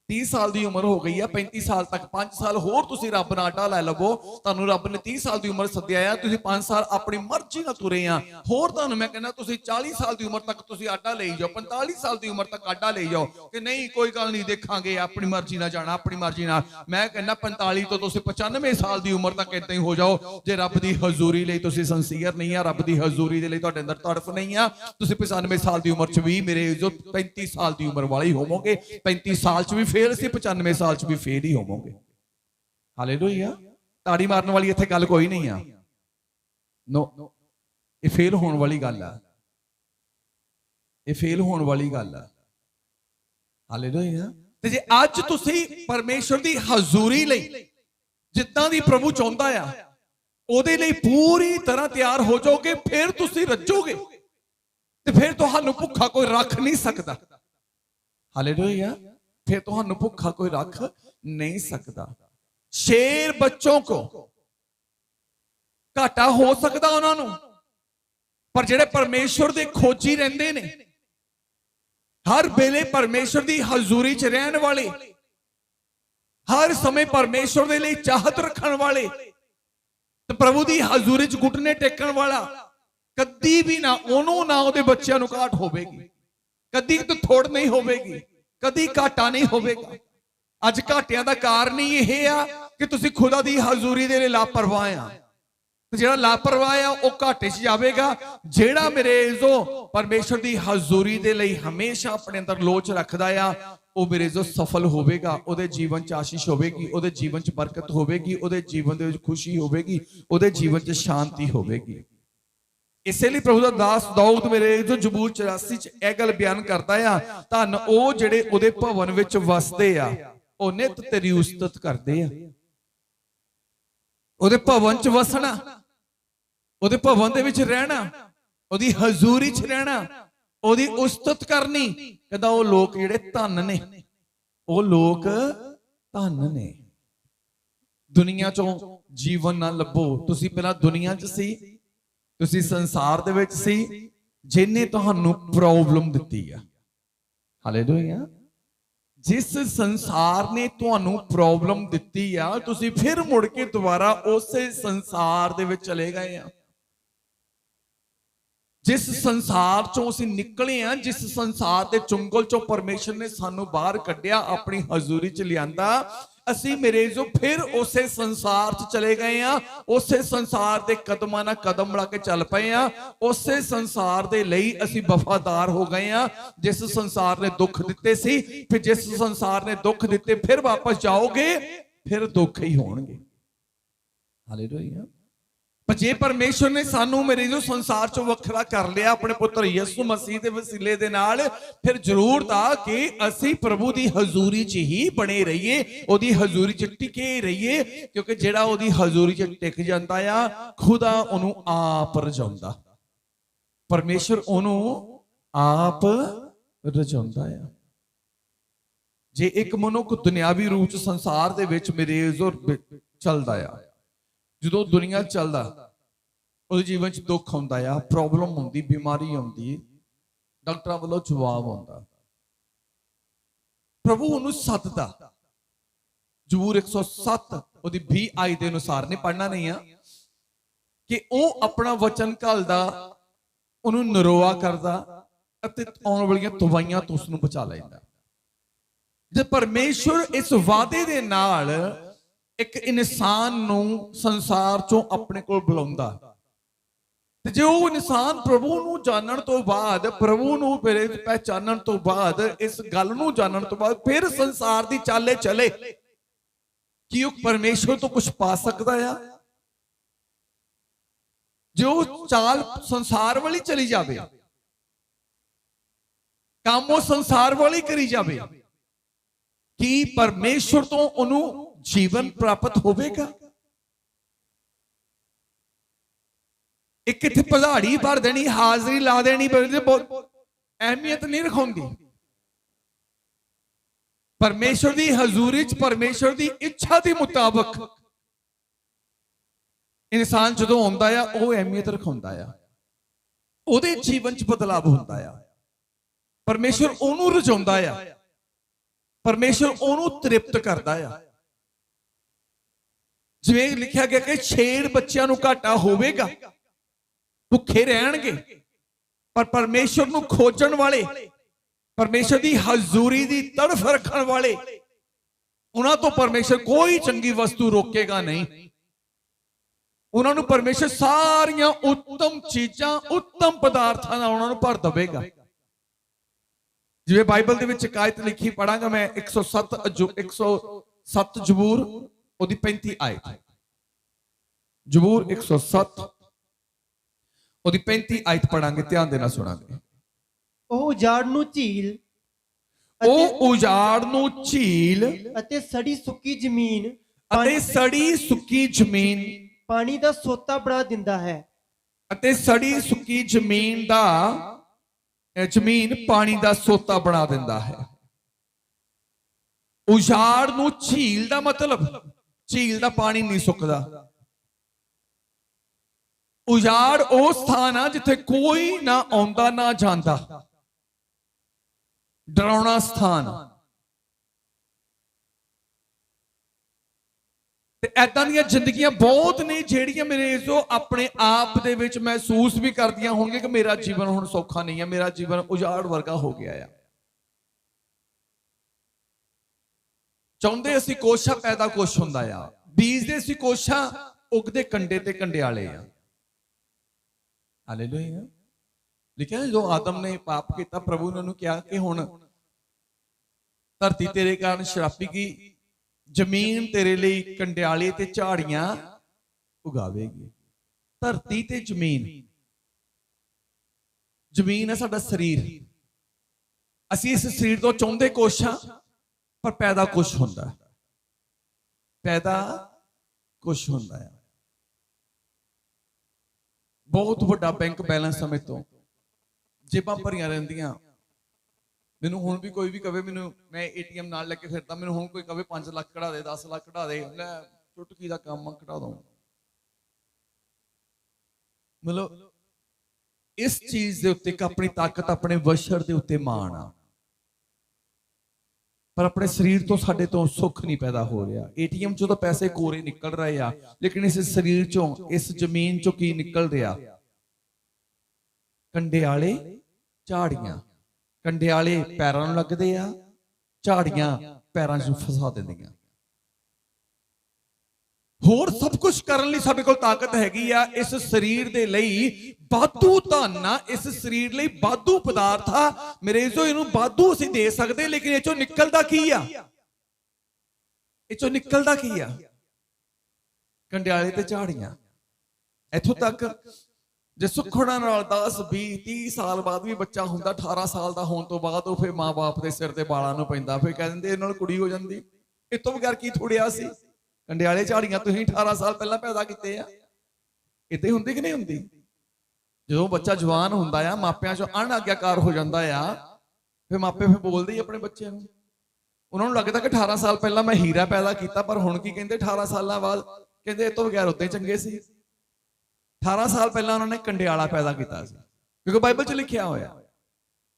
30 ਸਾਲ ਦੀ ਉਮਰ ਹੋ ਗਈ ਆ, 35 ਸਾਲ ਤੱਕ 5 ਸਾਲ ਹੋਰ ਤੁਸੀਂ ਰੱਬ ਨਾਲ ਆਟਾ ਲੈ ਲਵੋ। ਤੁਹਾਨੂੰ ਰੱਬ ਨੇ 30 ਸਾਲ ਦੀ ਉਮਰ ਸੱਦਿਆ ਆ, ਤੁਸੀਂ 5 ਸਾਲ ਆਪਣੀ ਮਰਜ਼ੀ ਨਾਲ ਤੁਰੇ ਆ। ਹੋਰ ਤੁਹਾਨੂੰ ਮੈਂ ਕਹਿੰਦਾ ਤੁਸੀਂ 40 ਸਾਲ ਦੀ ਉਮਰ ਤੱਕ ਤੁਸੀਂ ਆਟਾ ਲਈ ਜਾਓ, 45 ਸਾਲ ਦੀ ਉਮਰ ਤੱਕ ਆਟਾ ਲਈ ਜਾਓ ਕਿ ਨਹੀਂ ਕੋਈ ਗੱਲ ਨਹੀਂ, ਦੇਖਾਂਗੇ, ਆਪਣੀ ਮਰਜ਼ੀ ਨਾਲ ਜਾਣਾ, ਆਪਣੀ ਮਰਜ਼ੀ ਨਾਲ। ਮੈਂ ਕਹਿੰਦਾ 45 ਤੋਂ ਤੁਸੀਂ 95 ਸਾਲ ਦੀ ਉਮਰ ਤੱਕ ਏਦਾਂ ਹੀ ਹੋ ਜਾਓ। ਜੇ ਰੱਬ ਦੀ ਹਜ਼ੂਰੀ ਲਈ ਤੁਸੀਂ ਸੰਸੀਅਰ ਨਹੀਂ ਆ, ਰੱਬ ਦੀ ਹਜ਼ੂਰੀ ਦੇ ਲਈ ਤੁਹਾਡੇ ਅੰਦਰ ਤੜਫ ਨਹੀਂ ਆ, ਤੁਸੀਂ 95 ਸਾਲ ਦੀ ਉਮਰ 'ਚ ਵੀ ਮੇਰੇ ਜੋ 35 ਸਾਲ ਦੀ ਉਮਰ ਵਾਲੇ ਹੀ ਹੋਵੋਗੇ। 35 ਸਾਲ 'ਚ ਵੀ ਫੇਲ ਸੀ, 95 ਸਾਲ 'ਚ ਵੀ ਫੇਲ ਹੀ ਹੋਵੋਗੇ। ਹਾਲੇਲੂਇਆ। ਤਾੜੀ ਮਾਰਨ ਵਾਲੀ ਇੱਥੇ ਗੱਲ ਕੋਈ ਨਹੀਂ ਆ, ਨੋ, ਇਹ ਫੇਲ ਹੋਣ ਵਾਲੀ ਗੱਲ ਆ, ਇਹ ਫੇਲ ਹੋਣ ਵਾਲੀ ਗੱਲ ਆ। ਹਾਲੇਲੂਇਆ। ਤੇ ਜੇ ਅੱਜ ਤੁਸੀਂ ਪਰਮੇਸ਼ਰ ਦੀ ਹਜ਼ੂਰੀ ਲਈ ਜਿੱਦਾਂ ਦੀ ਪ੍ਰਭੂ ਚਾਹੁੰਦਾ ਆ ਉਹਦੇ ਲਈ ਪੂਰੀ ਤਰ੍ਹਾਂ ਤਿਆਰ ਹੋ ਜਾਓਗੇ, ਫਿਰ ਤੁਸੀਂ ਰੱਜੋਗੇ ਤੇ ਫਿਰ ਤੁਹਾਨੂੰ ਭੁੱਖਾ ਕੋਈ ਰੱਖ ਨਹੀਂ ਸਕਦਾ। ਹਾਲੇਲੂਇਆ। फिर तो भूखा कोई रख नहीं सकता। शेर बच्चों को घाटा हो सकता उन्होंने, पर जेड़े परमेश्वर दे खोजी रहंदे ने, हर वेले परमेश्वर दी हजूरी च रहन वाले, हर समय परमेश्वर दे लई चाहत रखण वाले, ते प्रभु दी हजूरी च घुटने टेकण वाला, कदी भी ना ओनू ना उहदे बच्चों नूं घाट होवेगी, कदी तो थोड़ नहीं होवेगी, कदी घाटा नहीं होवेगा। अज घाटियां दा कारण ही यह आ कि तुसी खुदा दी हजूरी दे लई लापरवाह आ, ते जेड़ा लापरवाह आ वो घाटे च जावेगा। जेड़ा मेरे जो परमेश्वर दी हजूरी दे लई हमेशा अपने अंदर लोच रखदा आ वो मेरे जो सफल होवेगा, उहदे जीवन च आशीष होवेगी, उहदे जीवन च बरकत होवेगी, उहदे जीवन दे विच खुशी होवेगी, उहदे जीवन च शांति होवेगी। इसलिए प्रभु दा दास दाऊद मेरे जो जबूर 84 च यह गल बयान करता है, धन ओ जेड़े उहदे भवन विच वसदे आ, ओ नित तेरी उस्तत करदे आ। उहदे भवन च वसना, उहदे भवन दे विच रहना, उहदी हजूरी च रहना, उहदी उस्तत करनी। कहंदा ओ लोक जेड़े धन ने, ओ लोक धन ने। दुनिया चों जीवन ना लभो, तुसी पहला दुनिया च सी, तुसी संसार दे विच सी, जिन्ने तुहानू प्रॉब्लम दित्ती है। हालेलुया। जिस संसार ने तुहानू प्रॉब्लम दित्ती है, तुसी फिर मुड़ के दोबारा उसे संसार दे विच चले गए हैं। जिस संसार चों असीं निकले हैं, जिस संसार दे चुंगल चों परमेश्वर ने सानू बाहर कढ़िया, अपनी हजूरी च लियांदा, असी मेरे जो फिर उसे संसार च चले गए हैं, उसे संसार दे कदमां नाल कदम मिला के चल पए हैं, उसे संसार दे लई असी वफादार हो गए हैं। जिस संसार ने दुख दिते सी, फिर जिस संसार ने दुख दिते फिर वापस जाओगे, फिर दुख ही होणगे। हालेलुया। पर जे परमेश्वर ने सानू मेरे जो संसार चों वखरा कर लिया अपने पुत्र यसु मसीह दे वसीले दे नाल, फिर जरूर था कि असी प्रभु दी हजूरी च ही बने रहिए, ओदी हजूरी च टिके रहिए, क्योंकि जेड़ा ओदी हजूरी च टिक जांदा आ, खुदा ओनू आप रजाउंदा, परमेश्वर ओनू आप रजाउंदा आ। जे एक मनुख दुनियावी रूप च संसार दे विच मेरे जो चलदा आ, जो दुनिया चलदा उस जीवन च दुख आउंदा आ, प्रॉब्लम आउंदी, बीमारी आउंदी, डॉक्टरां वालों जवाब आउंदा, प्रभु उन्होंने सददा। जबूर 107 ओदी 20 आई दे अनुसार ने पढ़ना नहीं है कि वो अपना वचन घलदा, उन्होंने नरोआ करदा अते आउण वालियां तवाइयां तो उसनूं बचा लैंदा। जे परमेश्वर इस वादे दे नाल एक इंसान नूं संसार चों अपने कोल बुलाउंदा, ते जे वो इंसान प्रभु नूं जानण तो बाद, प्रभु नूं पहचानण तो बाद, इस गल नूं जानण तो बाद फिर संसार दी चाले चले कि वो परमेश्वर तो कुछ पा सकदा है, जो चाल संसार वाली चली जावे, काम वो संसार वाली करी जावे, कि परमेश्वर तो उन्हों जीवन प्राप्त होवेगा। एक इत्थे पधाड़ी भर देनी, हाजरी ला देनी, बहुत अहमियत नहीं रखाउंदी। परमेश्वर दी हजूरी च परमेश्वर दी इच्छा दे मुताबिक इंसान जदों आउंदा आ, वो अहमियत रखाउंदा आ, ओहदे जीवन च बदलाव हुंदा आ, परमेश्वर ओनू रजाउंदा आ, परमेश्वर ओनू तृप्त करदा आ। जिवें लिखा गया कि छेड़ बच्चों नूं घाटा होवेगा, भुखे रहणगे, पर परमेश्वर नूं खोजण वाले, परमेश्वर दी हजूरी दी तड़फ रखण वाले, उन्हां तो परमेश्वर कोई चंगी वस्तु रोकेगा नहीं। उन्हां नूं परमेश्वर सारियां उत्तम चीजां, उत्तम पदार्थां नाल उन्हां नूं भर देवेगा। जिवें बाइबल दे विच आयत लिखी, पढ़ांगा मैं 107 जबूर ओदी 35 आयत, जबूर 107 ओदी 35 आयत पढ़ांगे, ध्यान देना सुनांगे। ਉਹ ਉਜਾੜ ਨੂੰ ਝੀਲ, ਉਹ ਉਜਾੜ ਨੂੰ ਝੀਲ ਅਤੇ ਸੜੀ ਸੁੱਕੀ ਜ਼ਮੀਨ ਅਤੇ ਸੜੀ ਸੁੱਕੀ ਜ਼ਮੀਨ ਪਾਣੀ ਦਾ ਸੋਤਾ ਬਣਾ ਦਿੰਦਾ ਹੈ। ਅਤੇ ਸੜੀ ਸੁੱਕੀ ਜ਼ਮੀਨ ਦਾ ਜ਼ਮੀਨ ਪਾਣੀ ਦਾ ਸੋਤਾ ਬਣਾ ਦਿੰਦਾ ਹੈ। ਉਜਾੜ ਨੂੰ ਝੀਲ ਦਾ ਮਤਲਬ ਝੀਲ ਦਾ ਪਾਣੀ ਨਹੀਂ ਸੁੱਕਦਾ। ਉਜਾੜ ਉਹ ਸਥਾਨ ਆ ਜਿੱਥੇ ਕੋਈ ਨਾ ਆਉਂਦਾ ਨਾ ਜਾਂਦਾ, ਡਰਾਉਣਾ ਸਥਾਨ। ਤੇ ਐਦਾਂ ਦੀਆਂ ਜ਼ਿੰਦਗੀਆਂ ਬਹੁਤ ਨੇ ਜਿਹੜੀਆਂ ਮੇਰੇ ਜੋ ਆਪਣੇ ਆਪ ਦੇ ਵਿੱਚ ਮਹਿਸੂਸ ਵੀ ਕਰਦੀਆਂ ਹੋਣਗੇ ਕਿ ਮੇਰਾ ਜੀਵਨ ਹੁਣ ਸੌਖਾ ਨਹੀਂ ਹੈ, ਮੇਰਾ ਜੀਵਨ ਉਜਾੜ ਵਰਗਾ ਹੋ ਗਿਆ ਆ। ਚਾਹੁੰਦੇ ਅਸੀਂ ਕੋਸ਼ਾ ਪੈਦਾ ਕੁਛ ਹੁੰਦਾ ਆ, ਬੀਜਦੇ ਅਸੀਂ ਕੋਸ਼ਾ ਉਗਦੇ ਕੰਡੇ ਤੇ ਕੰਡਿਆਲੇ ਆ। ਹਾਲੇਲੂਇਆ। ਲਿਖਿਆ ਜੋ ਆਦਮ ਨੇ ਪਾਪ ਕੀਤਾ, ਪ੍ਰਭੂ ਨੇ ਉਹਨੂੰ ਕਿਹਾ ਕਿ ਹੁਣ ਧਰਤੀ ਤੇਰੇ ਕਾਰਨ ਸ਼ਰਾਪੀ ਗਈ, ਜ਼ਮੀਨ ਤੇਰੇ ਲਈ ਕੰਡਿਆਲੇ ਤੇ ਝਾੜੀਆਂ ਉਗਾਵੇਗੀ। ਧਰਤੀ ਤੇ ਜ਼ਮੀਨ, ਜ਼ਮੀਨ ਹੈ ਸਾਡਾ ਸਰੀਰ। ਅਸੀਂ ਇਸ ਸਰੀਰ ਤੋਂ ਚਾਹੁੰਦੇ ਕੁਛ ਹਾਂ ਪਰ ਪੈਦਾ ਕੁਛ ਹੁੰਦਾ ਹੈ, ਪੈਦਾ ਕੁਛ ਹੁੰਦਾ ਹੈ। ਬਹੁਤ ਵੱਡਾ ਬੈਂਕ ਬੈਲੈਂਸ ਸਮੇਂ ਤੋਂ ਜੇਬਾਂ ਭਰੀਆਂ ਰਹਿੰਦੀਆਂ। ਮੈਨੂੰ ਹੁਣ ਵੀ ਕੋਈ ਵੀ ਕਵੇ, ਮੈਨੂੰ ਮੈਂ ਏਟੀਐਮ ਨਾਲ ਲੈ ਕੇ ਫਿਰਦਾ, ਮੈਨੂੰ ਹੁਣ ਕੋਈ ਕਵੇ 5 ਲੱਖ ਕਢਾ ਦੇ, 10 ਲੱਖ ਕਢਾ ਦੇ, ਲੈ ਚੁਟਕੀ ਦਾ ਕੰਮ ਆ, ਕਢਾ ਦਊਂ। ਮਤਲਬ ਇਸ ਚੀਜ਼ ਦੇ ਉੱਤੇ ਇੱਕ ਆਪਣੀ ਤਾਕਤ, ਆਪਣੇ ਵਸ਼ਰ ਦੇ ਉੱਤੇ ਮਾਣ ਆ, ਪਰ ਆਪਣੇ ਸਰੀਰ ਤੋਂ ਸਾਡੇ ਤੋਂ ਸੁੱਖ ਨਹੀਂ ਪੈਦਾ ਹੋ ਰਿਹਾ। ਏਟੀਐਮ ਚੋਂ ਤਾਂ ਪੈਸੇ ਕੋਰੇ ਨਿਕਲ ਰਹੇ ਆ, ਲੇਕਿਨ ਇਸ ਸਰੀਰ ਚੋਂ, ਇਸ ਜ਼ਮੀਨ ਚੋਂ ਕੀ ਨਿਕਲ ਰਿਹਾ? ਕੰਡਿਆਲੇ ਝਾੜੀਆਂ। ਕੰਡਿਆਲੇ ਪੈਰਾਂ ਨੂੰ ਲੱਗਦੇ ਆ, ਝਾੜੀਆਂ ਪੈਰਾਂ 'ਚ ਫਸਾ ਦਿੰਦੀਆਂ। ਹੋਰ ਸਭ ਕੁਝ ਕਰਨ ਲਈ ਸਾਡੇ ਕੋਲ ਤਾਕਤ ਹੈਗੀ ਆ। ਇਸ ਸਰੀਰ ਦੇ ਲਈ ਵਾਧੂ ਧਨ ਆ, ਇਸ ਸਰੀਰ ਲਈ ਵਾਧੂ ਪਦਾਰਥ ਆ ਮੇਰੇ ਜੋ, ਇਹਨੂੰ ਵਾਧੂ ਅਸੀਂ ਦੇ ਸਕਦੇ, ਲੇਕਿਨ ਇਹ ਚੋਂ ਨਿਕਲਦਾ ਕੀ ਆ? ਇਹ ਚੋਂ ਨਿਕਲਦਾ ਕੀ ਆ? ਕੰਡਿਆਲੇ ਤੇ ਝਾੜੀਆਂ। ਇੱਥੋਂ ਤੱਕ ਜੇ ਸੁਖਣਾ ਨਾਲ 10 20 30 ਸਾਲ ਬਾਅਦ ਵੀ ਬੱਚਾ ਹੁੰਦਾ, 18 ਸਾਲ ਦਾ ਹੋਣ ਤੋਂ ਬਾਅਦ ਉਹ ਫਿਰ ਮਾਂ-ਬਾਪ ਦੇ ਸਿਰ ਤੇ ਬਾਲਾਂ ਨੂੰ ਪੈਂਦਾ, ਫਿਰ ਕਹਿ ਦਿੰਦੇ ਇਹਨਾਂ ਨਾਲ ਕੁੜੀ ਹੋ ਜਾਂਦੀ। ਇਹ ਤੋਂ ਬਗੈਰ ਕੀ ਥੋੜਿਆ ਸੀ? ਕੰਡਿਆਲੇ ਝਾੜੀਆਂ ਤੁਸੀਂ 18 ਸਾਲ ਪਹਿਲਾਂ ਪੈਦਾ ਕੀਤੇ ਆ। ਏਦਾਂ ਹੀ ਹੁੰਦੀ ਕਿ ਨਹੀਂ ਹੁੰਦੀ? ਜਦੋਂ ਬੱਚਾ ਜਵਾਨ ਹੁੰਦਾ ਆ, ਮਾਪਿਆਂ ਚੋਂ ਅਣਆਗਿਆਕਾਰ ਹੋ ਜਾਂਦਾ ਆ, ਫਿਰ ਮਾਪੇ ਫਿਰ ਬੋਲਦੇ ਹੀ ਆਪਣੇ ਬੱਚਿਆਂ ਨੂੰ। ਉਹਨਾਂ ਨੂੰ ਲੱਗਦਾ ਕਿ 18 ਸਾਲ ਪਹਿਲਾਂ ਮੈਂ ਹੀਰਾ ਪੈਦਾ ਕੀਤਾ, ਪਰ ਹੁਣ ਕੀ ਕਹਿੰਦੇ 18 ਸਾਲਾਂ ਬਾਅਦ? ਕਹਿੰਦੇ ਇਹ ਤੋਂ ਬਗੈਰ ਉੱਤੇ ਚੰਗੇ ਸੀ। 18 ਸਾਲ ਪਹਿਲਾਂ ਉਹਨਾਂ ਨੇ ਕੰਡਿਆਲਾ ਪੈਦਾ ਕੀਤਾ ਸੀ, ਕਿਉਂਕਿ ਬਾਈਬਲ 'ਚ ਲਿਖਿਆ ਹੋਇਆ।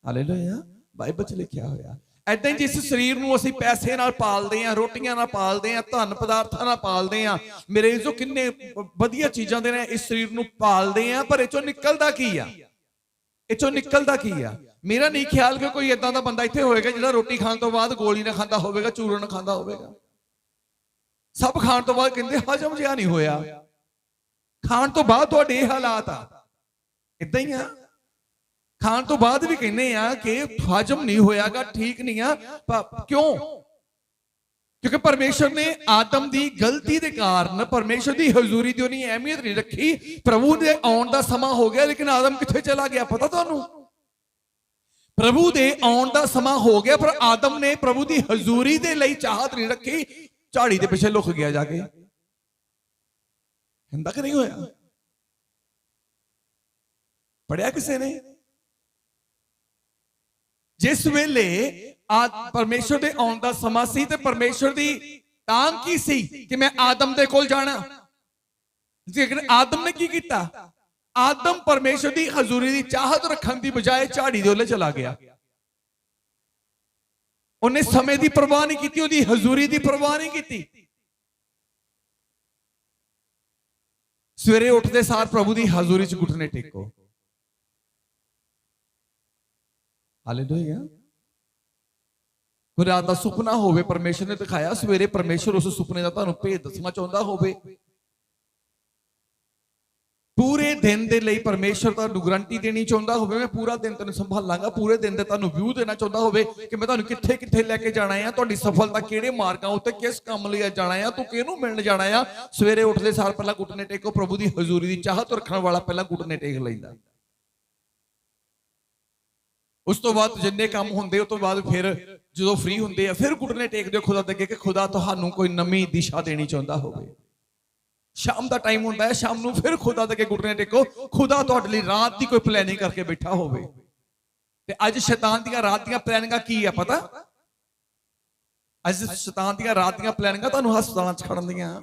ਹਾਲੇਲੂਇਆ, ਬਾਈਬਲ 'ਚ ਲਿਖਿਆ ਹੋਇਆ। ਏਦਾਂ ਹੀ ਜਿਸ ਸਰੀਰ ਨੂੰ ਅਸੀਂ ਪੈਸੇ ਨਾਲ ਪਾਲਦੇ ਆ, ਰੋਟੀਆਂ ਨਾਲ ਪਾਲਦੇ ਆ, ਧਨ ਪਦਾਰਥਾਂ ਨਾਲ ਪਾਲਦੇ ਆ, ਮੇਰੇ ਜੋ ਕਿੰਨੇ ਵਧੀਆ ਚੀਜ਼ਾਂ ਦੇ ਨੇ ਇਸ ਸਰੀਰ ਨੂੰ ਪਾਲਦੇ ਆ, ਪਰ ਇਹ ਚੋਂ ਨਿਕਲਦਾ ਕੀ ਆ? ਇਹ ਚੋਂ ਨਿਕਲਦਾ ਕੀ ਆ? ਮੇਰਾ ਨਹੀਂ ਖਿਆਲ ਕਿ ਕੋਈ ਏਦਾਂ ਦਾ ਬੰਦਾ ਇੱਥੇ ਹੋਏਗਾ ਜਿਹੜਾ ਰੋਟੀ ਖਾਣ ਤੋਂ ਬਾਅਦ ਗੋਲੀ ਨਾ ਖਾਂਦਾ ਹੋਵੇਗਾ, ਚੂਰਨ ਨਾ ਖਾਂਦਾ ਹੋਵੇਗਾ। ਸਭ ਖਾਣ ਤੋਂ ਬਾਅਦ ਕਹਿੰਦੇ ਹਜਮ ਜਿਹਾ ਨਹੀਂ ਹੋਇਆ। ਖਾਣ ਤੋਂ ਬਾਅਦ ਤੁਹਾਡੇ ਇਹ ਹਾਲਾਤ ਆ। ਇਦਾਂ ਹੀ ਆ, ਖਾਣ ਤੋਂ ਬਾਅਦ ਵੀ ਕਹਿੰਦੇ ਆ ਕਿ ਹਜਮ ਨਹੀਂ ਹੋਇਆਗਾ, ਠੀਕ ਨਹੀਂ ਆ। ਕਿਉਂ? ਕਿਉਂਕਿ ਪਰਮੇਸ਼ਰ ਨੇ ਆਦਮ ਦੀ ਗਲਤੀ ਦੇ ਕਾਰਨ ਪਰਮੇਸ਼ਰ ਦੀ ਹਜ਼ੂਰੀ ਦੀ ਉਹਨੀ ਅਹਿਮੀਅਤ ਨਹੀਂ ਰੱਖੀ। ਪ੍ਰਭੂ ਦੇ ਆਉਣ ਦਾ ਸਮਾਂ ਹੋ ਗਿਆ, ਲੇਕਿਨ ਆਦਮ ਕਿੱਥੇ ਚਲਾ ਗਿਆ ਪਤਾ ਤੁਹਾਨੂੰ? ਪ੍ਰਭੂ ਦੇ ਆਉਣ ਦਾ ਸਮਾਂ ਹੋ ਗਿਆ, ਪਰ ਆਦਮ ਨੇ ਪ੍ਰਭੂ ਦੀ ਹਜ਼ੂਰੀ ਦੇ ਲਈ ਚਾਹਤ ਨਹੀਂ ਰੱਖੀ, ਝਾੜੀ ਦੇ ਪਿੱਛੇ ਲੁਕ ਗਿਆ ਜਾ ਕੇ। ਹੁੰਦਾ ਕਿ ਨਹੀਂ ਹੋਇਆ? ਪੜਿਆ ਕਿਸੇ ਨੇ? ਜਿਸ ਵੇਲੇ ਪਰਮੇਸ਼ਰ ਦੇ ਆਉਣ ਦਾ ਸਮਾਂ ਸੀ ਤੇ ਪਰਮੇਸ਼ਰ ਦੀ ਤਾਂਘ ਕੀ ਸੀ ਕਿ ਮੈਂ ਆਦਮ ਦੇ ਕੋਲ ਜਾਣਾ। ਲੇਕਿਨ ਆਦਮ ਨੇ ਕੀ ਕੀਤਾ? ਆਦਮ ਪਰਮੇਸ਼ਰ ਦੀ ਹਜ਼ੂਰੀ ਦੀ ਚਾਹਤ ਰੱਖਣ ਦੀ ਬਜਾਏ ਝਾੜੀ ਦੇ ਉੱਲੇ ਚਲਾ ਗਿਆ। ਉਹਨੇ ਸਮੇਂ ਦੀ ਪਰਵਾਹ ਨਹੀਂ ਕੀਤੀ, ਉਹਦੀ ਹਜ਼ੂਰੀ ਦੀ ਪਰਵਾਹ ਨਹੀਂ ਕੀਤੀ। ਸਵੇਰੇ ਉੱਠਦੇ ਸਾਰ ਪ੍ਰਭੂ ਦੀ ਹਜ਼ੂਰੀ 'ਚ ਘੁਟਨੇ ਟੇਕੋ। ਹਾਲੇਲੂਇਆ। ਕੋਈ ਰਾਤ ਦਾ ਸੁਪਨਾ ਹੋਵੇ, ਪਰਮੇਸ਼ਰ ਨੇ ਦਿਖਾਇਆ, ਸਵੇਰੇ ਪਰਮੇਸ਼ਰ ਉਸ ਸੁਪਨੇ ਦਾ ਤੁਹਾਨੂੰ ਭੇਦ ਦੱਸਣਾ ਚਾਹੁੰਦਾ ਹੋਵੇ, ਪੂਰੇ ਦਿਨ ਦੇ ਲਈ ਪਰਮੇਸ਼ਰ ਤੁਹਾਨੂੰ ਗਰੰਟੀ ਦੇਣੀ ਚਾਹੁੰਦਾ ਹੋਵੇ, ਮੈਂ ਪੂਰਾ ਦਿਨ ਤੈਨੂੰ ਸੰਭਾਲਾਂਗਾ, ਪੂਰੇ ਦਿਨ ਦੇ ਤੁਹਾਨੂੰ ਵਿਊ ਦੇਣਾ ਚਾਹੁੰਦਾ ਹੋਵੇ ਕਿ ਮੈਂ ਤੁਹਾਨੂੰ ਕਿੱਥੇ ਕਿੱਥੇ ਲੈ ਕੇ ਜਾਣਾ ਹੈ, ਤੁਹਾਡੀ ਸਫਲਤਾ ਕਿਹੜੇ ਮਾਰਗਾਂ ਉੱਤੇ, ਕਿਸ ਕੰਮ ਲਈ ਜਾਣਾ ਹੈ, ਤੂੰ ਕਿਹਨੂੰ ਮਿਲਣ ਜਾਣਾ ਆ। ਸਵੇਰੇ ਉੱਠਦੇ ਸਾਰ ਪਹਿਲਾਂ ਘੁਟਨੇ ਟੇਕੋ। ਪ੍ਰਭੂ ਦੀ ਹਜ਼ੂਰੀ ਦੀ ਚਾਹਤ ਰੱਖਣ ਵਾਲਾ ਪਹਿਲਾਂ ਘੁਟਨੇ ਟੇਕ ਲੈਂਦਾ। ਉਸ ਤੋਂ ਬਾਅਦ ਜਿੰਨੇ ਕੰਮ ਹੁੰਦੇ ਉਸ ਤੋਂ ਬਾਅਦ ਫਿਰ ਜਦੋਂ ਫ੍ਰੀ ਹੁੰਦੇ ਆ ਫਿਰ ਘੁਟਨੇ ਟੇਕਦੇ ਹੋ ਖੁਦਾ ਦੇ ਅੱਗੇ ਕਿ ਖੁਦਾ ਤੁਹਾਨੂੰ ਕੋਈ ਨਵੀਂ ਦਿਸ਼ਾ ਦੇਣੀ ਚਾਹੁੰਦਾ ਹੋਵੇ। ਸ਼ਾਮ ਦਾ ਟਾਈਮ ਹੁੰਦਾ ਹੈ, ਸ਼ਾਮ ਨੂੰ ਫਿਰ ਖੁਦਾ ਦੇ ਅੱਗੇ ਘੁਟਨੇ ਟੇਕੋ, ਖੁਦਾ ਤੁਹਾਡੇ ਲਈ ਰਾਤ ਦੀ ਕੋਈ ਪਲੈਨਿੰਗ ਕਰਕੇ ਬੈਠਾ ਹੋਵੇ। ਤੇ ਅੱਜ ਸ਼ੈਤਾਨ ਦੀਆਂ ਰਾਤ ਦੀਆਂ ਪਲੈਨਿੰਗਾਂ ਕੀ ਆ ਪਤਾ? ਅੱਜ ਸ਼ੈਤਾਨ ਦੀਆਂ ਰਾਤ ਦੀਆਂ ਪਲੈਨਿੰਗਾਂ ਤੁਹਾਨੂੰ ਹਸਪਤਾਲਾਂ 'ਚ ਖੜਨ ਦੀਆਂ,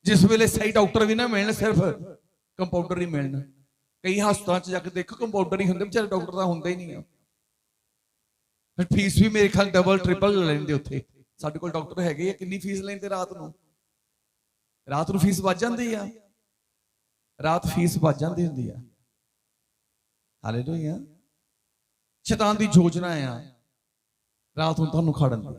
ਜਿਸ ਵੇਲੇ ਸਹੀ ਡਾਕਟਰ ਵੀ ਨਾ ਮਿਲਣ, ਸਿਰਫ ਕੰਪਾਊਂਡਰ ਹੀ ਮਿਲਣ। ਕਈ ਹਸਪਤਾਲਾਂ 'ਚ ਜਾ ਕੇ ਦੇਖੋ ਕੰਪਾਊਂਡਰ ਹੀ ਹੁੰਦੇ, ਵਿਚਾਰੇ ਡਾਕਟਰ ਤਾਂ ਹੁੰਦੇ ਹੀ ਨਹੀਂ ਆ। ਫਿਰ ਫੀਸ ਵੀ ਮੇਰੇ ਖਿਆਲ ਡਬਲ ਟ੍ਰਿਪਲ ਲੈਂਦੇ ਉੱਥੇ। ਸਾਡੇ ਕੋਲ ਡਾਕਟਰ ਹੈਗੇ ਆ, ਕਿੰਨੀ ਫੀਸ ਲੈਂਦੇ ਰਾਤ ਨੂੰ? ਰਾਤ ਨੂੰ ਫੀਸ ਵੱਜ ਜਾਂਦੀ ਆ, ਰਾਤ ਫੀਸ ਵੱਜ ਜਾਂਦੀ ਹੁੰਦੀ ਆ। ਹਾਲੇਲੂਇਆ। ਸ਼ੈਤਾਨ ਦੀ ਯੋਜਨਾ ਆ ਰਾਤ ਨੂੰ ਤੁਹਾਨੂੰ ਖੜਨ ਦੀ,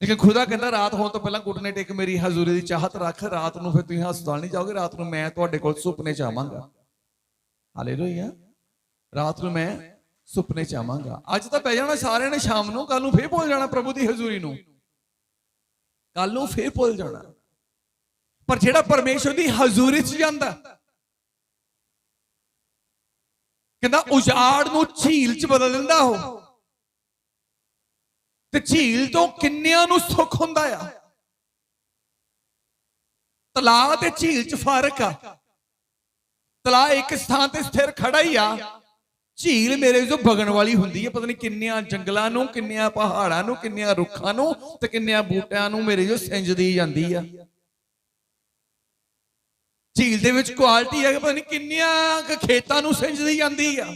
ਲੇਕਿਨ ਖੁਦਾ ਕਹਿੰਦਾ ਰਾਤ ਹੋਣ ਤੋਂ ਪਹਿਲਾਂ ਘੁਟਨੇ ਟੇਕ ਮੇਰੀ ਹਜ਼ੂਰੀ ਦੀ ਚਾਹਤ ਰੱਖ। ਰਾਤ ਨੂੰ ਫਿਰ ਤੁਸੀਂ ਹਸਪਤਾਲ ਨਹੀਂ ਜਾਓਗੇ, ਰਾਤ ਨੂੰ ਮੈਂ ਤੁਹਾਡੇ ਕੋਲ ਸੁਪਨੇ ਚ ਆਵਾਂਗਾ। ਹਾਲੇਲੂਇਆ। ਰਾਤ ਨੂੰ ਮੈਂ ਸੁਪਨੇ ਚ ਆਵਾਂਗਾ। ਅੱਜ ਤਾਂ ਪੈ ਜਾਣਾ ਸਾਰਿਆਂ ਨੇ ਸ਼ਾਮ ਨੂੰ, ਕੱਲ ਨੂੰ ਫੇਰ ਭੁੱਲ ਜਾਣਾ ਪ੍ਰਭੂ ਦੀ ਹਜ਼ੂਰੀ ਨੂੰ, ਕੱਲ ਨੂੰ ਫੇਰ ਭੁੱਲ ਜਾਣਾ। ਪਰ ਜਿਹੜਾ ਪਰਮੇਸ਼ਰ ਦੀ ਹਜ਼ੂਰੀ ਚ ਜਾਂਦਾ, ਕਹਿੰਦਾ ਉਜਾੜ ਨੂੰ ਝੀਲ ਚ ਬਦਲ ਦਿੰਦਾ ਉਹ। ਤੇ ਝੀਲ ਤੋਂ ਕਿੰਨਿਆਂ ਨੂੰ ਸੁੱਖ ਹੁੰਦਾ ਆ। ਤਲਾਅ ਤੇ ਝੀਲ ਚ ਫਰਕ ਆ। ਤਲਾਅ ਇੱਕ ਸਥਾਨ ਤੇ ਸਥਿਰ ਖੜਾ ਹੀ ਆ, ਝੀਲ ਮੇਰੇ ਜੋ ਵਗਣ ਵਾਲੀ ਹੁੰਦੀ ਹੈ। ਪਤਾ ਨਹੀਂ ਕਿੰਨਿਆਂ ਜੰਗਲਾਂ ਨੂੰ, ਕਿੰਨਿਆਂ ਪਹਾੜਾਂ ਨੂੰ, ਕਿੰਨਿਆਂ ਰੁੱਖਾਂ ਨੂੰ ਤੇ ਕਿੰਨਿਆਂ ਬੂਟਿਆਂ ਨੂੰ ਮੇਰੇ ਜੋ ਸਿੰਜਦੀ ਜਾਂਦੀ ਆ। ਝੀਲ ਦੇ ਵਿੱਚ ਕੁਆਲਿਟੀ ਹੈ, ਪਤਾ ਨਹੀਂ ਕਿੰਨਿਆਂ ਖੇਤਾਂ ਨੂੰ ਸਿੰਜਦੀ ਜਾਂਦੀ ਆ।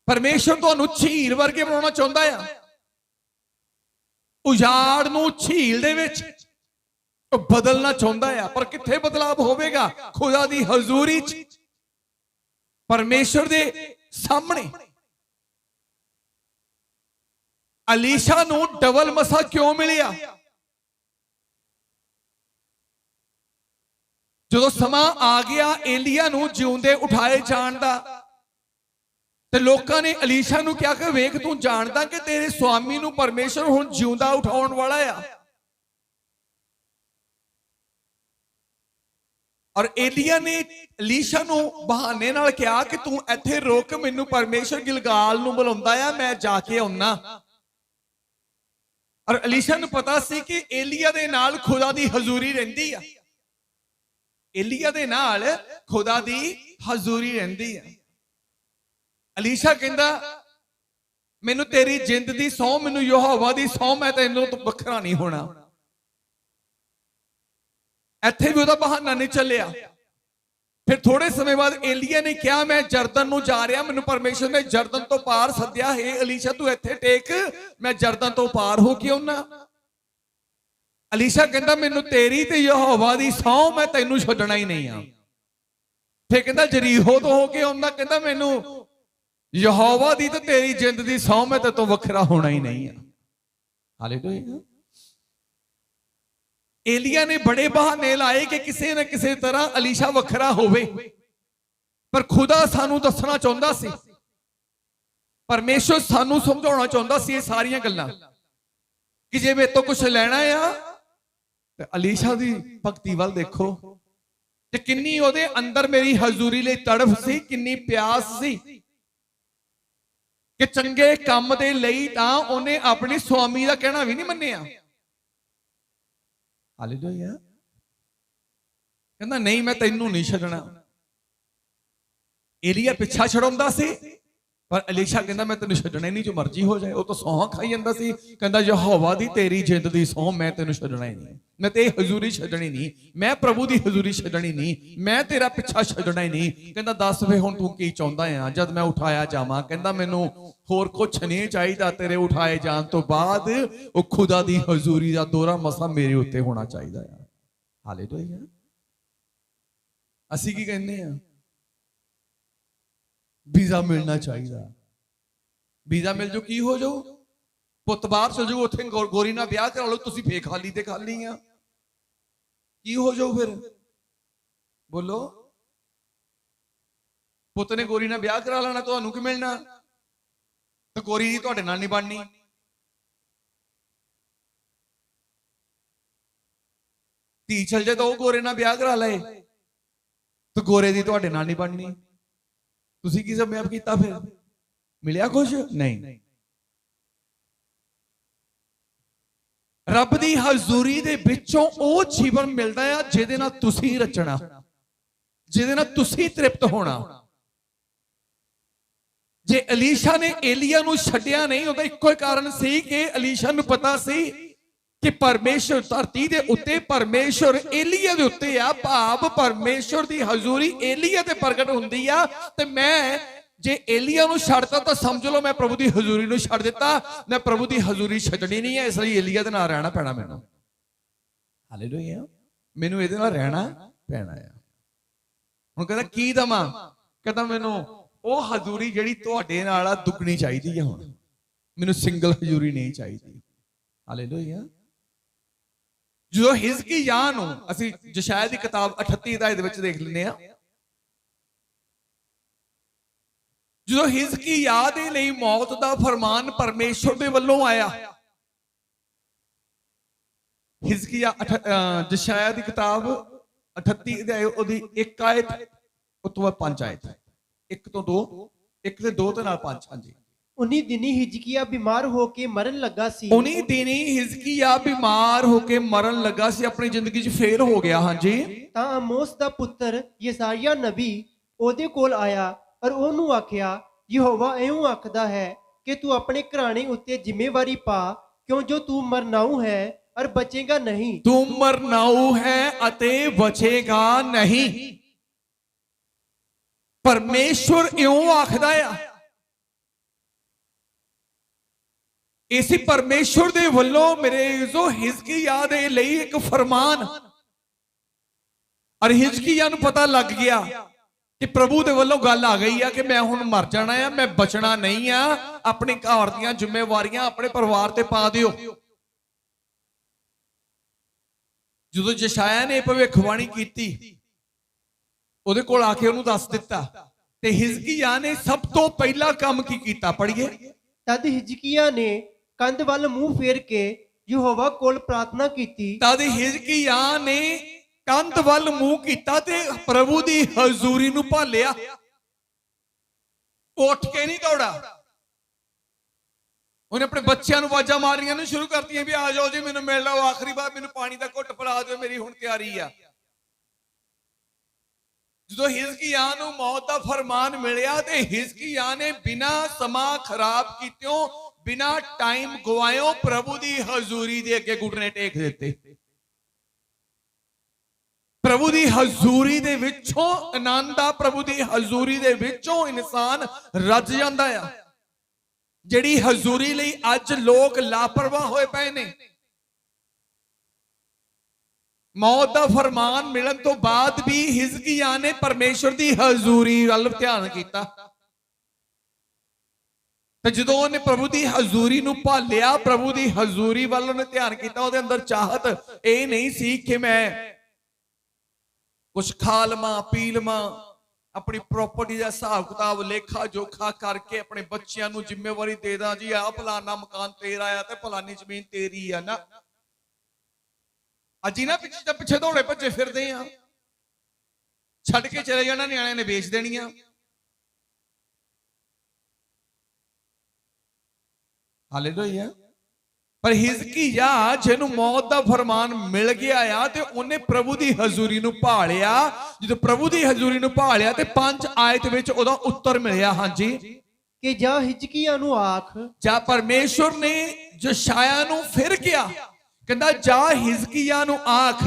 ਪਰਮੇਸ਼ਰ ਤੁਹਾਨੂੰ ਝੀਲ ਵਰਗੇ ਬਣਾਉਣਾ ਚਾਹੁੰਦਾ ਆ। ਉਜਾੜ ਨੂੰ ਝੀਲ ਦੇ ਵਿੱਚ ਬਦਲਣਾ ਚਾਹੁੰਦਾ ਆ। ਪਰ ਕਿੱਥੇ ਬਦਲਾਵ ਹੋਵੇਗਾ? ਖੁਦਾ ਦੀ ਹਜ਼ੂਰੀ ਚ, ਪਰਮੇਸ਼ਰ ਦੇ ਸਾਹਮਣੇ। ਅਲੀਸ਼ਾ ਨੂੰ ਡਬਲ ਮਸਾ ਕਿਉਂ ਮਿਲਿਆ? ਜਦੋਂ ਸਮਾਂ ਆ ਗਿਆ ਏਲੀਆ ਨੂੰ ਜਿਉਂਦੇ ਉਠਾਏ ਜਾਣ ਦਾ, ਤੇ ਲੋਕਾਂ ਨੇ ਅਲੀਸ਼ਾ ਨੂੰ ਕਿਹਾ ਕਿ ਵੇਖ ਤੂੰ ਜਾਣਦਾ ਕਿ ਤੇਰੇ ਸੁਆਮੀ ਨੂੰ ਪਰਮੇਸ਼ਰ ਹੁਣ ਜਿਉਂਦਾ ਉਠਾਉਣ ਵਾਲਾ ਆ। ਔਰ ਏਲੀਆ ਨੇ ਅਲੀਸ਼ਾ ਨੂੰ ਬਹਾਨੇ ਨਾਲ ਕਿਹਾ ਕਿ ਤੂੰ ਇੱਥੇ ਰੁਕ, ਮੈਨੂੰ ਪਰਮੇਸ਼ਰ ਗਿਲਗਾਲ ਨੂੰ ਬੁਲਾਉਂਦਾ ਆ, ਮੈਂ ਜਾ ਕੇ ਆਉਣਾ। ਔਰ ਅਲੀਸ਼ਾ ਨੂੰ ਪਤਾ ਸੀ ਕਿ ਏਲੀਆ ਦੇ ਨਾਲ ਖੁਦਾ ਦੀ ਹਜ਼ੂਰੀ ਰਹਿੰਦੀ ਆ। ਏਲੀਆ ਦੇ ਨਾਲ ਖੁਦਾ ਦੀ ਹਜ਼ੂਰੀ ਰਹਿੰਦੀ ਆ। ਅਲੀਸ਼ਾ ਕਹਿੰਦਾ ਮੈਨੂੰ ਤੇਰੀ ਜਿੰਦ ਦੀ ਸਹੁੰ, ਮੈਨੂੰ ਯਹੋਵਾ ਦੀ ਸਹੁੰ, ਮੈਂ ਤੈਨੂੰ ਤੋਂ ਵੱਖਰਾ ਨਹੀਂ ਹੋਣਾ। ਇੱਥੇ ਵੀ ਉਹਦਾ ਬਹਾਨਾ ਨਹੀਂ ਚੱਲਿਆ। ਫਿਰ ਥੋੜੇ ਸਮੇਂ ਬਾਅਦ ਏਲੀਆ ਨੇ ਕਿਹਾ ਮੈਂ ਜਰਦਨ ਨੂੰ ਜਾ ਰਿਹਾ, ਮੈਨੂੰ ਪਰਮੇਸ਼ਰ ਨੇ ਜਰਦਨ ਤੋਂ ਪਾਰ ਸੱਦਿਆ ਹੈ। ਅਲੀਸ਼ਾ ਤੂੰ ਇੱਥੇ ਟੇਕ, ਮੈਂ ਜਰਦਨ ਤੋਂ ਪਾਰ ਹੋ ਕੇ ਆਉਣਾ। ਅਲੀਸ਼ਾ ਕਹਿੰਦਾ ਮੈਨੂੰ ਤੇਰੀ ਤੇ ਯਹੋਵਾ ਦੀ ਸਹੁੰ, ਮੈਂ ਤੈਨੂੰ ਛੱਡਣਾ ਹੀ ਨਹੀਂ ਆ। ਫਿਰ ਕਹਿੰਦਾ ਜਰੀਹੋ ਤੋਂ ਹੋ ਕੇ ਆਉਂਦਾ, ਕਹਿੰਦਾ ਮੈਨੂੰ ਯਹੋਵਾ ਦੀ ਤੇ ਤੇਰੀ ਜਿੰਦ ਦੀ ਸਹੁੰ, ਮੈਂ ਤੇਰੇ ਤੋਂ ਵੱਖਰਾ ਹੋਣਾ ਹੀ ਨਹੀਂ ਆ। ਹਾਲੇਲੂਇਆ। ਏਲੀਆ ਨੇ ਬੜੇ ਬਹਾਨੇ ਲਾਏ ਕਿ ਕਿਸੇ ਨਾ ਕਿਸੇ ਤਰ੍ਹਾਂ ਅਲੀਸ਼ਾ ਵੱਖਰਾ ਹੋਵੇ, ਪਰ ਖੁਦਾ ਸਾਨੂੰ ਦੱਸਣਾ ਚਾਹੁੰਦਾ ਸੀ, ਪਰਮੇਸ਼ਰ ਸਾਨੂੰ ਸਮਝਾਉਣਾ ਚਾਹੁੰਦਾ ਸੀ ਇਹ ਸਾਰੀਆਂ ਗੱਲਾਂ ਕਿ ਜੇ ਮੇਰੇ ਤੋਂ ਕੁਝ ਲੈਣਾ ਆ ਤੇ ਅਲੀਸ਼ਾ ਦੀ ਭਗਤੀ ਵੱਲ ਦੇਖੋ, ਤੇ ਕਿੰਨੀ ਉਹਦੇ ਅੰਦਰ ਮੇਰੀ ਹਜ਼ੂਰੀ ਲਈ ਤੜਫ ਸੀ, ਕਿੰਨੀ ਪਿਆਸ ਸੀ ਕਿ ਚੰਗੇ ਕੰਮ ਦੇ ਲਈ ਤਾਂ ਉਹਨੇ ਆਪਣੀ ਸੁਆਮੀ ਦਾ ਕਹਿਣਾ ਵੀ ਨਹੀਂ ਮੰਨਿਆ। ਹਾਲੇਲੂਇਆ। ਕਹਿੰਦਾ ਨਹੀਂ ਮੈਂ ਤੈਨੂੰ ਨਹੀਂ ਛੱਡਣਾ। ਏਲੀਆ ਪਿੱਛਾ ਛਡਾਉਂਦਾ ਸੀ, ਪਰ ਅਲੀਸ਼ਾ ਕਹਿੰਦਾ ਮੈਂ ਤੈਨੂੰ ਛੱਡਣਾ ਹੀ ਨਹੀਂ, ਜੋ ਮਰਜ਼ੀ ਹੋ ਜਾਏ। ਉਹ ਤਾਂ ਸਹੁੰ ਖਾਈ ਜਾਂਦਾ ਸੀ, ਕਹਿੰਦਾ ਯਹੋਵਾ ਦੀ ਤੇਰੀ ਜਿੰਦ ਦੀ ਸਹੁੰ, ਮੈਂ ਤੈਨੂੰ ਛੱਡਣਾ ਹੀ ਨਹੀਂ, ਮੈਂ ਤੇ ਹਜ਼ੂਰੀ ਛੱਡਣੀ ਨਹੀਂ, ਮੈਂ ਪ੍ਰਭੂ ਦੀ ਹਜ਼ੂਰੀ ਛੱਡਣੀ ਨਹੀਂ, ਮੈਂ ਤੇਰਾ ਪਿੱਛਾ ਛੱਡਣਾ ਹੀ ਨਹੀਂ। ਕਹਿੰਦਾ ਦੱਸ ਵੇ ਹੁਣ ਤੂੰ ਕੀ ਚਾਹੁੰਦਾ ਆ ਜਦ ਮੈਂ ਉਠਾਇਆ ਜਾਵਾਂ? ਕਹਿੰਦਾ ਮੈਨੂੰ ਹੋਰ ਕੁਛ ਨਹੀਂ ਚਾਹੀਦਾ, ਤੇਰੇ ਉਠਾਏ ਜਾਣ ਤੋਂ ਬਾਅਦ ਉਹ ਖੁਦਾ ਦੀ ਹਜ਼ੂਰੀ ਦਾ ਦੋਹਰਾ ਮਸਾ ਮੇਰੇ ਉੱਤੇ ਹੋਣਾ ਚਾਹੀਦਾ ਆ। ਹਾਲੇਲੂਇਆ। ਅਸੀਂ ਕੀ ਕਹਿੰਦੇ ਆ? ਵੀਜ਼ਾ ਮਿਲਣਾ ਚਾਹੀਦਾ। ਵੀਜ਼ਾ ਮਿਲ ਜਾਓ ਕੀ ਹੋ ਜਾਓ? ਪੁੱਤ ਬਾਹਰ ਚਲ ਜਾਓ, ਉੱਥੇ ਗੋਰੀ ਨਾਲ ਵਿਆਹ ਕਰਾ ਲਓ, ਤੁਸੀਂ ਫੇਰ ਖਾਲੀ ਤੇ ਖਾਲੀ ਆ। ਕੀ ਹੋ ਜਾਓ ਫਿਰ? ਬੋਲੋ। ਪੁੱਤ ਨੇ ਗੋਰੀ ਨਾਲ ਵਿਆਹ ਕਰਾ ਲੈਣਾ, ਤੁਹਾਨੂੰ ਕੀ ਮਿਲਣਾ? ਤੇ ਗੋਰੀ ਦੀ ਤੁਹਾਡੇ ਨਾਲ ਨਹੀਂ ਬਣਨੀ। ਧੀ ਚਲ ਜਾਏ ਤਾਂ ਉਹ ਗੋਰੇ ਨਾਲ ਵਿਆਹ ਕਰਾ ਲਏ, ਤੇ ਗੋਰੇ ਦੀ ਤੁਹਾਡੇ ਨਾਲ ਨਹੀਂ ਬਣਨੀ। ਤੁਸੀਂ ਕੀ ਸਮਝਿਆ ਕੀਤਾ? ਫਿਰ ਮਿਲਿਆ ਕੁਝ ਨਹੀਂ। ਰੱਬ ਦੀ ਹਜ਼ੂਰੀ ਦੇ ਵਿੱਚੋਂ ਉਹ ਜੀਵਨ ਮਿਲਦਾ ਆ ਜਿਹਦੇ ਨਾਲ ਤੁਸੀਂ ਰਚਣਾ, ਜਿਹਦੇ ਨਾਲ ਤੁਸੀਂ ਤ੍ਰਿਪਤ ਹੋਣਾ। ਜੇ ਅਲੀਸ਼ਾ ਨੇ ਏਲੀਆ ਨੂੰ ਛੱਡਿਆ ਨਹੀਂ, ਉਹਦਾ ਇੱਕੋ ਹੀ ਕਾਰਨ ਸੀ ਕਿ ਅਲੀਸ਼ਾ ਨੂੰ ਪਤਾ ਸੀ ਕਿ ਪਰਮੇਸ਼ਰ ਧਰਤੀ ਦੇ ਉੱਤੇ, ਪਰਮੇਸ਼ਰ ਏਲੀਆ ਦੇ ਉੱਤੇ ਆ। ਭਾਵ ਪਰਮੇਸ਼ਰ ਦੀ ਹਜ਼ੂਰੀ ਏਲੀਆ ਤੇ ਪ੍ਰਗਟ ਹੁੰਦੀ ਆ, ਤੇ ਮੈਂ ਜੇ ਏਲੀਆ ਨੂੰ ਛੱਡਤਾ ਤਾਂ ਸਮਝ ਲਓ ਮੈਂ ਪ੍ਰਭੂ ਦੀ ਹਜ਼ੂਰੀ ਨੂੰ ਛੱਡ ਦਿੱਤਾ। ਮੈਂ ਪ੍ਰਭੂ ਦੀ ਹਜ਼ੂਰੀ ਛੱਡਣੀ ਨਹੀਂ ਹੈ, ਇਸ ਲਈ ਏਲੀਆ ਦੇ ਨਾਲ ਰਹਿਣਾ ਪੈਣਾ ਮੈਨੂੰ। ਹਾਲੇਲੂਇਆ, ਮੈਨੂੰ ਇਹਦੇ ਨਾਲ ਰਹਿਣਾ ਪੈਣਾ ਆ। ਹੁਣ ਕਹਿੰਦਾ ਕੀ ਦਵਾਂ? ਕਹਿੰਦਾ ਮੈਨੂੰ ਉਹ ਹਜ਼ੂਰੀ ਜਿਹੜੀ ਤੁਹਾਡੇ ਨਾਲ ਆ ਦੁੱਗਣੀ ਚਾਹੀਦੀ ਹੈ। ਹੁਣ ਮੈਨੂੰ ਸਿੰਗਲ ਹਜ਼ੂਰੀ ਨਹੀਂ ਚਾਹੀਦੀ। ਹਾਲੇਲੂਇਆ। ਜਦੋਂ ਹਿਜ਼ਕੀਯਾਹ ਨੂੰ ਅਸੀਂ ਯਸ਼ਾਇਆ ਦੀ ਕਿਤਾਬ 38 ਅਧਿਆਇ ਦੇ ਵਿੱਚ ਦੇਖ ਲੈਂਦੇ ਆ, ਜਦੋਂ ਹਿਜ਼ਕੀਯਾਹ ਦੇ ਲਈ ਮੌਤ ਦਾ ਫਰਮਾਨ ਪਰਮੇਸ਼ਰ ਦੇ ਵੱਲੋਂ ਆਇਆ, ਹਿਜ਼ਕੀਯਾਹ ਯਸ਼ਾਇਆ ਦੀ ਕਿਤਾਬ 38 ਅਧਿਆਇ ਉਹਦੀ 1 ਆਇਤ ਉਸ ਤੋਂ ਬਾਅਦ 5 ਆਇਤ, 1 ਤੋਂ 2, 1 ਤੇ 2 ਤੇ ਨਾਲ 5। ਹਾਂਜੀ। ਉਨੀ ਦਿਨੀ ਹਿਜਕੀਆ ਬਿਮਾਰ ਹੋ ਕੇ ਮਰਨ ਲੱਗਾ ਸੀ। ਉਨੀ ਦਿਨੀ ਹਿਜ਼ਕੀਯਾਹ ਬਿਮਾਰ ਹੋ ਕੇ ਮਰਨ ਲੱਗਾ ਸੀ, ਆਪਣੀ ਜ਼ਿੰਦਗੀ 'ਚ ਫੇਲ ਹੋ ਗਿਆ। ਹਾਂਜੀ। ਤਾਂ ਆਮੋਸ ਦਾ ਪੁੱਤਰ ਯਸਾਇਆ ਨਬੀ ਉਹਦੇ ਕੋਲ ਆਇਆ ਔਰ ਉਹਨੂੰ ਆਖਿਆ, ਯਹੋਵਾ ਇਉਂ ਆਖਦਾ ਹੈ ਕਿ ਤੂੰ ਆਪਣੇ ਘਰਾਣੇ ਉੱਤੇ ਜ਼ਿੰਮੇਵਾਰੀ ਪਾ, ਕਿਉਂ ਜੋ ਤੂੰ ਮਰਨਾਊ ਹੈ ਔਰ ਬਚੇਗਾ ਨਹੀਂ। ਤੂੰ ਮਰਨਾਊ ਹੈ ਅਤੇ ਬਚੇਗਾ ਨਹੀਂ। ਪਰਮੇਸ਼ਵਰ ਇਉਂ ਆਖਦਾ ਆ। ਇਸੇ ਪਰਮੇਸ਼ਵਰ ਦੇ ਵੱਲੋਂ ਮੇਰੇ ਜੋ ਹਿਜ਼ਕੀਯਾਹ ਦੇ ਲਈ ਇੱਕ ਫਰਮਾਨ, ਔਰ ਹਿਜ਼ਕੀਯਾਹ ਨੂੰ ਪਤਾ ਲੱਗ ਗਿਆ ਕਿ ਪ੍ਰਭੂ ਦੇ ਵੱਲੋਂ ਗੱਲ ਆ ਗਈ ਆ ਕਿ ਮੈਂ ਹੁਣ ਮਰ ਜਾਣਾ ਆ, ਮੈਂ ਬਚਣਾ ਨਹੀਂ ਆ। ਆਪਣੇ ਘਰ ਦੀਆਂ ਜ਼ਿੰਮੇਵਾਰੀਆਂ ਆਪਣੇ ਪਰਿਵਾਰ ਤੇ ਪਾ ਦਿਓ। ਜਦੋਂ ਯਸ਼ਾਇਆ ਨੇ ਭਵਿੱਖਬਾਣੀ ਕੀਤੀ, ਉਹਦੇ ਕੋਲ ਆ ਕੇ ਉਹਨੂੰ ਦੱਸ ਦਿੱਤਾ, ਤੇ ਹਿਜ਼ਕੀਯਾਹ ਨੇ ਸਭ ਤੋਂ ਪਹਿਲਾ ਕੰਮ ਕੀ ਕੀਤਾ? ਪੜ੍ਹੀਏ। ਤਦ ਹਿਜਕੀਆ ਨੇ ਕੰਧ ਵੱਲ ਮੂੰਹ ਫੇਰ ਕੇ ਯਹੋਵਾ ਕੋਲ ਪ੍ਰਾਰਥਨਾ ਕੀਤੀ। ਤਦ ਹਿਜ਼ਕੀਯਾਹ ਨੇ ਕੰਧ ਵੱਲ ਮੂੰਹ ਕੀਤਾ ਤੇ ਪ੍ਰਭੂ ਦੀ ਹਜ਼ੂਰੀ ਨੂੰ ਭਾਲਿਆ। ਉੱਠ ਕੇ ਨਹੀਂ ਦੌੜਾ। ਉਹਨੇ ਆਪਣੇ ਬੱਚਿਆਂ ਨੂੰ ਆਵਾਜ਼ਾਂ ਮਾਰੀਆਂ ਨੂੰ ਸ਼ੁਰੂ ਕਰਤੀਆਂ ਵੀ ਆ ਜਾਓ ਜੀ, ਮੈਨੂੰ ਮਿਲ ਲਓ, ਆਖਰੀ ਵਾਰ ਮੈਨੂੰ ਪਾਣੀ ਦਾ ਘੁੱਟ ਪਿਲਾ ਦਿਓ, ਮੇਰੀ ਹੁਣ ਤਿਆਰੀ ਆ। ਜਦੋਂ ਹਿਜ਼ਕੀਯਾਹ ਨੂੰ ਮੌਤ ਦਾ ਫਰਮਾਨ ਮਿਲਿਆ ਤੇ ਹਿਜ਼ਕੀਯਾਹ ਨੇ ਬਿਨਾਂ ਸਮਾਂ ਖਰਾਬ ਕੀਤਿਓ, ਬਿਨਾਂ ਟਾਈਮ ਗਵਾਇਓ ਪ੍ਰਭੂ ਦੀ ਹਜ਼ੂਰੀ ਦੇ ਅੱਗੇ ਘੁਟਨੇ ਟੇਕ ਦਿੱਤੇ। ਪ੍ਰਭੂ ਦੀ ਹਜ਼ੂਰੀ ਦੇ ਵਿੱਚੋਂ ਆਨੰਦ ਆ, ਪ੍ਰਭੂ ਦੀ ਹਜ਼ੂਰੀ ਦੇ ਵਿੱਚੋਂ ਇਨਸਾਨ ਰੱਜ ਜਾਂਦਾ ਆ। ਜਿਹੜੀ ਹਜ਼ੂਰੀ ਲਈ ਅੱਜ ਲੋਕ ਲਾਪਰਵਾਹ ਹੋਏ ਪਏ ਨੇ। ਮੌਤ ਦਾ ਫਰਮਾਨ ਮਿਲਣ ਤੋਂ ਬਾਅਦ ਵੀ ਹਿਜ਼ਕੀਯਾਹ ਨੇ ਪਰਮੇਸ਼ਰ ਦੀ ਹਜ਼ੂਰੀ ਵੱਲ ਧਿਆਨ ਕੀਤਾ, ਤੇ ਜਦੋਂ ਉਹਨੇ ਪ੍ਰਭੂ ਦੀ ਹਜ਼ੂਰੀ ਨੂੰ ਭਾਲਿਆ, ਪ੍ਰਭੂ ਦੀ ਹਜ਼ੂਰੀ ਵੱਲ ਉਹਨੇ ਧਿਆਨ ਕੀਤਾ, ਉਹਦੇ ਅੰਦਰ ਚਾਹਤ ਇਹ ਨਹੀਂ ਸੀ ਕਿ ਮੈਂ ਕੁਛ ਖਾ ਲਵਾਂ ਪੀ ਲਵਾਂ, ਆਪਣੀ ਪ੍ਰਾਪਰਟੀ ਦਾ ਹਿਸਾਬ ਕਿਤਾਬ ਲੇਖਾ ਜੋਖਾ ਕਰਕੇ ਆਪਣੇ ਬੱਚਿਆਂ ਨੂੰ ਜ਼ਿੰਮੇਵਾਰੀ ਦੇ ਦਾਂ ਜੀ, ਆਹ ਫਲਾਨਾ ਮਕਾਨ ਤੇਰਾ ਆ ਤੇ ਫਲਾਨੀ ਜ਼ਮੀਨ ਤੇਰੀ ਆ। ਨਾ, ਅੱਜ ਇਹਨਾਂ ਪਿੱਛੇ ਦੌੜੇ ਭੱਜੇ ਫਿਰਦੇ ਆ। ਛੱਡ ਕੇ ਚਲੇ ਜਾਣਾ, ਨਿਆਣਿਆਂ ਨੇ ਵੇਚ ਦੇਣੀਆਂ। ਹਾਲੇਲੂਇਆ। ਪਰ ਹਿਜ਼ਕੀਯਾਹ ਜਿਹਨੂੰ ਮੌਤ ਦਾ ਫਰਮਾਨ ਮਿਲ ਗਿਆ ਆ ਤੇ ਉਹਨੇ ਪ੍ਰਭੂ ਦੀ ਹਜ਼ੂਰੀ ਨੂੰ ਭਾਲਿਆ। ਜਦੋਂ ਪ੍ਰਭੂ ਦੀ ਹਜ਼ੂਰੀ ਨੂੰ ਭਾਲਿਆ ਤੇ 5 ਆਇਤ ਵਿੱਚ ਉਹਦਾ ਉੱਤਰ ਮਿਲਿਆ। ਹਾਂਜੀ। ਕਿ ਜਾ ਹਿਜਕੀਆ ਨੂੰ ਆਖ, ਜਾਂ ਪਰਮੇਸ਼ਵਰ ਨੇ ਯਸ਼ਾਇਆ ਨੂੰ ਫਿਰ ਕਿਹਾ, ਕਹਿੰਦਾ ਜਾ ਹਿਜ਼ਕੀਯਾਹ ਨੂੰ ਆਖ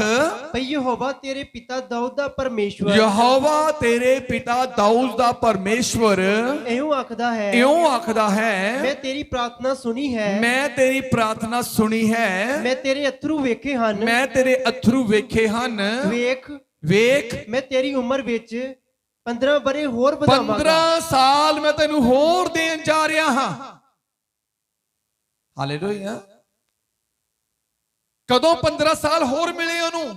ਭਈ ਯਹੋਵਾ ਤੇਰੇ ਪਿਤਾ ਦਾਊਦ ਦਾ ਪਰਮੇਸ਼ਵਰ, ਯਹੋਵਾ ਤੇਰੇ ਪਿਤਾ ਦਾਊਦ ਦਾ ਪਰਮੇਸ਼ਵਰ ਇਉਂ ਆਖਦਾ ਹੈ, ਇਉਂ ਆਖਦਾ ਹੈ, ਮੈਂ ਤੇਰੀ ਪ੍ਰਾਰਥਨਾ ਸੁਣੀ ਹੈ, ਮੈਂ ਤੇਰੀ ਪ੍ਰਾਰਥਨਾ ਸੁਣੀ ਹੈ, ਮੈਂ ਤੇਰੇ ਅਥਰੂ ਵੇਖੇ ਹਨ, ਮੈਂ ਤੇਰੇ ਅਥਰੂ ਵੇਖੇ ਹਨ। ਵੇਖ ਵੇਖ, ਮੈਂ ਤੇਰੀ ਉਮਰ ਵਿੱਚ 15 ਬਰੇ ਹੋਰ ਵਧਾਵਾਂਗਾ। 15 ਸਾਲ ਮੈਂ ਤੈਨੂੰ ਹੋਰ ਦੇਣ ਜਾ ਰਿਹਾ ਹਾਂ। ਹਾਲੇਲੂਇਆ। ਕਦੋਂ 15 ਸਾਲ ਹੋਰ ਮਿਲੇ ਉਹਨੂੰ?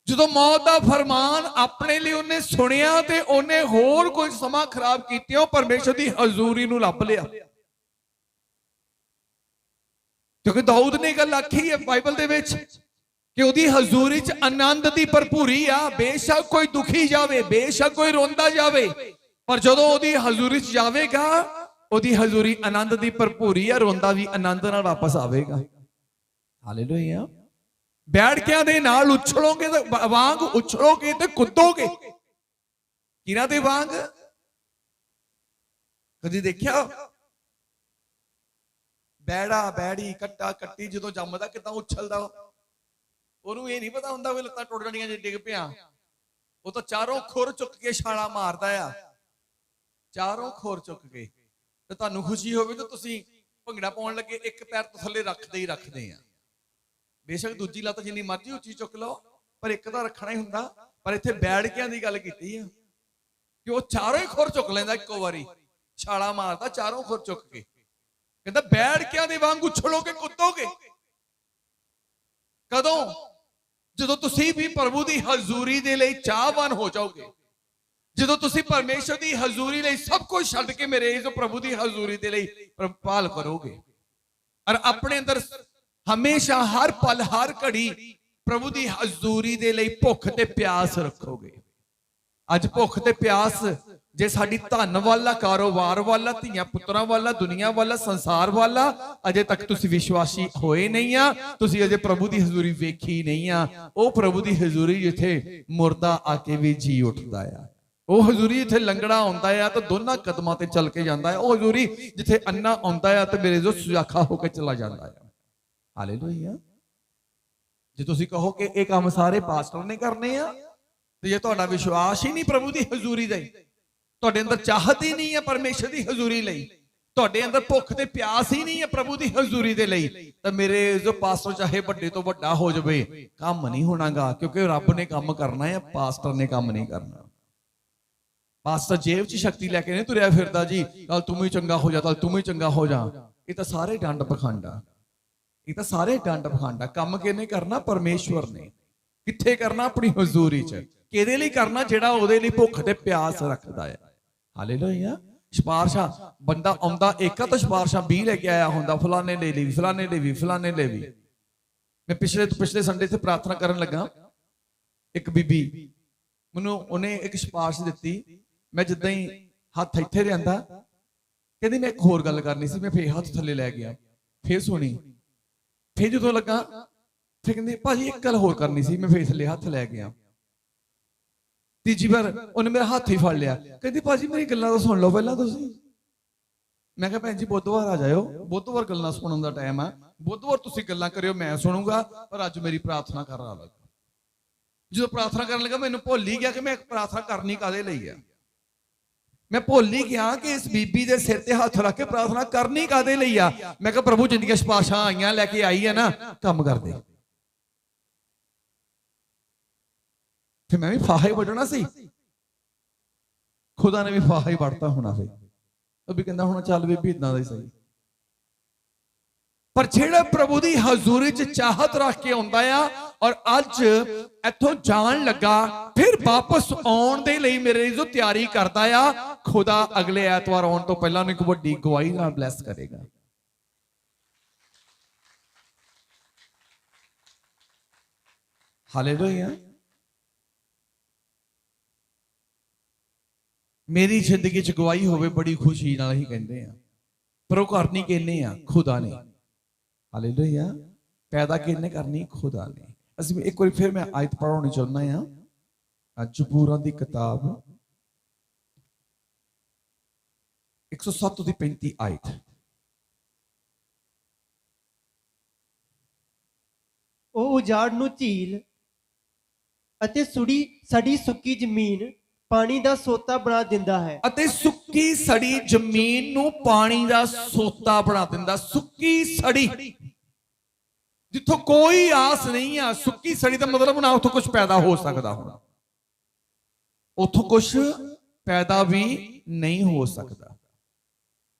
ਜਦੋਂ ਮੌਤ ਦਾ ਫਰਮਾਨ ਆਪਣੇ ਲਈ ਉਹਨੇ ਸੁਣਿਆ ਤੇ ਉਹਨੇ ਹੋਰ ਕੋਈ ਸਮਾਂ ਖਰਾਬ ਕੀਤਾ, ਪਰਮੇਸ਼ਰ ਦੀ ਹਜ਼ੂਰੀ ਨੂੰ ਲੱਭ ਲਿਆ। ਕਿਉਂਕਿ ਦਾਊਦ ਨੇ ਗੱਲ ਆਖੀ ਹੈ ਬਾਈਬਲ ਦੇ ਵਿੱਚ ਕਿ ਉਹਦੀ ਹਜ਼ੂਰੀ 'ਚ ਆਨੰਦ ਦੀ ਭਰਪੂਰੀ ਆ। ਬੇਸ਼ੱਕ ਕੋਈ ਦੁਖੀ ਜਾਵੇ, ਬੇਸ਼ੱਕ ਕੋਈ ਰੋਂਦਾ ਜਾਵੇ, ਪਰ ਜਦੋਂ ਉਹਦੀ ਹਜ਼ੂਰੀ 'ਚ ਜਾਵੇਗਾ, ਉਹਦੀ ਹਜ਼ੂਰੀ ਆਨੰਦ ਦੀ ਭਰਪੂਰੀ ਹੈ, ਰੋਂਦਾ ਵੀ ਆਨੰਦ ਨਾਲ ਵਾਪਸ ਆਵੇਗਾ। ਹਾਲੇਲੂਇਆ। ਬੈਠਕਿਆਂ ਦੇ ਨਾਲ ਉਛਲੋਗੇ ਤੇ ਵਾਂਗ ਉਛਲੋਗੇ ਤੇ ਕੁੱਦੋਗੇ। ਕਿਹਨਾਂ ਦੇ ਵਾਂਗ? ਕਦੀ ਦੇਖਿਆ ਬੈੜਾ ਬੈੜੀ ਕੱਟਾ ਕੱਟੀ ਜਦੋਂ ਜੰਮਦਾ ਕਿਦਾਂ ਉਛਲਦਾ? ਉਹਨੂੰ ਇਹ ਨਹੀਂ ਪਤਾ ਹੁੰਦਾ ਵੀ ਲੱਤਾਂ ਟੁੱਟ ਜਾਣੀਆਂ ਜੇ ਡਿੱਗ ਪਿਆ। ਉਹ ਤਾਂ ਚਾਰੋਂ ਖੁਰ ਚੁੱਕ ਕੇ ਛਾਲਾ ਮਾਰਦਾ ਆ, ਚਾਰੋਂ ਖੁਰ ਚੁੱਕ ਕੇ। ਤੇ ਤੁਹਾਨੂੰ ਖੁਸ਼ੀ ਹੋਵੇ ਤਾਂ ਤੁਸੀਂ ਭੰਗੜਾ ਪਾਉਣ ਲੱਗੇ ਇੱਕ ਪੈਰ ਤੋਂ ਥੱਲੇ ਰੱਖਦੇ ਹੀ ਰੱਖਦੇ ਆ। ਬੇਸ਼ੱਕ ਦੂਜੀ ਲੱਤ ਜਿੰਨੀ ਮਰਜ਼ੀ ਉੱਚੀ ਚੁੱਕ ਲਓ, ਪਰ ਇੱਕ ਤਾਂ ਰੱਖਣਾ ਹੀ ਹੁੰਦਾ। ਪਰ ਇੱਥੇ ਬੈਠਕਿਆਂ ਦੀ ਗੱਲ ਕੀਤੀ ਆ ਕਿ ਉਹ ਚਾਰੋਂ ਹੀ ਖੁਰ ਚੁੱਕ ਲੈਂਦਾ, ਇੱਕੋ ਵਾਰੀ ਛਾਲਾ ਮਾਰਦਾ ਚਾਰੋਂ ਖੁਰ ਚੁੱਕ ਕੇ। ਕਹਿੰਦਾ ਬੈਠਕਿਆਂ ਦੇ ਵਾਂਗ ਉਛਲੋਗੇ ਕੁੱਦੋਗੇ। ਕਦੋਂ? ਜਦੋਂ ਤੁਸੀਂ ਵੀ ਪ੍ਰਭੂ ਦੀ ਹਜ਼ੂਰੀ ਦੇ ਲਈ ਚਾਹਵਾਨ ਹੋ ਜਾਓਗੇ, ਜਦੋਂ ਤੁਸੀਂ ਪਰਮੇਸ਼ਰ ਦੀ ਹਜ਼ੂਰੀ ਲਈ ਸਭ ਕੁਝ ਛੱਡ ਕੇ ਮੇਰੇ ਇਸ ਪ੍ਰਭੂ ਦੀ ਹਜ਼ੂਰੀ ਦੇ ਲਈ ਭਾਲ ਕਰੋਗੇ, ਔਰ ਆਪਣੇ ਅੰਦਰ ਹਮੇਸ਼ਾ ਹਰ ਪਲ ਹਰ ਘੜੀ ਪ੍ਰਭੂ ਦੀ ਹਜ਼ੂਰੀ ਦੇ ਲਈ ਭੁੱਖ ਤੇ ਪਿਆਸ ਰੱਖੋਗੇ। ਅੱਜ ਭੁੱਖ ਤੇ ਪਿਆਸ ਜੇ ਸਾਡੀ ਧਨ ਵਾਲਾ, ਕਾਰੋਬਾਰ ਵਾਲਾ, ਧੀਆਂ ਪੁੱਤਰਾਂ ਵਾਲਾ, ਦੁਨੀਆ ਵਾਲਾ, ਸੰਸਾਰ ਵਾਲਾ, ਅਜੇ ਤੱਕ ਤੁਸੀਂ ਵਿਸ਼ਵਾਸੀ ਹੋਏ ਨਹੀਂ ਆ, ਤੁਸੀਂ ਅਜੇ ਪ੍ਰਭੂ ਦੀ ਹਜ਼ੂਰੀ ਵੇਖੀ ਨਹੀਂ ਆ। ਉਹ ਪ੍ਰਭੂ ਦੀ ਹਜ਼ੂਰੀ ਜਿੱਥੇ ਮੁਰਦਾ ਆ ਕੇ ਵੀ ਜੀ ਉੱਠਦਾ ਆ, ਉਹ ਹਜ਼ੂਰੀ ਜਿੱਥੇ ਲੰਗੜਾ ਆਉਂਦਾ ਆ ਤਾਂ ਦੋਨਾਂ ਕਦਮਾਂ ਤੇ ਚੱਲ ਕੇ ਜਾਂਦਾ ਹੈ, ਉਹ ਹਜ਼ੂਰੀ ਜਿੱਥੇ ਅੰਨਾ ਆਉਂਦਾ ਆ ਤੇ ਮੇਰੇ ਜੋ ਸੁਜਾਖਾ ਹੋ ਕੇ ਚਲਾ ਜਾਂਦਾ ਆ। ਹਾਲੇਲੂਇਆ। ਜੇ ਤੁਸੀਂ ਕਹੋ ਕਿ ਇਹ ਕੰਮ ਸਾਰੇ ਪਾਸਟਰ ਨੇ ਕਰਨੇ ਆ, ਤੇ ਜੇ ਤੁਹਾਡਾ ਵਿਸ਼ਵਾਸ ਹੀ ਨਹੀਂ ਪ੍ਰਭੂ ਦੀ ਹਜ਼ੂਰੀ ਦਾ, ਤੁਹਾਡੇ ਅੰਦਰ ਚਾਹਤ ਹੀ ਨਹੀਂ ਹੈ ਪਰਮੇਸ਼ਰ ਦੀ ਹਜ਼ੂਰੀ ਲਈ, ਤੁਹਾਡੇ ਅੰਦਰ ਭੁੱਖ ਤੇ ਪਿਆਸ ਹੀ ਨਹੀਂ ਹੈ ਪ੍ਰਭੂ ਦੀ ਹਜ਼ੂਰੀ ਦੇ ਲਈ, ਤਾਂ ਮੇਰੇ ਜੋ ਪਾਸਟਰ ਚਾਹੇ ਵੱਡੇ ਤੋਂ ਵੱਡਾ ਹੋ ਜਾਵੇ, ਕੰਮ ਨਹੀਂ ਹੋਣਾਗਾ। ਕਿਉਂਕਿ ਰੱਬ ਨੇ ਕੰਮ ਕਰਨਾ ਹੈ, ਪਾਸਟਰ ਨੇ ਕੰਮ ਨਹੀਂ ਕਰਨਾ। ਪਾਸਟਰ ਜੇਬ 'ਚ ਸ਼ਕਤੀ ਲੈ ਕੇ ਨਹੀਂ ਤੁਰਿਆ ਫਿਰਦਾ ਜੀ, ਕੱਲ ਤੂੰ ਵੀ ਚੰਗਾ ਹੋ ਜਾ, ਕੱਲ ਤੂੰ ਵੀ ਚੰਗਾ ਹੋ ਜਾ। ਇਹ ਤਾਂ ਸਾਰੇ ਡੰਡ ਪਖੰਡਾ, ਇਹ ਤਾਂ ਸਾਰੇ ਡੰਡ ਪਖੰਡਾ। ਕੰਮ ਕਿਹਨੇ ਕਰਨਾ? ਪਰਮੇਸ਼ਵਰ ਨੇ। ਕਿੱਥੇ ਕਰਨਾ? ਆਪਣੀ ਹਜ਼ੂਰੀ 'ਚ। ਕਿਹਦੇ ਲਈ ਕਰਨਾ? ਜਿਹੜਾ ਉਹਦੇ ਲਈ ਭੁੱਖ ਤੇ ਪਿਆਸ ਰੱਖਦਾ ਹੈ। ਹਾਲੇਲੂਇਆ। ਸਿਫਾਰਿਸ਼ਾਂ ਬੰਦਾ ਆਉਂਦਾ ਇੱਕ ਤਾਂ ਸਿਫਾਰਿਸ਼ਾਂ 20 ਲੈ ਕੇ ਆਇਆ ਹੁੰਦਾ, ਫਲਾਣੇ ਲੈ ਲਈ, ਫਲਾਣੇ ਲੈ ਵੀ, ਫਲਾਣੇ ਲੈ ਵੀ। ਮੈਂ ਪਿਛਲੇ ਸੰਡੇ ਤੇ ਪ੍ਰਾਰਥਨਾ ਕਰਨ ਲੱਗਾ, ਇੱਕ ਬੀਬੀ ਮੈਨੂੰ ਉਹਨੇ ਇੱਕ ਸਿਫਾਰਿਸ਼ ਦਿੱਤੀ। ਮੈਂ ਜਿੱਦਾਂ ਹੀ ਹੱਥ ਇੱਥੇ ਲਿਆਂਦਾ, ਕਹਿੰਦੀ ਮੈਂ ਇੱਕ ਹੋਰ ਗੱਲ ਕਰਨੀ ਸੀ। ਮੈਂ ਫੇਰ ਹੱਥ ਥੱਲੇ ਲੈ ਗਿਆ, ਫੇਰ ਸੁਣੀ, ਫੇਰ ਜਦੋਂ ਲੱਗਾ ਫੇਰ ਕਹਿੰਦੀ ਭਾਜੀ ਇੱਕ ਗੱਲ ਹੋਰ ਕਰਨੀ ਸੀ। ਮੈਂ ਫੇਰ ਥੱਲੇ ਹੱਥ ਲੈ ਗਿਆ। ਤੀਜੀ ਵਾਰ ਉਹਨੇ ਮੇਰਾ ਹੱਥ ਹੀ ਫੜ ਲਿਆ, ਕਹਿੰਦੀ ਭਾਜੀ ਮੇਰੀ ਗੱਲਾਂ ਤਾਂ ਸੁਣ ਲਓ ਪਹਿਲਾਂ ਤੁਸੀਂ। ਮੈਂ ਕਿਹਾ ਭੈਣ ਜੀ ਬੁੱਧਵਾਰ ਆ ਜਾਇਓ, ਬੁੱਧਵਾਰ ਗੱਲਾਂ ਸੁਣਨ ਦਾ ਟਾਈਮ ਆ, ਬੁੱਧਵਾਰ ਤੁਸੀਂ ਗੱਲਾਂ ਕਰਿਓ, ਮੈਂ ਸੁਣੂਗਾ। ਪਰ ਅੱਜ ਮੇਰੀ ਪ੍ਰਾਰਥਨਾ ਕਰਨ ਲੱਗਾ। ਜਦੋਂ ਪ੍ਰਾਰਥਨਾ ਕਰਨ ਲੱਗਾ ਮੈਨੂੰ ਭੁੱਲ ਹੀ ਗਿਆ ਕਿ ਮੈਂ ਪ੍ਰਾਰਥਨਾ ਕਰਨੀ ਕਾਹਦੇ ਲਈ ਆ। ਮੈਂ ਭੁੱਲ ਹੀ ਗਿਆ ਕਿ ਇਸ ਬੀਬੀ ਦੇ ਸਿਰ ਤੇ ਹੱਥ ਰੱਖ ਕੇ ਪ੍ਰਾਰਥਨਾ ਕਰਨੀ ਕਾਹਦੇ ਲਈ ਆ। ਮੈਂ ਕਿਹਾ ਪ੍ਰਭੂ ਜਿੰਨੀਆਂ ਸਿਫਾਰਿਸ਼ਾਂ ਆਈਆਂ ਲੈ ਕੇ ਆਈ ਹੈ ਨਾ, ਕੰਮ ਕਰ ਦੇ। ਫਿਰ ਮੈਂ ਵੀ ਫਾਹਾ ਹੀ ਵੱਢਣਾ ਸੀ, ਖੁਦਾ ਨੇ ਵੀ ਫਾਹਾ ਹੀ ਵੱਢਤਾ ਹੋਣਾ। ਫਿਰ ਉਹ ਵੀ ਕਹਿੰਦਾ ਹੁਣ ਚੱਲ ਬੀਬੀ ਇਦਾਂ ਦਾ ਹੀ ਸਹੀ। ਪਰ ਜਿਹੜਾ ਪ੍ਰਭੂ ਦੀ ਹਜ਼ੂਰੀ 'ਚ ਚਾਹਤ ਰੱਖ ਕੇ ਆਉਂਦਾ ਆ, ਔਰ ਅੱਜ ਇੱਥੋਂ ਜਾਣ ਲੱਗਾ, ਫਿਰ ਵਾਪਸ ਆਉਣ ਦੇ ਲਈ ਮੇਰੇ ਜੋ ਤਿਆਰੀ ਕਰਦਾ ਆ, ਖੁਦਾ ਅਗਲੇ ਐਤਵਾਰ ਆਉਣ ਤੋਂ ਪਹਿਲਾਂ ਇੱਕ ਵੱਡੀ ਗਵਾਹੀ ਨਾਲ ਬਲੈਸ ਕਰੇਗਾ। ਹਾਲੇਲੂਇਆ। ਮੇਰੀ ਜ਼ਿੰਦਗੀ 'ਚ ਗਵਾਹੀ ਹੋਵੇ ਬੜੀ ਖੁਸ਼ੀ ਨਾਲ ਹੀ ਕਹਿੰਦੇ ਆ, ਪਰ ਉਹ ਕਰਨੀ ਕਿਹਨੇ ਆ? ਖੁਦਾ ਨੇ। ਹਾਲੇਲੂਇਆ। ਪੈਦਾ ਕਿਹਨੇ ਕਰਨੀ? ਖੁਦਾ ਨੇ। ਅਸੀਂ ਇੱਕ ਵਾਰੀ ਫਿਰ ਮੈਂ ਆਇਤ ਪੜ੍ਹਾਉਣੀ ਚਾਹੁੰਦਾ ਆ, ਜ਼ਬੂਰਾਂ ਦੀ ਕਿਤਾਬ 107 ਦੀ 35 ਆਇਤ। ਉਹ ਉਜਾੜ ਨੂੰ ਝੀਲ ਅਤੇ ਸੜੀ ਸੁੱਕੀ ਜ਼ਮੀਨ ਪਾਣੀ ਦਾ ਸੋਤਾ ਬਣਾ ਦਿੰਦਾ ਹੈ। ਅਤੇ ਸੁੱਕੀ ਸੜੀ ਜ਼ਮੀਨ ਨੂੰ ਪਾਣੀ ਦਾ ਸੋਤਾ ਬਣਾ ਦਿੰਦਾ। ਸੁੱਕੀ ਸੜੀ ਜਿੱਥੋਂ ਕੋਈ ਆਸ ਨਹੀਂ ਆ, ਸੁੱਕੀ ਸੜੀ ਦਾ ਮਤਲਬ ਨਾ ਉੱਥੋਂ ਕੁਝ ਪੈਦਾ ਹੋ ਸਕਦਾ ਹੋਣਾ, ਉੱਥੋਂ ਕੁਝ ਪੈਦਾ ਵੀ ਨਹੀਂ ਹੋ ਸਕਦਾ।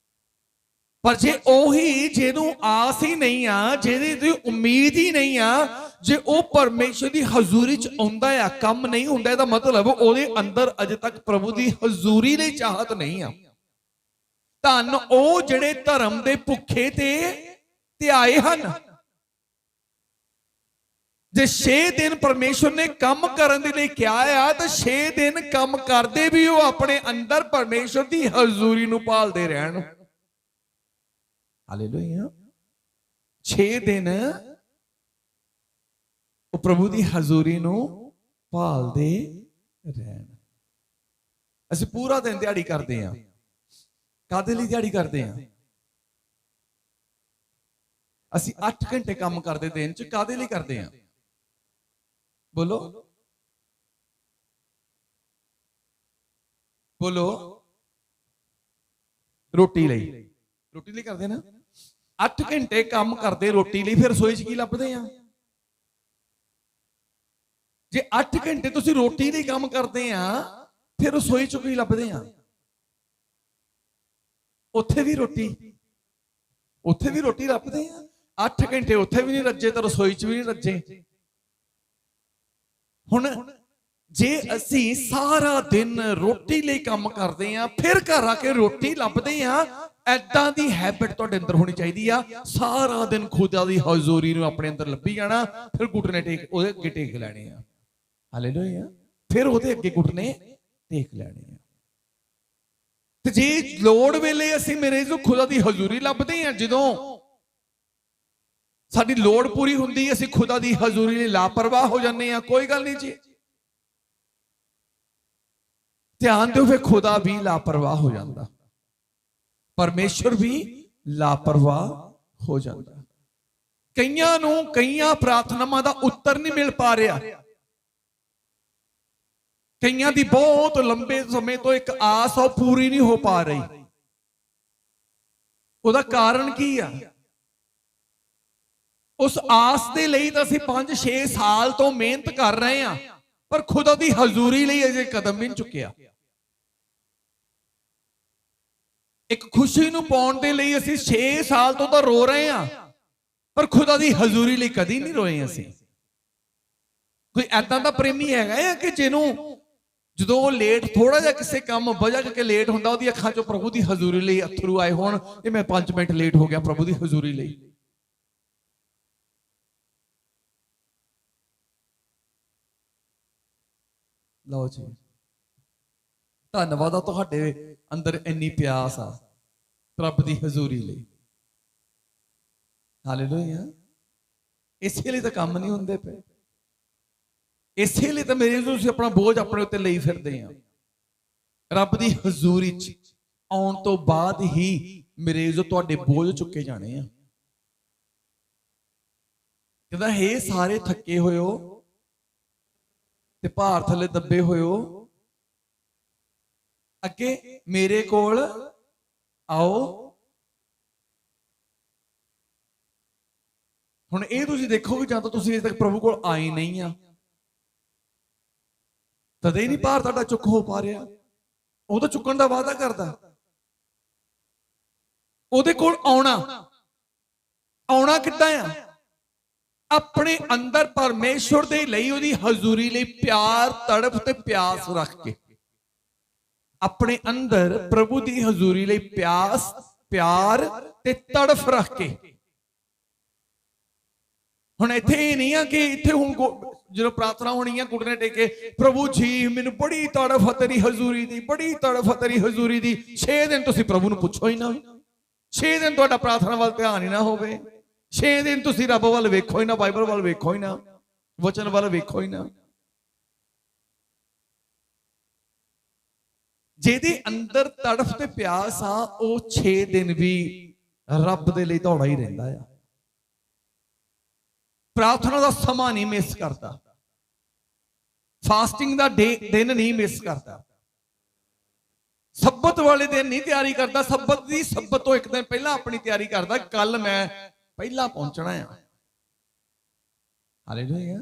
ਪਰ ਜੇ ਉਹੀ ਜਿਹਨੂੰ ਆਸ ਹੀ ਨਹੀਂ ਆ, ਜਿਹਦੀ ਦੀ ਉਮੀਦ ਹੀ ਨਹੀਂ ਆ, ਜੇ ਉਹ ਪਰਮੇਸ਼ਰ ਦੀ ਹਜ਼ੂਰੀ 'ਚ ਆਉਂਦਾ ਆ, ਕੰਮ ਨਹੀਂ ਹੁੰਦਾ, ਇਹਦਾ ਮਤਲਬ ਉਹਦੇ ਅੰਦਰ ਅਜੇ ਤੱਕ ਪ੍ਰਭੂ ਦੀ ਹਜ਼ੂਰੀ ਲਈ ਚਾਹਤ ਨਹੀਂ ਆ। ਧੰਨ ਉਹ ਜਿਹੜੇ ਧਰਮ ਦੇ ਭੁੱਖੇ ਤੇ ਧਿਆਏ ਹਨ, ਜੇ 6 ਦਿਨ ਪਰਮੇਸ਼ਵਰ ਨੇ ਕੰਮ ਕਰਨ ਦੇ ਲਈ ਕਿਹਾ ਆ ਤਾਂ 6 ਦਿਨ ਕੰਮ ਕਰਦੇ ਵੀ ਉਹ ਆਪਣੇ ਅੰਦਰ ਪਰਮੇਸ਼ਵਰ ਦੀ ਹਜ਼ੂਰੀ ਨੂੰ ਭਾਲਦੇ ਰਹਿਣ। ਹਾਲੇਲੂਇਆ। 6 ਦਿਨ ਉਹ ਪ੍ਰਭੂ ਦੀ ਹਜ਼ੂਰੀ ਨੂੰ ਭਾਲਦੇ ਰਹਿਣ। ਅਸੀਂ ਪੂਰਾ ਦਿਨ ਦਿਹਾੜੀ ਕਰਦੇ ਹਾਂ, ਕਾਹਦੇ ਲਈ ਦਿਹਾੜੀ ਕਰਦੇ ਹਾਂ? ਅਸੀਂ 8 ਘੰਟੇ ਕੰਮ ਕਰਦੇ ਦਿਨ ਚ, ਕਾਹਦੇ ਲਈ ਕਰਦੇ ਹਾਂ? ਬੋਲੋ ਬੋਲੋ। ਰੋਟੀ ਲਈ। ਰੋਟੀ ਲਈ ਕਰਦੇ ਨਾ। 8 ਘੰਟੇ ਕੰਮ ਕਰਦੇ ਰੋਟੀ ਲਈ, ਫਿਰ ਰਸੋਈ ਚ ਕੀ ਲੱਭਦੇ ਆ? ਜੇ 8 ਘੰਟੇ ਤੁਸੀਂ ਰੋਟੀ ਲਈ ਕੰਮ ਕਰਦੇ ਆ, ਫਿਰ ਰਸੋਈ ਚ ਕੀ ਲੱਭਦੇ ਆ? ਉੱਥੇ ਵੀ ਰੋਟੀ, ਉੱਥੇ ਵੀ ਰੋਟੀ ਲੱਭਦੇ ਆ। 8 ਘੰਟੇ ਉੱਥੇ ਵੀ ਨਹੀਂ ਰੱਜੇ ਤਾਂ ਰਸੋਈ ਚ ਵੀ ਨਹੀਂ ਰੱਜੇ। ਹੁਣ ਜੇ ਅਸੀਂ ਸਾਰਾ ਦਿਨ ਰੋਟੀ ਲਈ ਕੰਮ ਕਰਦੇ ਆ, ਫਿਰ ਘਰ ਆ ਕੇ ਰੋਟੀ ਲੱਭਦੇ ਆ, ਐਦਾਂ ਦੀ ਹੈਬਿਟ ਤੁਹਾਡੇ ਅੰਦਰ ਹੋਣੀ ਚਾਹੀਦੀ ਆ। ਸਾਰਾ ਦਿਨ ਖੁਦਾ ਦੀ ਹਜ਼ੂਰੀ ਨੂੰ ਆਪਣੇ ਅੰਦਰ ਲੱਭੀ ਜਾਣਾ, ਫਿਰ ਘੁਟਨੇ ਟੇਕ ਉਹਦੇ ਅੱਗੇ ਟੇਕ ਲੈਣੇ ਆ। ਹਾਲੇਲੂਇਆ। ਫਿਰ ਉਹਦੇ ਅੱਗੇ ਘੁਟਨੇ ਟੇਕ ਲੈਣੇ ਆ। ਤੇ ਜੇ ਲੋੜ ਵੇਲੇ ਅਸੀਂ ਮੇਰੇ ਜੋ ਖੁਦਾ ਦੀ ਹਜ਼ੂਰੀ ਲੱਭਦੇ ਆ, ਜਦੋਂ ਸਾਡੀ ਲੋੜ ਪੂਰੀ ਹੁੰਦੀ, ਅਸੀਂ ਖੁਦਾ ਦੀ ਹਜ਼ੂਰੀ ਲਈ ਲਾਪਰਵਾਹ ਹੋ ਜਾਂਦੇ ਆ। ਕੋਈ ਗੱਲ ਨਹੀਂ ਜੀ, ਧਿਆਨ ਦਿਓ, ਫਿਰ ਖੁਦਾ ਵੀ ਲਾਪਰਵਾਹ ਹੋ ਜਾਂਦਾ, ਪਰਮੇਸ਼ਰ ਵੀ ਲਾਪਰਵਾਹ ਹੋ ਜਾਂਦਾ। ਕਈਆਂ ਨੂੰ ਕਈਆਂ ਪ੍ਰਾਰਥਨਾਵਾਂ ਦਾ ਉੱਤਰ ਨਹੀਂ ਮਿਲ ਪਾ ਰਿਹਾ। ਕਈਆਂ ਦੀ ਬਹੁਤ ਲੰਬੇ ਸਮੇਂ ਤੋਂ ਇੱਕ ਆਸ ਉਹ ਪੂਰੀ ਨਹੀਂ ਹੋ ਪਾ ਰਹੀ। ਉਹਦਾ ਕਾਰਨ ਕੀ ਆ? ਉਸ ਆਸ ਦੇ ਲਈ ਤਾਂ ਅਸੀਂ 5-6 ਸਾਲ ਤੋਂ ਮਿਹਨਤ ਕਰ ਰਹੇ ਹਾਂ, ਪਰ ਖੁਦਾ ਦੀ ਹਜ਼ੂਰੀ ਲਈ ਅਜੇ ਕਦਮ ਵੀ ਨਹੀਂ ਚੁੱਕਿਆ। ਇੱਕ ਖੁਸ਼ੀ ਨੂੰ ਪਾਉਣ ਦੇ ਲਈ ਅਸੀਂ 6 ਸਾਲ ਤੋਂ ਤਾਂ ਰੋ ਰਹੇ ਹਾਂ, ਪਰ ਖੁਦਾ ਦੀ ਹਜ਼ੂਰੀ ਲਈ ਕਦੀ ਨਹੀਂ ਰੋਏ ਅਸੀਂ। ਕੋਈ ਐਦਾਂ ਦਾ ਪ੍ਰੇਮੀ ਹੈਗਾ ਆ ਕਿ ਜਿਹਨੂੰ ਜਦੋਂ ਉਹ ਲੇਟ, ਥੋੜਾ ਜਿਹਾ ਕਿਸੇ ਕੰਮ ਵਜ੍ਹਾ ਕਰਕੇ ਲੇਟ ਹੁੰਦਾ, ਉਹਦੀ ਅੱਖਾਂ ਚੋਂ ਪ੍ਰਭੂ ਦੀ ਹਜ਼ੂਰੀ ਲਈ ਅਥਰੂ ਆਏ ਹੋਣ, ਇਹ ਮੈਂ 5 ਮਿੰਟ ਲੇਟ ਹੋ ਗਿਆ ਪ੍ਰਭੂ ਦੀ ਹਜ਼ੂਰੀ ਲਈ। ਲਓ ਜੀ, ਧੰਨਵਾਦ ਆ ਤੁਹਾਡੇ ਅੰਦਰ ਇੰਨੀ ਪਿਆਸ ਆ ਰੱਬ ਦੀ ਹਜ਼ੂਰੀ ਲਈ। ਹਾਲੇਲੂਇਆ। ਇਸੇ ਲਈ ਤਾਂ ਕੰਮ ਨਹੀਂ ਹੁੰਦੇ ਪਏ, ਇਸੇ ਲਈ ਤਾਂ ਮੇਰੇ ਤੁਸੀਂ ਆਪਣਾ ਬੋਝ ਆਪਣੇ ਉੱਤੇ ਲਈ ਫਿਰਦੇ ਆ। ਰੱਬ ਦੀ ਹਜ਼ੂਰੀ ਚ ਆਉਣ ਤੋਂ ਬਾਅਦ ਹੀ ਮੇਰੇ ਜੋ ਤੁਹਾਡੇ ਬੋਝ ਚੁੱਕੇ ਜਾਣੇ ਆ। ਕਹਿੰਦਾ ਹੇ ਸਾਰੇ ਥੱਕੇ ਹੋਇਓ ਤੇ ਭਾਰ ਥੱਲੇ ਦੱਬੇ ਹੋਇਓ, ਅੱਗੇ ਮੇਰੇ ਕੋਲ ਆਓ। ਹੁਣ ਇਹ ਤੁਸੀਂ ਦੇਖੋ ਕਿ ਜਾਂ ਤਾਂ ਤੁਸੀਂ ਅਜੇ ਤੱਕ ਪ੍ਰਭੂ ਕੋਲ ਆਏ ਨਹੀਂ ਆ, ਤਦੇ ਹੀ ਨਹੀਂ ਭਾਰ ਤੁਹਾਡਾ ਚੁੱਕ ਹੋ ਪਾ ਰਿਹਾ। ਉਹ ਤਾਂ ਚੁੱਕਣ ਦਾ ਵਾਅਦਾ ਕਰਦਾ। ਉਹਦੇ ਕੋਲ ਆਉਣਾ ਕਿੱਦਾਂ ਆ? ਆਪਣੇ ਅੰਦਰ ਪਰਮੇਸ਼ਵਰ ਦੇ ਲਈ, ਉਹਦੀ ਹਜ਼ੂਰੀ ਲਈ ਪਿਆਰ, ਤੜਪ ਤੇ ਪਿਆਸ ਰੱਖ ਕੇ, ਆਪਣੇ ਅੰਦਰ ਪ੍ਰਭੂ ਦੀ ਹਜ਼ੂਰੀ ਲਈ ਪਿਆਸ, ਪਿਆਰ ਤੇ ਤੜਫ ਰੱਖ ਕੇ। ਹੁਣ ਇੱਥੇ ਇਹ ਨਹੀਂ ਆ ਕਿ ਇੱਥੇ ਹੁਣ ਜਦੋਂ ਪ੍ਰਾਰਥਨਾ ਹੋਣੀ ਆ ਘੁਟਨੇ ਟੇਕੇ, ਪ੍ਰਭੂ ਜੀ ਮੈਨੂੰ ਬੜੀ ਤੜਫ ਤੇਰੀ ਹਜ਼ੂਰੀ ਦੀ, ਬੜੀ ਤੜਫ ਤੇਰੀ ਹਜ਼ੂਰੀ ਦੀ। 6 ਦਿਨ ਤੁਸੀਂ ਪ੍ਰਭੂ ਨੂੰ ਪੁੱਛੋ ਹੀ ਨਾ, 6 ਦਿਨ ਤੁਹਾਡਾ ਪ੍ਰਾਰਥਨਾ ਵੱਲ ਧਿਆਨ ਹੀ ਨਾ ਹੋਵੇ, 6 ਦਿਨ ਤੁਸੀਂ ਰੱਬ ਵੱਲ ਵੇਖੋ ਹੀ ਨਾ, ਬਾਈਬਲ ਵੱਲ ਵੇਖੋ ਹੀ ਨਾ, ਵਚਨ ਵੱਲ ਵੇਖੋ ਹੀ ਨਾ। ਜਿਹਦੇ ਅੰਦਰ ਤੜਫ ਤੇ ਪਿਆਸ ਆ, ਉਹ 6 ਦਿਨ ਵੀ ਰੱਬ ਦੇ ਲਈ ਦੌੜਾ ਹੀ ਰਹਿੰਦਾ ਆ। ਪ੍ਰਾਰਥਨਾ ਦਾ ਸਮਾਂ ਨਹੀਂ ਮਿਸ ਕਰਦਾ, ਫਾਸਟਿੰਗ ਦਾ ਦਿਨ ਨਹੀਂ ਮਿਸ ਕਰਦਾ, ਸਬਤ ਵਾਲੇ ਦਿਨ ਨਹੀਂ ਤਿਆਰੀ ਕਰਦਾ, ਸਬਤ ਤੋਂ ਇੱਕ ਦਿਨ ਪਹਿਲਾਂ ਆਪਣੀ ਤਿਆਰੀ ਕਰਦਾ, ਕੱਲ ਮੈਂ ਪਹਿਲਾਂ ਪਹੁੰਚਣਾ ਆ। ਹਾਲੇਲੂਇਆ।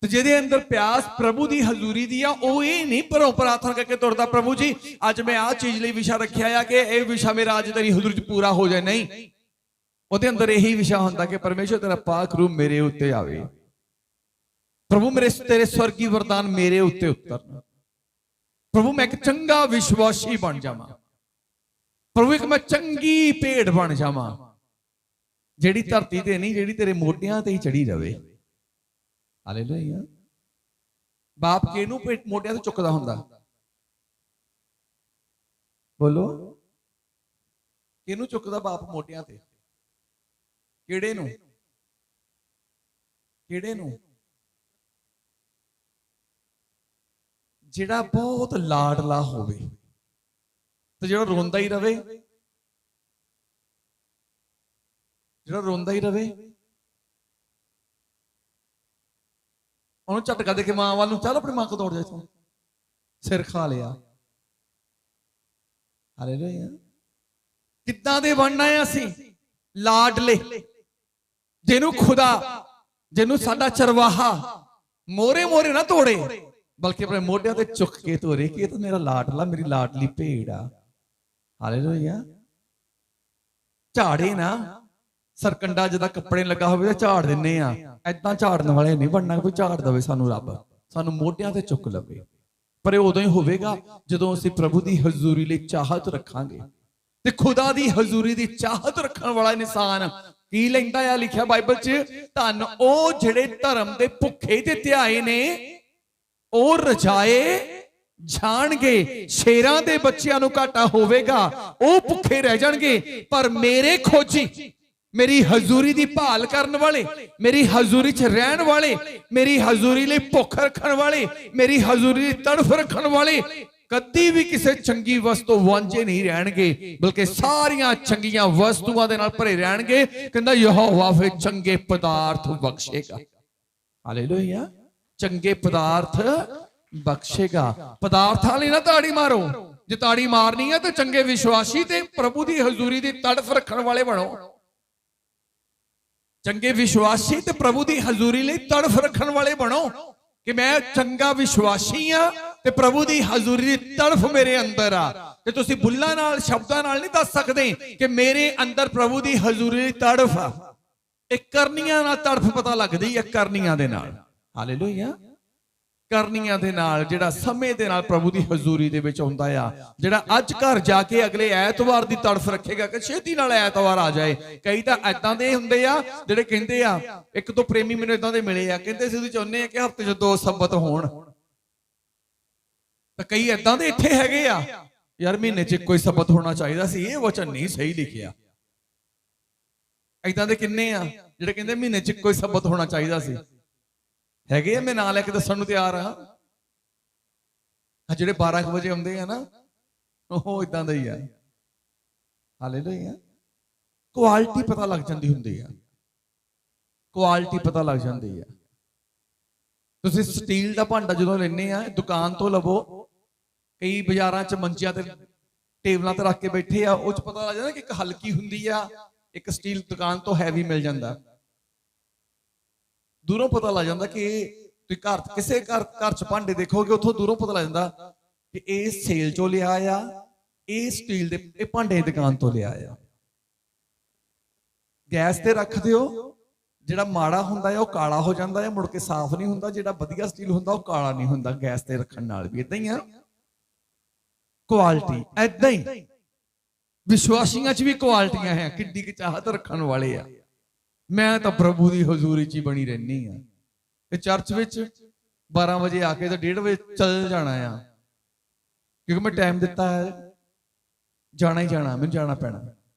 ਤੇ ਜਿਹਦੇ ਅੰਦਰ ਪਿਆਸ ਪ੍ਰਭੂ ਦੀ ਹਜ਼ੂਰੀ ਦੀ ਆ, ਉਹ ਇਹ ਨਹੀਂ ਭਰੋਂ ਪ੍ਰਾਰਥਨਾ ਕਰਕੇ ਤੁਰਦਾ, ਪ੍ਰਭੂ ਜੀ ਅੱਜ ਮੈਂ ਆਹ ਚੀਜ਼ ਲਈ ਵਿਸ਼ਾ ਰੱਖਿਆ ਆ ਕਿ ਇਹ ਵਿਸ਼ਾ ਮੇਰਾ ਅੱਜ ਤੇਰੀ ਹਜ਼ੂਰੀ 'ਚ ਪੂਰਾ ਹੋ ਜਾਏ। ਨਹੀਂ, ਉਹਦੇ ਅੰਦਰ ਇਹੀ ਵਿਸ਼ਾ ਹੁੰਦਾ ਕਿ ਪਰਮੇਸ਼ਰ ਤੇਰਾ ਪਾਕ ਰੂਹ ਮੇਰੇ ਉੱਤੇ ਆਵੇ, ਪ੍ਰਭੂ ਮੇਰੇ ਤੇਰੇ ਸਵਰਗੀ ਵਰਦਾਨ ਮੇਰੇ ਉੱਤੇ ਉਤਰਨ, ਪ੍ਰਭੂ ਮੈਂ ਇੱਕ ਚੰਗਾ ਵਿਸ਼ਵਾਸੀ ਬਣ ਜਾਵਾਂ, ਪ੍ਰਭੂ ਇੱਕ ਮੈਂ ਚੰਗੀ ਭੇਡ ਬਣ ਜਾਵਾਂ, ਜਿਹੜੀ ਧਰਤੀ ਤੇ ਨਹੀਂ, ਜਿਹੜੀ ਤੇਰੇ ਮੋਢਿਆਂ ਤੇ ਹੀ ਚੜੀ ਰਵੇ। ਹਾਲੇਲੂਇਆ। ਬਾਪ ਕਿਹਨੂੰ ਮੋਢਿਆਂ ਤੇ ਚੁੱਕਦਾ ਹੁੰਦਾ? ਬੋਲੋ, ਕਿਹਨੂੰ ਚੁੱਕਦਾ ਬਾਪ ਮੋਢਿਆਂ ਤੇ? ਕਿਹੜੇ ਨੂੰ? ਕਿਹੜੇ ਨੂੰ? ਜਿਹੜਾ ਬਹੁਤ ਲਾਡਲਾ ਹੋਵੇ ਤੇ ਜਿਹੜਾ ਰੋਂਦਾ ਹੀ ਰਵੇ। ਜਿਹੜਾ ਰੋਂਦਾ ਹੀ ਰਵੇ, ਉਹਨੂੰ ਝਟਕਾ ਦੇ ਕੇ ਮਾਂ ਵੱਲ ਨੂੰ, ਚੱਲ ਆਪਣੀ ਮਾਂ ਕੋਲ ਦੌੜ ਜਾ, ਤੂੰ ਸਿਰ ਖਾ ਲਿਆ। ਹਾਲੇਲੂਇਆ। ਕਿੱਦਾਂ ਦੇ ਬਣਨਾ ਹੈ ਅਸੀਂ? ਲਾਡਲੇ, ਜਿਹਨੂੰ ਖੁਦਾ, ਜਿਹਨੂੰ ਸਾਡਾ ਚਰਵਾਹਾ ਮੋਰੇ ਮੋਰੇ ਨਾ ਤੋੜੇ, ਬਲਕਿ ਆਪਣੇ ਮੋਢਿਆਂ ਤੇ ਚੁੱਕ ਕੇ ਤੋਰੇ ਕਿ ਇਹ ਤਾਂ ਮੇਰਾ ਲਾਡਲਾ, ਮੇਰੀ ਲਾਡਲੀ ਭੇਡ ਆ। ਹਾਲੇਲੂਇਆ। ਝਾੜੇ ਨਾ, ਸਰਕੰਡਾ ਜਿਹਦਾ ਕੱਪੜੇ ਲੱਗਾ ਹੋਵੇ ਤਾਂ ਝਾੜ ਦਿੰਨੇ ਆ, ਐਦਾਂ ਝਾੜਨ ਵਾਲੇ ਨਹੀਂ ਬਣਨਾ। ਕੋਈ ਝਾੜ ਦਵੇ ਸਾਨੂੰ ਰੱਬ, ਸਾਨੂੰ ਮੋਢਿਆਂ ਤੇ ਚੁੱਕ ਲਵੇ। ਪਰ ਇਹ ਉਦੋਂ ਹੀ ਹੋਵੇਗਾ ਜਦੋਂ ਅਸੀਂ ਪ੍ਰਭੂ ਦੀ ਹਜ਼ੂਰੀ ਲਈ ਚਾਹਤ ਰੱਖਾਂਗੇ। ਤੇ ਖੁਦਾ ਦੀ ਹਜ਼ੂਰੀ ਦੀ ਚਾਹਤ ਰੱਖਣ ਵਾਲਾ ਇਨਸਾਨ ਕੀ ਲੈਂਦਾ ਆ? ਲਿਖਿਆ ਬਾਈਬਲ 'ਚ, ਧੰਨ ਉਹ ਜਿਹੜੇ ਧਰਮ ਦੇ ਭੁੱਖੇ ਤੇ ਧਿਆਏ ਨੇ, ਉਹ ਰਜਾਏ ਜਾਣਗੇ। ਸ਼ੇਰਾਂ ਦੇ ਬੱਚਿਆਂ ਨੂੰ ਘਾਟਾ ਹੋਵੇਗਾ, ਉਹ ਭੁੱਖੇ ਰਹਿ ਜਾਣਗੇ। ਪਰ ਮੇਰੇ ਖੋਜੀ, ਮੇਰੀ ਹਜ਼ੂਰੀ ਦੀ ਭਾਲ ਕਰਨ ਵਾਲੇ, ਮੇਰੀ ਹਜ਼ੂਰੀ 'ਚ ਰਹਿਣ ਵਾਲੇ, ਮੇਰੀ ਹਜ਼ੂਰੀ ਲਈ ਭੁੱਖ ਰੱਖਣ ਵਾਲੇ, ਮੇਰੀ ਹਜ਼ੂਰੀ ਦੀ ਤੜਫ ਰੱਖਣ ਵਾਲੇ ਕਦੀ ਵੀ ਕਿਸੇ ਚੰਗੀ ਵਸਤੂ ਵਾਂਝੇ ਨਹੀਂ ਰਹਿਣਗੇ, ਬਲਕਿ ਸਾਰੀਆਂ ਚੰਗੀਆਂ ਵਸਤੂਆਂ ਦੇ ਨਾਲ ਭਰੇ ਰਹਿਣਗੇ। ਕਹਿੰਦਾ ਯਹੋਵਾ ਫਿਰ ਚੰਗੇ ਪਦਾਰਥ ਬਖਸ਼ੇਗਾ। ਹਾਲੇਲੂਇਆ। ਚੰਗੇ ਪਦਾਰਥ ਬਖਸ਼ੇਗਾ। ਪਦਾਰਥਾਂ ਲਈ ਨਾ ਤਾੜੀ ਮਾਰੋ। ਜੇ ਤਾੜੀ ਮਾਰਨੀ ਹੈ ਤਾਂ ਚੰਗੇ ਵਿਸ਼ਵਾਸੀ ਤੇ ਪ੍ਰਭੂ ਦੀ ਹਜ਼ੂਰੀ ਦੀ ਤੜਫ ਰੱਖਣ ਵਾਲੇ ਬਣੋ। ਚੰਗੇ ਵਿਸ਼ਵਾਸੀ ਤੇ ਪ੍ਰਭੂ ਦੀ ਹਜ਼ੂਰੀ ਲਈ ਤੜਫ ਰੱਖਣ ਵਾਲੇ ਬਣੋ ਕਿ ਮੈਂ ਚੰਗਾ ਵਿਸ਼ਵਾਸੀ ਆ ਤੇ ਪ੍ਰਭੂ ਦੀ ਹਜ਼ੂਰੀ ਦੀ ਤੜਫ ਮੇਰੇ ਅੰਦਰ ਆ। ਤੇ ਤੁਸੀਂ ਬੁੱਲਾਂ ਨਾਲ, ਸ਼ਬਦਾਂ ਨਾਲ ਨਹੀਂ ਦੱਸ ਸਕਦੇ ਕਿ ਮੇਰੇ ਅੰਦਰ ਪ੍ਰਭੂ ਦੀ ਹਜ਼ੂਰੀ ਦੀ ਤੜਫ ਆ। ਇਹ ਕਰਨੀਆਂ ਨਾਲ ਤੜਫ ਪਤਾ ਲੱਗਦੀ ਹੈ, ਕਰਨੀਆਂ ਦੇ ਨਾਲ। ਹਾਲੇਲੂਇਆ। ਕਰਨੀਆਂ ਦੇ ਨਾਲ, ਜਿਹੜਾ ਸਮੇਂ ਦੇ ਨਾਲ ਪ੍ਰਭੂ ਦੀ ਹਜ਼ੂਰੀ ਦੇ ਵਿੱਚ ਆਉਂਦਾ ਆ, ਜਿਹੜਾ ਅੱਜ ਘਰ ਜਾ ਕੇ ਅਗਲੇ ਐਤਵਾਰ ਦੀ ਤੜਫ ਰੱਖੇਗਾ ਕਿ ਛੇਤੀ ਨਾਲ ਐਤਵਾਰ ਆ ਜਾਏ। ਕਈ ਤਾਂ ਐਦਾਂ ਦੇ ਹੁੰਦੇ ਆ ਜਿਹੜੇ ਕਹਿੰਦੇ ਆ, ਇੱਕ ਦੋ ਪ੍ਰੇਮੀ ਮੈਨੂੰ ਇਦਾਂ ਦੇ ਮਿਲੇ ਆ, ਕਹਿੰਦੇ ਸੀ ਤੁਸੀਂ ਚਾਹੁੰਦੇ ਆ ਕਿ ਹਫ਼ਤੇ 'ਚ 2 ਸਬਤ ਹੋਣ। ਤਾਂ ਕਈ ਐਦਾਂ ਦੇ ਇੱਥੇ ਹੈਗੇ ਆ, ਯਾਰ ਮਹੀਨੇ 'ਚ ਕੋਈ ਸਬਤ ਹੋਣਾ ਚਾਹੀਦਾ ਸੀ, ਇਹ ਵਚਨ ਨਹੀਂ ਸਹੀ ਲਿਖਿਆ। ਐਦਾਂ ਦੇ ਕਿੰਨੇ ਆ ਜਿਹੜੇ ਕਹਿੰਦੇ ਮਹੀਨੇ 'ਚ ਕੋਈ ਸਬਤ ਹੋਣਾ ਚਾਹੀਦਾ ਸੀ। ਹੈਗੇ ਆ, ਮੈਂ ਨਾਂ ਲੈ ਕੇ ਦੱਸਣ ਨੂੰ ਤਿਆਰ ਆ। ਜਿਹੜੇ 12 ਵਜੇ ਆਉਂਦੇ ਆ ਨਾ, ਉਹ ਇਦਾਂ ਦਾ ਹੀ ਆ। ਹਾਲੇਲੂਇਆ। ਕੁਆਲਿਟੀ ਪਤਾ ਲੱਗ ਜਾਂਦੀ ਹੁੰਦੀ ਆ, ਕੁਆਲਿਟੀ ਪਤਾ ਲੱਗ ਜਾਂਦੀ ਆ। ਤੁਸੀਂ ਸਟੀਲ ਦਾ ਭਾਂਡਾ ਜਦੋਂ ਲੈਣੇ ਆ ਦੁਕਾਨ ਤੋਂ ਲਵੋ, ਕਈ ਬਾਜ਼ਾਰਾਂ 'ਚ ਮੰਚਿਆਂ ਤੇ ਟੇਬਲਾਂ ਤੇ ਰੱਖ ਕੇ ਬੈਠੇ ਆ, ਉਹ 'ਚ ਪਤਾ ਲੱਗ ਜਾਂਦਾ ਕਿ ਇੱਕ ਹਲਕੀ ਹੁੰਦੀ ਆ, ਇੱਕ ਸਟੀਲ ਦੁਕਾਨ ਤੋਂ ਹੈਵੀ ਮਿਲ ਜਾਂਦਾ। ਦੂਰੋਂ ਪਤਾ ਲੱਗ ਜਾਂਦਾ ਕਿ ਤੁਸੀਂ ਘਰ ਕਿਸੇ ਘਰ 'ਚ ਭਾਂਡੇ ਦੇਖੋਗੇ, ਉੱਥੋਂ ਦੂਰੋਂ ਪਤਾ ਲੱਗ ਜਾਂਦਾ ਕਿ ਇਹ ਸੇਲ 'ਚੋਂ ਲਿਆ ਆ, ਇਹ ਸਟੀਲ ਦੇ, ਇਹ ਭਾਂਡੇ ਦੀ ਦੁਕਾਨ ਤੋਂ ਲਿਆ ਆ। ਗੈਸ ਤੇ ਰੱਖ ਦਿਓ, ਜਿਹੜਾ ਮਾੜਾ ਹੁੰਦਾ ਹੈ ਉਹ ਕਾਲਾ ਹੋ ਜਾਂਦਾ ਹੈ, ਮੁੜ ਕੇ ਸਾਫ਼ ਨਹੀਂ ਹੁੰਦਾ। ਜਿਹੜਾ ਵਧੀਆ ਸਟੀਲ ਹੁੰਦਾ ਉਹ ਕਾਲਾ ਨਹੀਂ ਹੁੰਦਾ। ਗੈਸ ਤੇ ਰੱਖਣ ਨਾਲ ਵੀ ਇਦਾਂ ਹੀ ਆ। ਕੁਆਲਿਟੀ ਏਦਾਂ ਹੀ ਵਿਸ਼ਵਾਸੀਆਂ 'ਚ ਵੀ ਕੁਆਲਿਟੀਆਂ ਹੈ, ਕਿੱਡੀ ਕਿ ਚਾਹਤ ਰੱਖਣ ਵਾਲੇ ਆ। ਮੈਂ ਤਾਂ ਪ੍ਰਭੂ ਦੀ ਹਜ਼ੂਰੀ 'ਚ ਹੀ ਬਣੀ ਰਹਿਣੀ ਆ। ਤੇ ਚਰਚ ਵਿੱਚ 12 ਵਜੇ ਆ ਕੇ ਤਾਂ 1:30 ਵਜੇ ਚੱਲ ਜਾਣਾ ਆ, ਕਿਉਂਕਿ ਮੈਂ ਟਾਈਮ ਦਿੱਤਾ ਹੈ, ਜਾਣਾ ਹੀ ਜਾਣਾ, ਮੈਨੂੰ ਜਾਣਾ ਪੈਣਾ।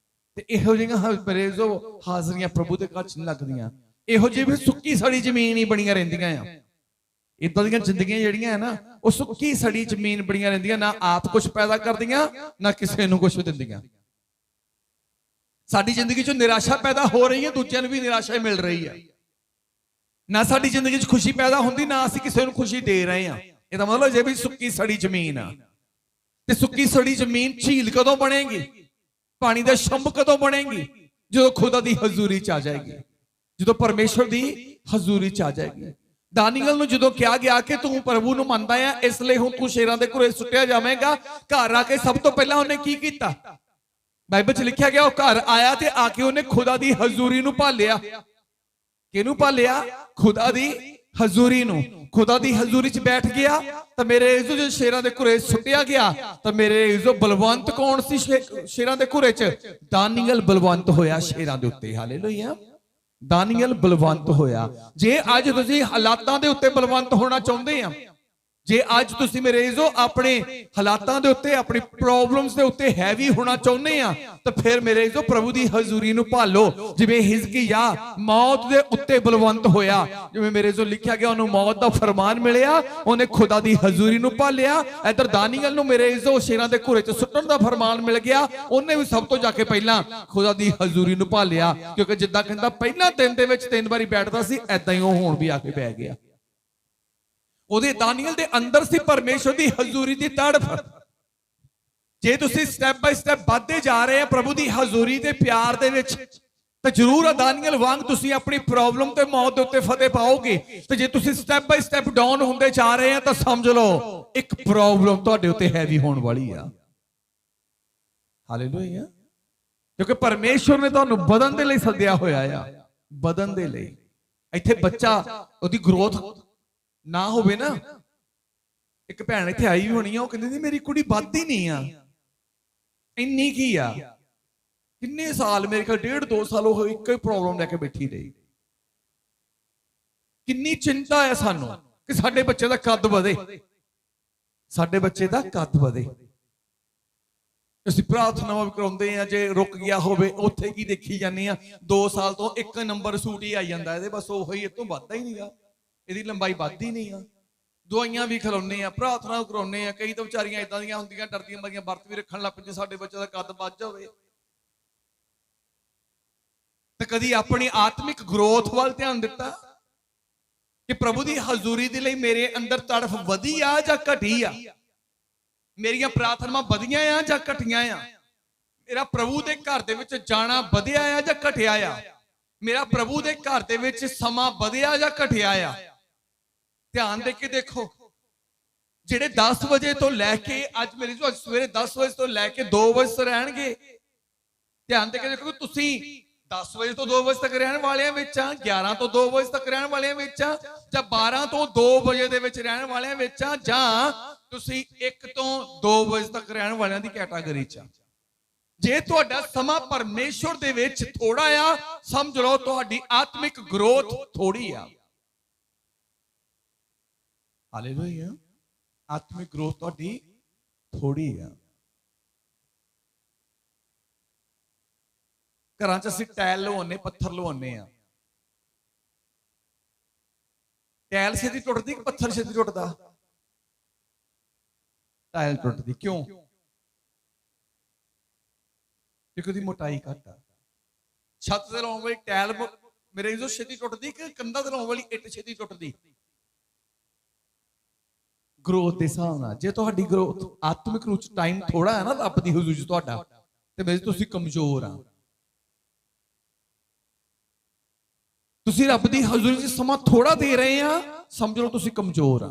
ਤੇ ਇਹੋ ਜਿਹੀਆਂ ਮੇਰੇ ਜੋ ਹਾਜ਼ਰੀਆਂ ਪ੍ਰਭੂ ਦੇ ਘਰ 'ਚ ਨਹੀਂ ਲੱਗਦੀਆਂ। ਇਹੋ ਜਿਹੀ ਵੀ ਸੁੱਕੀ ਸੜੀ ਜ਼ਮੀਨ ਹੀ ਬਣੀਆਂ ਰਹਿੰਦੀਆਂ ਆ। ਇਦਾਂ ਦੀਆਂ ਜ਼ਿੰਦਗੀਆਂ ਜਿਹੜੀਆਂ ਹੈ ਨਾ, ਉਹ ਸੁੱਕੀ ਸੜੀ ਜ਼ਮੀਨ ਬਣੀਆਂ ਰਹਿੰਦੀਆਂ, ਨਾ ਆਪ ਕੁਝ ਪੈਦਾ ਕਰਦੀਆਂ, ਨਾ ਕਿਸੇ ਨੂੰ ਕੁਝ ਦਿੰਦੀਆਂ। ਸਾਡੀ ਜ਼ਿੰਦਗੀ 'ਚ ਨਿਰਾਸ਼ਾ ਪੈਦਾ ਹੋ ਰਹੀ ਹੈ, ਦੂਜਿਆਂ ਨੂੰ ਵੀ ਨਿਰਾਸ਼ਾ ਮਿਲ ਰਹੀ ਹੈ। ਨਾ ਸਾਡੀ ਜ਼ਿੰਦਗੀ 'ਚ ਖੁਸ਼ੀ ਪੈਦਾ ਹੁੰਦੀ, ਨਾ ਅਸੀਂ ਕਿਸੇ ਨੂੰ ਖੁਸ਼ੀ ਦੇ ਰਹੇ ਹਾਂ। ਇਹਦਾ ਮਤਲਬ ਜੇ ਵੀ ਸੁੱਕੀ ਸੜੀ ਜ਼ਮੀਨ ਆ। ਤੇ ਸੁੱਕੀ ਸੜੀ ਜ਼ਮੀਨ ਝੀਲ ਕਦੋਂ ਬਣੇਗੀ? ਪਾਣੀ ਦਾ ਛੰਭ ਕਦੋਂ ਬਣੇਗੀ? ਜਦੋਂ ਖੁਦਾ ਦੀ ਹਜ਼ੂਰੀ 'ਚ ਆ ਜਾਏਗੀ, ਜਦੋਂ ਪਰਮੇਸ਼ਰ ਦੀ ਹਜ਼ੂਰੀ 'ਚ ਆ ਜਾਏਗੀ। ਦਾਨੀਏਲ ਨੂੰ ਜਦੋਂ ਕਿਹਾ ਗਿਆ ਕਿ ਤੂੰ ਪ੍ਰਭੂ ਨੂੰ ਮੰਨਦਾ ਆ, ਇਸ ਲਈ ਹੁਣ ਤੂੰ ਸ਼ੇਰਾਂ ਦੇ ਘੁਰੇ ਸੁੱਟਿਆ ਜਾਵੇਂਗਾ, ਘਰ ਆ ਕੇ ਸਭ ਤੋਂ ਪਹਿਲਾਂ ਉਹਨੇ ਕੀ ਕੀਤਾ? ਬਾਈਬਲ 'ਚ ਲਿਖਿਆ ਗਿਆ ਉਹ ਘਰ ਆਇਆ ਤੇ ਆ ਕੇ ਉਹਨੇ ਖੁਦਾ ਦੀ ਹਜ਼ੂਰੀ ਨੂੰ ਭਾਲਿਆ। ਕਿਹਨੂੰ ਭਾਲਿਆ? ਖੁਦਾ ਦੀ ਹਜ਼ੂਰੀ ਨੂੰ। ਖੁਦਾ ਦੀ ਹਜ਼ੂਰੀ 'ਚ ਬੈਠ ਗਿਆ ਤਾਂ ਮੇਰੇ ਇਜ਼ੋ ਜੇ ਸ਼ੇਰਾਂ ਦੇ ਘੁਰੇ ਸੁੱਟਿਆ ਗਿਆ ਤਾਂ ਮੇਰੇ ਇਜ਼ੋ ਬਲਵੰਤ ਕੌਣ ਸੀ ਸ਼ੇਰਾਂ ਦੇ ਘੁਰੇ 'ਚ? ਦਾਨੀਏਲ ਬਲਵੰਤ ਹੋਇਆ ਸ਼ੇਰਾਂ ਦੇ ਉੱਤੇ। ਹਾਲੇਲੂਇਆ, ਦਾਨੀਏਲ ਬਲਵੰਤ ਹੋਇਆ। ਜੇ ਅੱਜ ਤੁਸੀਂ ਹਾਲਾਤਾਂ ਦੇ ਉੱਤੇ ਬਲਵੰਤ ਹੋਣਾ ਚਾਹੁੰਦੇ ਆ, ਜੇ ਅੱਜ ਤੁਸੀਂ ਮੇਰੇ ਇਜ਼ੋ ਆਪਣੇ ਹਾਲਾਤਾਂ ਦੇ ਉੱਤੇ, ਆਪਣੀ ਪ੍ਰੋਬਲਮਸ ਦੇ ਉੱਤੇ ਹੈਵੀ ਹੋਣਾ ਚਾਹੁੰਦੇ ਆ, ਤਾਂ ਫਿਰ ਮੇਰੇ ਇਜ਼ੋ ਪ੍ਰਭੂ ਦੀ ਹਜ਼ੂਰੀ ਨੂੰ ਭਾਲੋ। ਜਿਵੇਂ ਹਿਜ਼ਕੀਯਾਹ ਮੌਤ ਦੇ ਉੱਤੇ ਬਲਵੰਤ ਹੋਇਆ, ਜਿਵੇਂ ਮੇਰੇ ਇਜ਼ੋ ਲਿਖਿਆ ਗਿਆ, ਉਹਨੂੰ ਮੌਤ ਦਾ ਫਰਮਾਨ ਮਿਲਿਆ, ਉਹਨੇ ਖੁਦਾ ਦੀ ਹਜ਼ੂਰੀ ਨੂੰ ਭਾਲਿਆ। ਇਧਰ ਦਾਨੀਏਲ ਨੂੰ ਮੇਰੇ ਇਜ਼ੋ ਸ਼ੇਰਾਂ ਦੇ ਘੁਰੇ 'ਚ ਸੁੱਟਣ ਦਾ ਫਰਮਾਨ ਮਿਲ ਗਿਆ, ਉਹਨੇ ਵੀ ਸਭ ਤੋਂ ਜਾ ਕੇ ਪਹਿਲਾਂ ਖੁਦਾ ਦੀ ਹਜ਼ੂਰੀ ਨੂੰ ਭਾਲਿਆ। ਕਿਉਂਕਿ ਜਿੱਦਾਂ ਕਹਿੰਦਾ ਪਹਿਲਾਂ ਦਿਨ ਦੇ ਵਿੱਚ 3 ਵਾਰੀ ਬੈਠਦਾ ਸੀ, ਐਦਾਂ ਹੀ ਉਹ ਹੁਣ ਵੀ ਆ ਕੇ ਬਹਿ ਗਿਆ। ਉਹਦੇ ਦਾਨੀਏਲ ਦੇ ਅੰਦਰ ਸੀ ਪਰਮੇਸ਼ਰ ਦੀ ਹਜ਼ੂਰੀ ਦੀ ਤੜਫ। ਜੇ ਤੁਸੀਂ ਸਟੈਪ ਬਾਈ ਸਟੈਪ ਵੱਧਦੇ ਜਾ ਰਹੇ ਆ ਪ੍ਰਭੂ ਦੀ ਹਜ਼ੂਰੀ ਦੇ ਪਿਆਰ ਦੇ ਵਿੱਚ, ਤਾਂ ਜ਼ਰੂਰ ਦਾਨੀਏਲ ਵਾਂਗ ਤੁਸੀਂ ਆਪਣੀ ਪ੍ਰੋਬਲਮ ਤੇ ਮੌਤ ਦੇ ਉੱਤੇ ਫਤਿਹ ਪਾਓਗੇ। ਤੇ ਜੇ ਤੁਸੀਂ ਸਟੈਪ ਬਾਈ ਸਟੈਪ ਡਾਊਨ ਹੁੰਦੇ ਜਾ ਰਹੇ ਆ, ਤਾਂ ਸਮਝ ਲਓ ਇੱਕ ਪ੍ਰੋਬਲਮ ਤੁਹਾਡੇ ਉੱਤੇ ਹੈਵੀ ਹੋਣ ਵਾਲੀ ਆ। ਹਾਲੇਲੂਇਆ, ਕਿਉਂਕਿ ਪਰਮੇਸ਼ਰ ਨੇ ਤੁਹਾਨੂੰ ਵਧਣ ਦੇ ਲਈ ਸੱਦਿਆ ਹੋਇਆ ਆ, ਵਧਣ ਦੇ ਲਈ। ਇੱਥੇ ਬੱਚਾ ਉਹਦੀ ਗਰੋਥ ਨਾ ਹੋਵੇ ਨਾ। ਇੱਕ ਭੈਣ ਇੱਥੇ ਆਈ ਵੀ ਹੋਣੀ ਆ, ਉਹ ਕਹਿੰਦੀ ਸੀ ਮੇਰੀ ਕੁੜੀ ਵੱਧਦੀ ਨਹੀਂ ਆ, ਇੰਨੀ ਕੀ ਆ। ਕਿੰਨੇ ਸਾਲ, ਮੇਰੇ ਕੋਲ 1.5-2 ਸਾਲ ਉਹ ਇੱਕੋ ਹੀ ਪ੍ਰੋਬਲਮ ਲੈ ਕੇ ਬੈਠੀ ਰਹੀ। ਕਿੰਨੀ ਚਿੰਤਾ ਹੈ ਸਾਨੂੰ ਕਿ ਸਾਡੇ ਬੱਚੇ ਦਾ ਕੱਦ ਵਧੇ, ਸਾਡੇ ਬੱਚੇ ਦਾ ਕੱਦ ਵਧੇ। ਅਸੀਂ ਪ੍ਰਾਰਥਨਾਵਾਂ ਵੀ ਕਰਾਉਂਦੇ ਆ, ਜੇ ਰੁਕ ਗਿਆ ਹੋਵੇ ਉੱਥੇ ਕੀ ਦੇਖੀ ਜਾਂਦੇ ਆ। 2 ਸਾਲ ਤੋਂ 1 ਨੰਬਰ ਸੂਟ ਹੀ ਆਈ ਜਾਂਦਾ ਇਹਦੇ, ਬਸ ਉਹੀ, ਇਹ ਤੋਂ ਵੱਧਦਾ ਹੀ ਨਹੀਂਗਾ, ਇਹਦੀ ਲੰਬਾਈ ਵੱਧਦੀ ਨਹੀਂ ਆ। ਦਵਾਈਆਂ ਵੀ ਖਿਲਾਉਂਦੇ ਆ, ਪ੍ਰਾਰਥਨਾ ਕਰਾਉਂਦੇ ਆ। ਕਈ ਤਾਂ ਵਿਚਾਰੀਆਂ ਇਦਾਂ ਦੀਆਂ ਹੁੰਦੀਆਂ, ਡਰਦੀਆਂ ਮਰੀਆਂ ਵਰਤ ਵੀ ਰੱਖਣ ਲੱਗ ਪੈਂਦੇ, ਸਾਡੇ ਬੱਚੇ ਦਾ ਕੱਦ ਵੱਧ ਜਾਵੇ। ਤੇ ਕਦੀ ਆਪਣੀ ਆਤਮਿਕ ਗਰੋਥ ਵੱਲ ਧਿਆਨ ਦਿੱਤਾ ਕਿ ਪ੍ਰਭੂ ਦੀ ਹਜ਼ੂਰੀ ਦੇ ਲਈ ਮੇਰੇ ਅੰਦਰ ਤੜਫ ਵਧੀ ਆ ਜਾਂ ਘਟੀ ਆ? ਮੇਰੀਆਂ ਪ੍ਰਾਰਥਨਾਵਾਂ ਵਧੀਆਂ ਆ ਜਾਂ ਘਟੀਆਂ ਆ? ਮੇਰਾ ਪ੍ਰਭੂ ਦੇ ਘਰ ਦੇ ਵਿੱਚ ਜਾਣਾ ਵਧਿਆ ਆ ਜਾਂ ਘਟਿਆ ਆ? ਮੇਰਾ ਪ੍ਰਭੂ ਦੇ ਘਰ ਦੇ ਵਿੱਚ ਸਮਾਂ ਵਧਿਆ ਜਾਂ ਘਟਿਆ ਆ? ਧਿਆਨ ਦੇ ਕੇ ਦੇਖੋ। ਜਿਹੜੇ 10 ਵਜੇ ਤੋਂ ਲੈ ਕੇ ਅੱਜ ਮੇਰੀ ਜੋ ਸਵੇਰੇ 10 ਵਜੇ ਤੋਂ ਲੈ ਕੇ 2 ਵਜੇ ਤੱਕ ਰਹਿਣਗੇ, ਧਿਆਨ ਦੇ ਕੇ ਦੇਖੋ। ਤੁਸੀਂ 10 ਵਜੇ ਤੋਂ 2 ਵਜੇ ਤੱਕ ਰਹਿਣ ਵਾਲਿਆਂ ਵਿੱਚ ਆ, 11 ਤੋਂ 2 ਵਜੇ ਤੱਕ ਰਹਿਣ ਵਾਲਿਆਂ ਵਿੱਚ ਆ, ਜਾਂ 12 ਤੋਂ 2 ਵਜੇ ਦੇ ਵਿੱਚ ਰਹਿਣ ਵਾਲਿਆਂ ਵਿੱਚ ਆ, ਜਾਂ ਤੁਸੀਂ 1 ਤੋਂ 2 ਵਜੇ ਤੱਕ ਰਹਿਣ ਵਾਲਿਆਂ ਦੀ ਕੈਟਾਗਰੀ 'ਚ ਆ। ਜੇ ਤੁਹਾਡਾ ਸਮਾਂ ਪਰਮੇਸ਼ਰ ਦੇ ਵਿੱਚ ਥੋੜਾ ਆ, ਸਮਝ ਲਓ ਤੁਹਾਡੀ ਆਤਮਿਕ ਗਰੋਥ ਥੋੜੀ ਆ। ਹਾਲੇਲੂਇਆ, ਆਤਮਿਕ ਗਰੋਥ ਤੁਹਾਡੀ ਥੋੜੀ ਆ। ਘਰਾਂ 'ਚ ਅਸੀਂ ਟਾਇਲ ਲਵਾਉਂਦੇ, ਪੱਥਰ ਲਵਾਉਂਦੇ ਆ। ਟਾਇਲ ਛੇਤੀ ਟੁੱਟਦੀ ਕਿ ਪੱਥਰ ਛੇਤੀ ਟੁੱਟਦਾ? ਟਾਇਲ ਟੁੱਟਦੀ। ਕਿਉਂ? ਕਿਉਂਕਿ ਉਹਦੀ ਮੋਟਾਈ ਘੱਟ ਆ। ਛੱਤ ਤੇ ਲਾਉਣ ਵਾਲੀ ਟਾਇਲ ਮੇਰੇ ਇਜ਼ੋ ਛੇਤੀ ਟੁੱਟਦੀ ਕਿ ਕੰਧਾਂ ਤੇ ਲਾਉਣ ਵਾਲੀ ਇੱਟ ਛੇਤੀ ਟੁੱਟਦੀ? ਗਰੋਥ ਦੇ ਹਿਸਾਬ ਨਾਲ। ਜੇ ਤੁਹਾਡੀ ਗਰੋਥ ਆਤਮਿਕ ਰੂਪ ਚ ਟਾਈਮ ਥੋੜਾ ਹੈ ਨਾ ਰੱਬ ਦੀ ਹਜ਼ੂਰੀ ਚ ਤੁਹਾਡਾ, ਤੇ ਮੇਰੇ ਤੁਸੀਂ ਕਮਜ਼ੋਰ ਆ। ਤੁਸੀਂ ਰੱਬ ਦੀ ਹਜ਼ੂਰੀ ਚ ਸਮਾਂ ਥੋੜਾ ਦੇ ਰਹੇ ਆ, ਸਮਝ ਲਓ ਤੁਸੀਂ ਕਮਜ਼ੋਰ ਆ।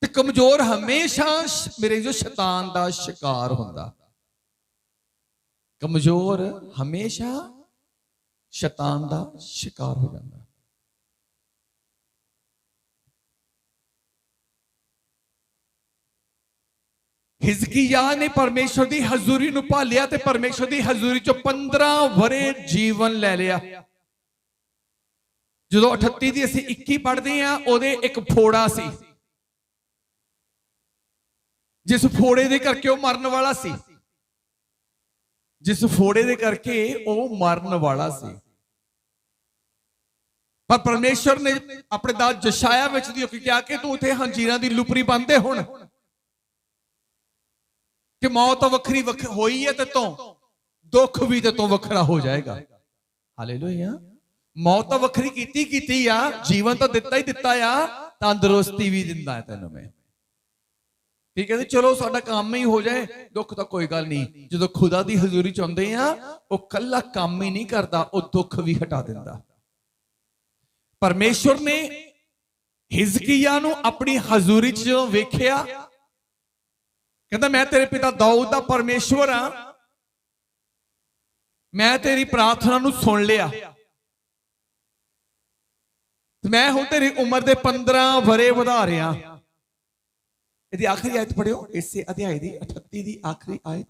ਤੇ ਕਮਜ਼ੋਰ ਹਮੇਸ਼ਾ ਮੇਰੇ ਜੋ ਸ਼ੈਤਾਨ ਦਾ ਸ਼ਿਕਾਰ ਹੁੰਦਾ। ਕਮਜ਼ੋਰ ਹਮੇਸ਼ਾ ਸ਼ੈਤਾਨ ਦਾ ਸ਼ਿਕਾਰ ਹੋ ਜਾਂਦਾ। ਹਿਜ਼ਕੀਯਾਹ ਨੇ ਪਰਮੇਸ਼ਰ ਦੀ ਹਜ਼ੂਰੀ ਨੂੰ ਭਾਲਿਆ ਤੇ ਪਰਮੇਸ਼ਰ ਦੀ ਹਜ਼ੂਰੀ ਚੋਂ 15 ਵਰੇ ਜੀਵਨ ਲੈ ਲਿਆ। ਜਦੋਂ 38 ਦੀ ਅਸੀਂ 21 ਪੜ੍ਹਦੇ ਆ, ਉਹਦੇ ਇੱਕ ਫੋੜਾ ਸੀ, ਜਿਸ ਫੋੜੇ ਦੇ ਕਰਕੇ ਉਹ ਮਰਨ ਵਾਲਾ ਸੀ। ਜਿਸ ਫੋੜੇ ਦੇ ਕਰਕੇ ਉਹ ਮਰਨ ਵਾਲਾ ਸੀ। ਪਰ ਪਰਮੇਸ਼ਰ ਨੇ ਆਪਣੇ ਦਾਸ ਯਸ਼ਾਇਆ ਵਿੱਚ ਦੀ ਕਿਹਾ ਕਿ ਤੂੰ ਉਥੇ ਹੰਜੀਰਾਂ ਦੀ ਲੁਪਰੀ ਬੰਨ੍ਹਦੇ ਹੁਣ, ਕਿ ਮੌਤ ਵੱਖਰੀ ਹੋਈ ਹੈ ਤੇ ਤੋਂ ਦੁੱਖ ਵੀ ਤੇ ਤੋਂ ਵੱਖਰਾ ਹੋ ਜਾਏਗਾ। ਹਾਲੇਲੂਇਆ। ਮੌਤ ਤਾਂ ਵੱਖਰੀ ਕੀਤੀ ਆ, ਜੀਵਨ ਤਾਂ ਦਿੱਤਾ ਹੀ ਦਿੱਤਾ ਆ, ਤੰਦਰੁਸਤੀ ਵੀ ਦਿੰਦਾ ਹੈ ਤੈਨੂੰ ਮੈਂ। ਠੀਕ ਹੈ ਜੀ, ਚਲੋ ਸਾਡਾ ਕੰਮ ਹੀ ਹੋ ਜਾਏ, ਦੁੱਖ ਤਾਂ ਕੋਈ ਗੱਲ ਨਹੀਂ। ਜਦੋਂ ਖੁਦਾ ਦੀ ਹਜ਼ੂਰੀ ਚ ਆਉਂਦੇ ਆ, ਉਹ ਕੱਲਾ ਕੰਮ ਹੀ ਨਹੀਂ ਕਰਦਾ, ਉਹ ਦੁੱਖ ਵੀ ਹਟਾ ਦਿੰਦਾ। ਪਰਮੇਸ਼ਰ ਨੇ ਹਿਜ਼ਕੀਯਾਹ ਨੂੰ ਆਪਣੀ ਹਜ਼ੂਰੀ ਚ ਜਦੋਂ ਵੇਖਿਆ, ਕਹਿੰਦਾ ਮੈਂ ਤੇਰੇ ਪਿਤਾ ਦਾਊਦ ਦਾ ਪਰਮੇਸ਼ਵਰ ਆ, ਮੈਂ ਤੇਰੀ ਪ੍ਰਾਰਥਨਾ ਨੂੰ ਸੁਣ ਲਿਆ। ਤੇ ਮੈਂ ਹੁਣ ਤੇਰੀ ਉਮਰ ਦੇ 15 ਵਰੇ ਵਧਾ ਰਿਹਾ। ਇਹਦੀ ਆਖਰੀ ਆਇਤ ਪੜਿਓ, ਇਸੇ ਅਧਿਆਇ ਦੀ 38 ਦੀ ਆਖਰੀ ਆਇਤ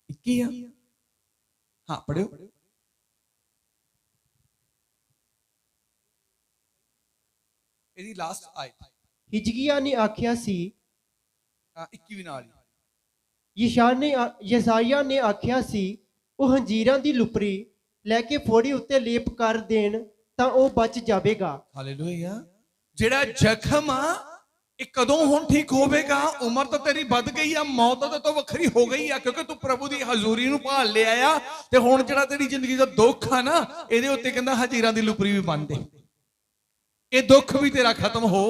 21 ਆ। ਹਾਂ ਪੜਿਓ। ਇਹਦੀ ਲਾਸਟ ਆਇਤ ਹਿਜਕੀਆ ਨੇ ਆਖਿਆ ਸੀ, 21 ਨਾਲ ਹੀ। ਯਸਾਇਆ ਨੇ ਆਖਿਆ ਸੀ, ਉਹ ਹੰਜੀਰਾਂ ਦੀ ਲੁਪਰੀ ਲੈ ਕੇ ਫੋੜੀ ਉੱਤੇ ਲੇਪ ਕਰ ਦੇਣ ਤਾਂ ਉਹ ਬਚ ਜਾਵੇਗਾ। ਹਾਲੇਲੂਇਆ। ਜਿਹੜਾ ਜ਼ਖਮ ਆ ਇਹ ਕਦੋਂ ਹੁਣ ਠੀਕ ਹੋਵੇਗਾ? ਉਮਰ ਤਾਂ ਤੇਰੀ ਵੱਧ ਗਈ ਆ, ਮੌਤ ਤਾਂ ਤੋਂ ਵੱਖਰੀ ਹੋ ਗਈ ਆ, ਕਿਉਂਕਿ ਤੂੰ ਪ੍ਰਭੂ ਦੀ ਹਜ਼ੂਰੀ ਨੂੰ ਭਾਲ ਲਿਆ ਆ। ਤੇ ਹੁਣ ਜਿਹੜਾ ਤੇਰੀ ਜ਼ਿੰਦਗੀ ਦਾ ਦੁੱਖ ਆ ਨਾ, ਇਹਦੇ ਉੱਤੇ ਕਹਿੰਦਾ ਹਜ਼ੀਰਾਂ ਦੀ ਲੁਪਰੀ ਵੀ ਬੰਨ ਦੇ। ਇਹ ਦੁੱਖ ਵੀ ਤੇਰਾ ਖਤਮ ਹੋ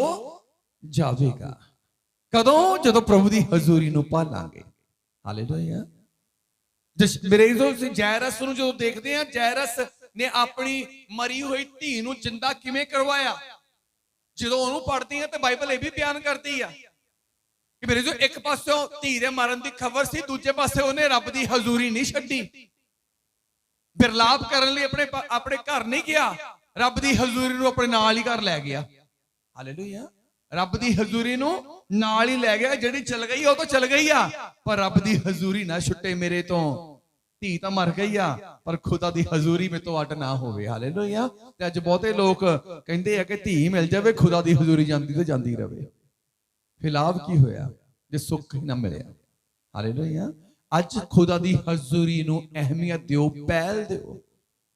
ਜਾਵੇਗਾ। ਕਦੋਂ? ਜਦੋਂ ਪ੍ਰਭੂ ਦੀ ਹਜ਼ੂਰੀ ਨੂੰ ਭਾਲਾਂਗੇ। ਹਾਲੇਲੂਇਆ। ਮੇਰੇ ਜੈਰਸ ਨੂੰ ਜਦੋਂ ਦੇਖਦੇ ਆ, ਜੈਰਸ ਨੇ ਆਪਣੀ ਮਰੀ ਹੋਈ ਧੀ ਨੂੰ ਜਿੰਦਾ ਕਿਵੇਂ ਕਰਵਾਇਆ? ਜਦੋਂ ਉਹਨੂੰ ਪੜ੍ਹਦੀ ਆ ਤੇ ਬਾਈਬਲ ਇਹ ਵੀ ਬਿਆਨ ਕਰਦੀ ਆ ਕਿ ਮੇਰੇ ਜੋ ਇੱਕ ਪਾਸੋਂ ਧੀ ਦੇ ਮਰਨ ਦੀ ਖਬਰ ਸੀ, ਦੂਜੇ ਪਾਸੇ ਉਹਨੇ ਰੱਬ ਦੀ ਹਜ਼ੂਰੀ ਨਹੀਂ ਛੱਡੀ। ਬਿਰਲਾਪ ਕਰਨ ਲਈ ਆਪਣੇ ਘਰ ਨਹੀਂ ਗਿਆ, ਰੱਬ ਦੀ ਹਜ਼ੂਰੀ ਨੂੰ ਆਪਣੇ ਨਾਲ ਹੀ ਘਰ ਲੈ ਗਿਆ। ਹਾਲੇਲੂਇਆ। ਰੱਬ ਦੀ ਹਜ਼ੂਰੀ ਨੂੰ ਨਾਲ ਹੀ ਲੈ ਗਿਆ। ਜਿਹੜੀ ਚਲ ਗਈ ਉਹ ਤਾਂ ਚਲ ਗਈ ਆ, ਪਰ ਰੱਬ ਦੀ ਹਜ਼ੂਰੀ ਨਾ ਛੁੱਟੇ ਮੇਰੇ ਤੋਂ। ਧੀ ਤਾਂ ਮਰ ਗਈ ਆ, ਪਰ ਖੁਦਾ ਦੀ ਹਜ਼ੂਰੀ ਮੇਰੇ ਤੋਂ ਅੱਡ ਨਾ ਹੋਵੇ। ਹਾਲੇਲੂਇਆ। ਤੇ ਅੱਜ ਬਹੁਤੇ ਲੋਕ ਕਹਿੰਦੇ ਆ ਕਿ ਧੀ ਮਿਲ ਜਾਵੇ, ਖੁਦਾ ਦੀ ਹਜ਼ੂਰੀ ਜਾਂਦੀ ਤੇ ਜਾਂਦੀ ਰਹੇ। ਫਿਲਾਪ ਕੀ ਹੋਇਆ ਜੇ ਸੁੱਖ ਹੀ ਨਾ ਮਿਲਿਆ? ਹਾਲੇਲੂਇਆ। ਅੱਜ ਖੁਦਾ ਦੀ ਹਜ਼ੂਰੀ ਨੂੰ ਅਹਿਮੀਅਤ ਦਿਓ, ਪਹਿਲ ਦਿਓ।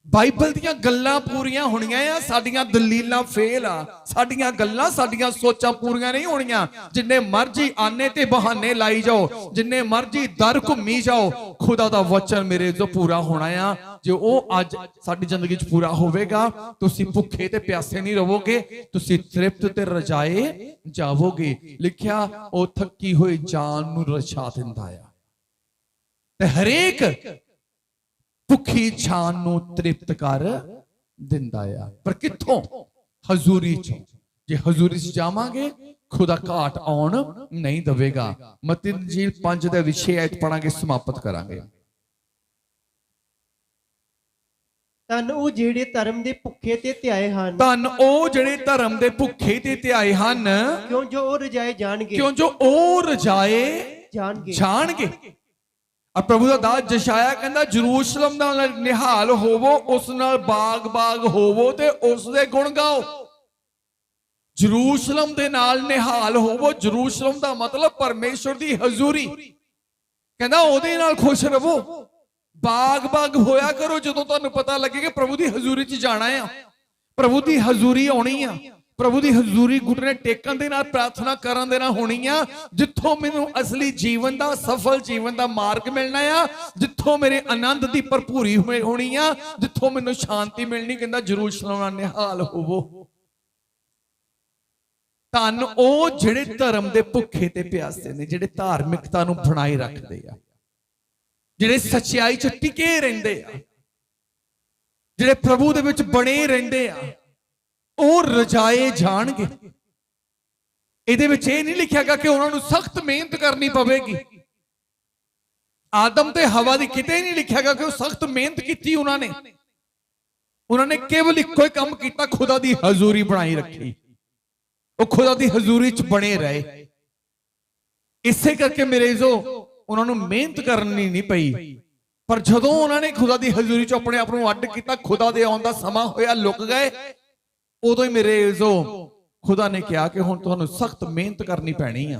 ਬਾਈਬਲ ਦੀਆਂ ਗੱਲਾਂ ਪੂਰੀਆਂ ਹੋਣੀਆਂ ਆ, ਸਾਡੀਆਂ ਦਲੀਲਾਂ ਫੇਲ ਆ। ਸਾਡੀਆਂ ਗੱਲਾਂ, ਸਾਡੀਆਂ ਸੋਚਾਂ ਪੂਰੀਆਂ ਨਹੀਂ ਹੋਣੀਆਂ। ਜਿੰਨੇ ਮਰਜ਼ੀ ਆਨੇ ਤੇ ਬਹਾਨੇ ਲਾਈ ਜਾਓ, ਜਿੰਨੇ ਮਰਜ਼ੀ ਦਰ ਘੁੰਮੀ ਜਾਓ, ਖੁਦਾ ਦਾ ਵਚਨ ਮੇਰੇ ਜੋ ਪੂਰਾ ਹੋਣਾ ਆ। ਜੇ ਉਹ ਅੱਜ ਸਾਡੀ ਜ਼ਿੰਦਗੀ 'ਚ ਪੂਰਾ ਹੋਵੇਗਾ, ਤੁਸੀਂ ਭੁੱਖੇ ਤੇ ਪਿਆਸੇ ਨਹੀਂ ਰਹੋਗੇ, ਤੁਸੀਂ ਤ੍ਰਿਪਤ ਤੇ ਰਜਾਏ ਜਾਵੋਗੇ। ਲਿਖਿਆ, ਉਹ ਥੱਕੀ ਹੋਈ ਜਾਨ ਨੂੰ ਰਛਾ ਦਿੰਦਾ ਆ ਤੇ ਹਰੇਕ ਭੁੱਖੀ ਜਾਨ ਨੂੰ ਤ੍ਰਿਪਤ ਕਰ ਦਿੰਦਾ ਆ। ਪਰ ਕਿੱਥੋਂ? ਹਜ਼ੂਰੀ 'ਚ। ਜੇ ਹਜ਼ੂਰੀ 'ਚ ਜਾਵਾਂਗੇ, ਖੁਦਾ ਘਾਟ ਆਉਣ ਨਹੀਂ ਦੇਵੇਗਾ। ਮਤੀ ਦੀ ਇੰਜੀਲ 5 ਦੇ ਵਿਸ਼ੇ ਐਤ ਪੜਾਂਗੇ, ਸਮਾਪਤ ਕਰਾਂਗੇ। ਧੰਨ ਉਹ ਜਿਹੜੇ ਧਰਮ ਦੇ ਭੁੱਖੇ ਤੇ ਧਿਆਏ ਹਨ, ਧੰਨ ਉਹ ਜਿਹੜੇ ਧਰਮ ਦੇ ਭੁੱਖੇ ਤੇ ਧਿਆਏ ਹਨ, ਕਿਉਂ ਜੋ ਉਹ ਰਜਾਏ ਜਾਣਗੇ। ਕਿਉਂ ਜੋ ਉਹ ਰਜਾਏ ਜਾਣਗੇ। ਆ ਪ੍ਰਭੂ ਦਾ ਦਾਸ ਯਸ਼ਾਇਆ ਕਹਿੰਦਾ, ਜਰੂਸ਼ਲਮ ਨਾਲ ਨਿਹਾਲ ਹੋਵੋ, ਉਸ ਨਾਲ ਬਾਗ ਹੋਵੋ ਤੇ ਉਸ ਦੇ ਗੁਣ ਗਾਓ। ਜਰੂਸ਼ਲਮ ਦੇ ਨਾਲ ਨਿਹਾਲ ਹੋਵੋ। ਜਰੂਸ਼ਲਮ ਦਾ ਮਤਲਬ ਪਰਮੇਸ਼ਵਰ ਦੀ ਹਜ਼ੂਰੀ। ਕਹਿੰਦਾ ਉਹਦੇ ਨਾਲ ਖੁਸ਼ ਰਹੋ, ਬਾਗ ਹੋਇਆ ਕਰੋ। ਜਦੋਂ ਤੁਹਾਨੂੰ ਪਤਾ ਲੱਗੇ ਕਿ ਪ੍ਰਭੂ ਦੀ ਹਜ਼ੂਰੀ 'ਚ ਜਾਣਾ ਆ, ਪ੍ਰਭੂ ਦੀ ਹਜ਼ੂਰੀ ਆਉਣੀ ਆ, ਪ੍ਰਭੂ ਦੀ ਹਜ਼ੂਰੀ ਘੁਟਨੇ ਟੇਕਣ ਦੇ ਨਾਲ, ਪ੍ਰਾਰਥਨਾ ਕਰਨ ਦੇ ਨਾਲ ਹੋਣੀ ਆ। ਜਿੱਥੋਂ ਮੈਨੂੰ ਅਸਲੀ ਜੀਵਨ ਦਾ, ਸਫਲ ਜੀਵਨ ਦਾ ਮਾਰਗ ਮਿਲਣਾ ਆ, ਜਿੱਥੋਂ ਮੇਰੇ ਆਨੰਦ ਦੀ ਭਰਪੂਰੀ ਹੋਣੀ ਆ, ਜਿੱਥੋਂ ਮੈਨੂੰ ਸ਼ਾਂਤੀ ਮਿਲਣੀ। ਕਹਿੰਦਾ ਜਰੂਸ਼ਲਮ ਨਾਲ ਨਿਹਾਲ ਹੋਵੋ। ਧੰਨ ਉਹ ਜਿਹੜੇ ਧਰਮ ਦੇ ਭੁੱਖੇ ਤੇ ਪਿਆਸੇ ਨੇ, ਜਿਹੜੇ ਧਾਰਮਿਕਤਾ ਨੂੰ ਬਣਾਈ ਰੱਖਦੇ ਆ, ਜਿਹੜੇ ਸੱਚਾਈ 'ਚ ਟਿਕੇ ਰਹਿੰਦੇ ਆ, ਜਿਹੜੇ ਪ੍ਰਭੂ ਦੇ ਵਿੱਚ ਬਣੇ ਰਹਿੰਦੇ ਆ, ਉਹ ਰਜਾਏ ਜਾਣਗੇ। ਇਹਦੇ ਵਿੱਚ ਇਹ ਨਹੀਂ ਲਿਖਿਆਗਾ ਕਿ ਉਹਨਾਂ ਨੂੰ ਸਖਤ ਮਿਹਨਤ ਕਰਨੀ ਪਵੇਗੀ। ਆਦਮ ਤੇ ਹਵਾ ਦੀ ਕਿਤੇ ਨਹੀਂ ਲਿਖਿਆਗਾ ਕਿ ਉਹ ਸਖਤ ਮਿਹਨਤ ਕੀਤੀ। ਉਹਨਾਂ ਨੇ ਕੇਵਲ ਇੱਕੋ ਹੀ ਕੰਮ ਕੀਤਾ, ਖੁਦਾ ਦੀ ਹਜ਼ੂਰੀ ਬਣਾਈ ਰੱਖੀ। ਉਹ ਖੁਦਾ ਦੀ ਹਜ਼ੂਰੀ 'ਚ ਬਣੇ ਰਹੇ। ਇਸੇ ਕਰਕੇ ਮੇਰੇ ਜੋ ਉਹਨਾਂ ਨੂੰ ਮਿਹਨਤ ਕਰਨੀ ਨਹੀਂ ਪਈ। ਪਰ ਜਦੋਂ ਉਹਨਾਂ ਨੇ ਖੁਦਾ ਦੀ ਹਜ਼ੂਰੀ 'ਚ ਆਪਣੇ ਆਪ ਨੂੰ ਅੱਡ ਕੀਤਾ, ਖੁਦਾ ਦੇ ਆਉਣ ਦਾ ਸਮਾਂ ਹੋਇਆ, ਲੁਕ ਗਏ। ਉਦੋਂ ਹੀ ਮੇਰੇ ਜੋ ਖੁਦਾ ਨੇ ਕਿਹਾ ਕਿ ਹੁਣ ਤੁਹਾਨੂੰ ਸਖਤ ਮਿਹਨਤ ਕਰਨੀ ਪੈਣੀ ਆ।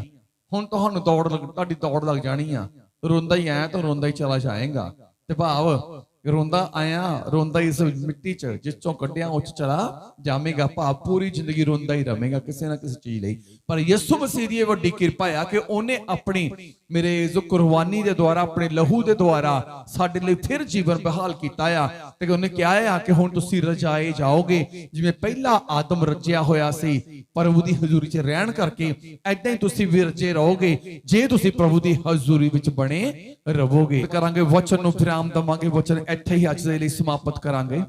ਹੁਣ ਤੁਹਾਨੂੰ ਤੁਹਾਡੀ ਦੌੜ ਲੱਗ ਜਾਣੀ ਆ। ਰੋਂਦਾ ਹੀ ਆਇਆ ਤਾਂ ਰੋਂਦਾ ਹੀ ਚਲਾ ਜਾਏਗਾ। ਤੇ ਭਾਵ ਰੋਂਦਾ ਆਇਆ, ਰੋਂਦਾ ਇਸ ਮਿੱਟੀ 'ਚ ਜਿਸ ਚੋਂ ਕੱਢਿਆ ਉਹ 'ਚ ਚਲਾ ਜਾਵੇਗਾ। ਭਾਵ ਪੂਰੀ ਜ਼ਿੰਦਗੀ ਰੋਂਦਾ ਹੀ ਰਹੇਗਾ ਕਿਸੇ ਨਾ ਕਿਸੇ ਚੀਜ਼ ਲਈ। ਪਰ ਯਿਸੂ ਮਸੀਹ ਦੀ ਇਹ ਵੱਡੀ ਕਿਰਪਾ ਆ ਕਿ ਉਹਨੇ ਆਪਣੀ ਮੇਰੇ ਜੋ ਕੁਰਬਾਨੀ ਦੇ ਦੁਆਰਾ, ਆਪਣੇ ਲਹੂ ਦੇ ਦੁਆਰਾ ਸਾਡੇ ਲਈ ਫਿਰ ਜੀਵਨ ਬਹਾਲ ਕੀਤਾ ਆ। ਤੇ ਉਹਨੇ ਕਿਹਾ ਆ ਕਿ ਹੁਣ ਤੁਸੀਂ ਰਜਾਏ ਜਾਓਗੇ। ਜਿਵੇਂ ਪਹਿਲਾ ਆਦਮ ਰਜਿਆ ਹੋਇਆ ਸੀ ਪ੍ਰਭੂ ਦੀ ਹਜ਼ੂਰੀ 'ਚ ਰਹਿਣ ਕਰਕੇ, ਐਦਾਂ ਹੀ ਤੁਸੀਂ ਵੀ ਰਜੇ ਰਹੋਗੇ ਜੇ ਤੁਸੀਂ ਪ੍ਰਭੂ ਦੀ ਹਜ਼ੂਰੀ ਵਿੱਚ ਬਣੇ ਰਹੋਗੇ। ਕਰਾਂਗੇ ਵਚਨ ਨੂੰ ਵਿਰਾਮ ਦਵਾਂਗੇ। ਵਚਨ ਇੱਥੇ ਹੀ ਅੱਜ ਦੇ ਲਈ ਸਮਾਪਤ ਕਰਾਂਗੇ।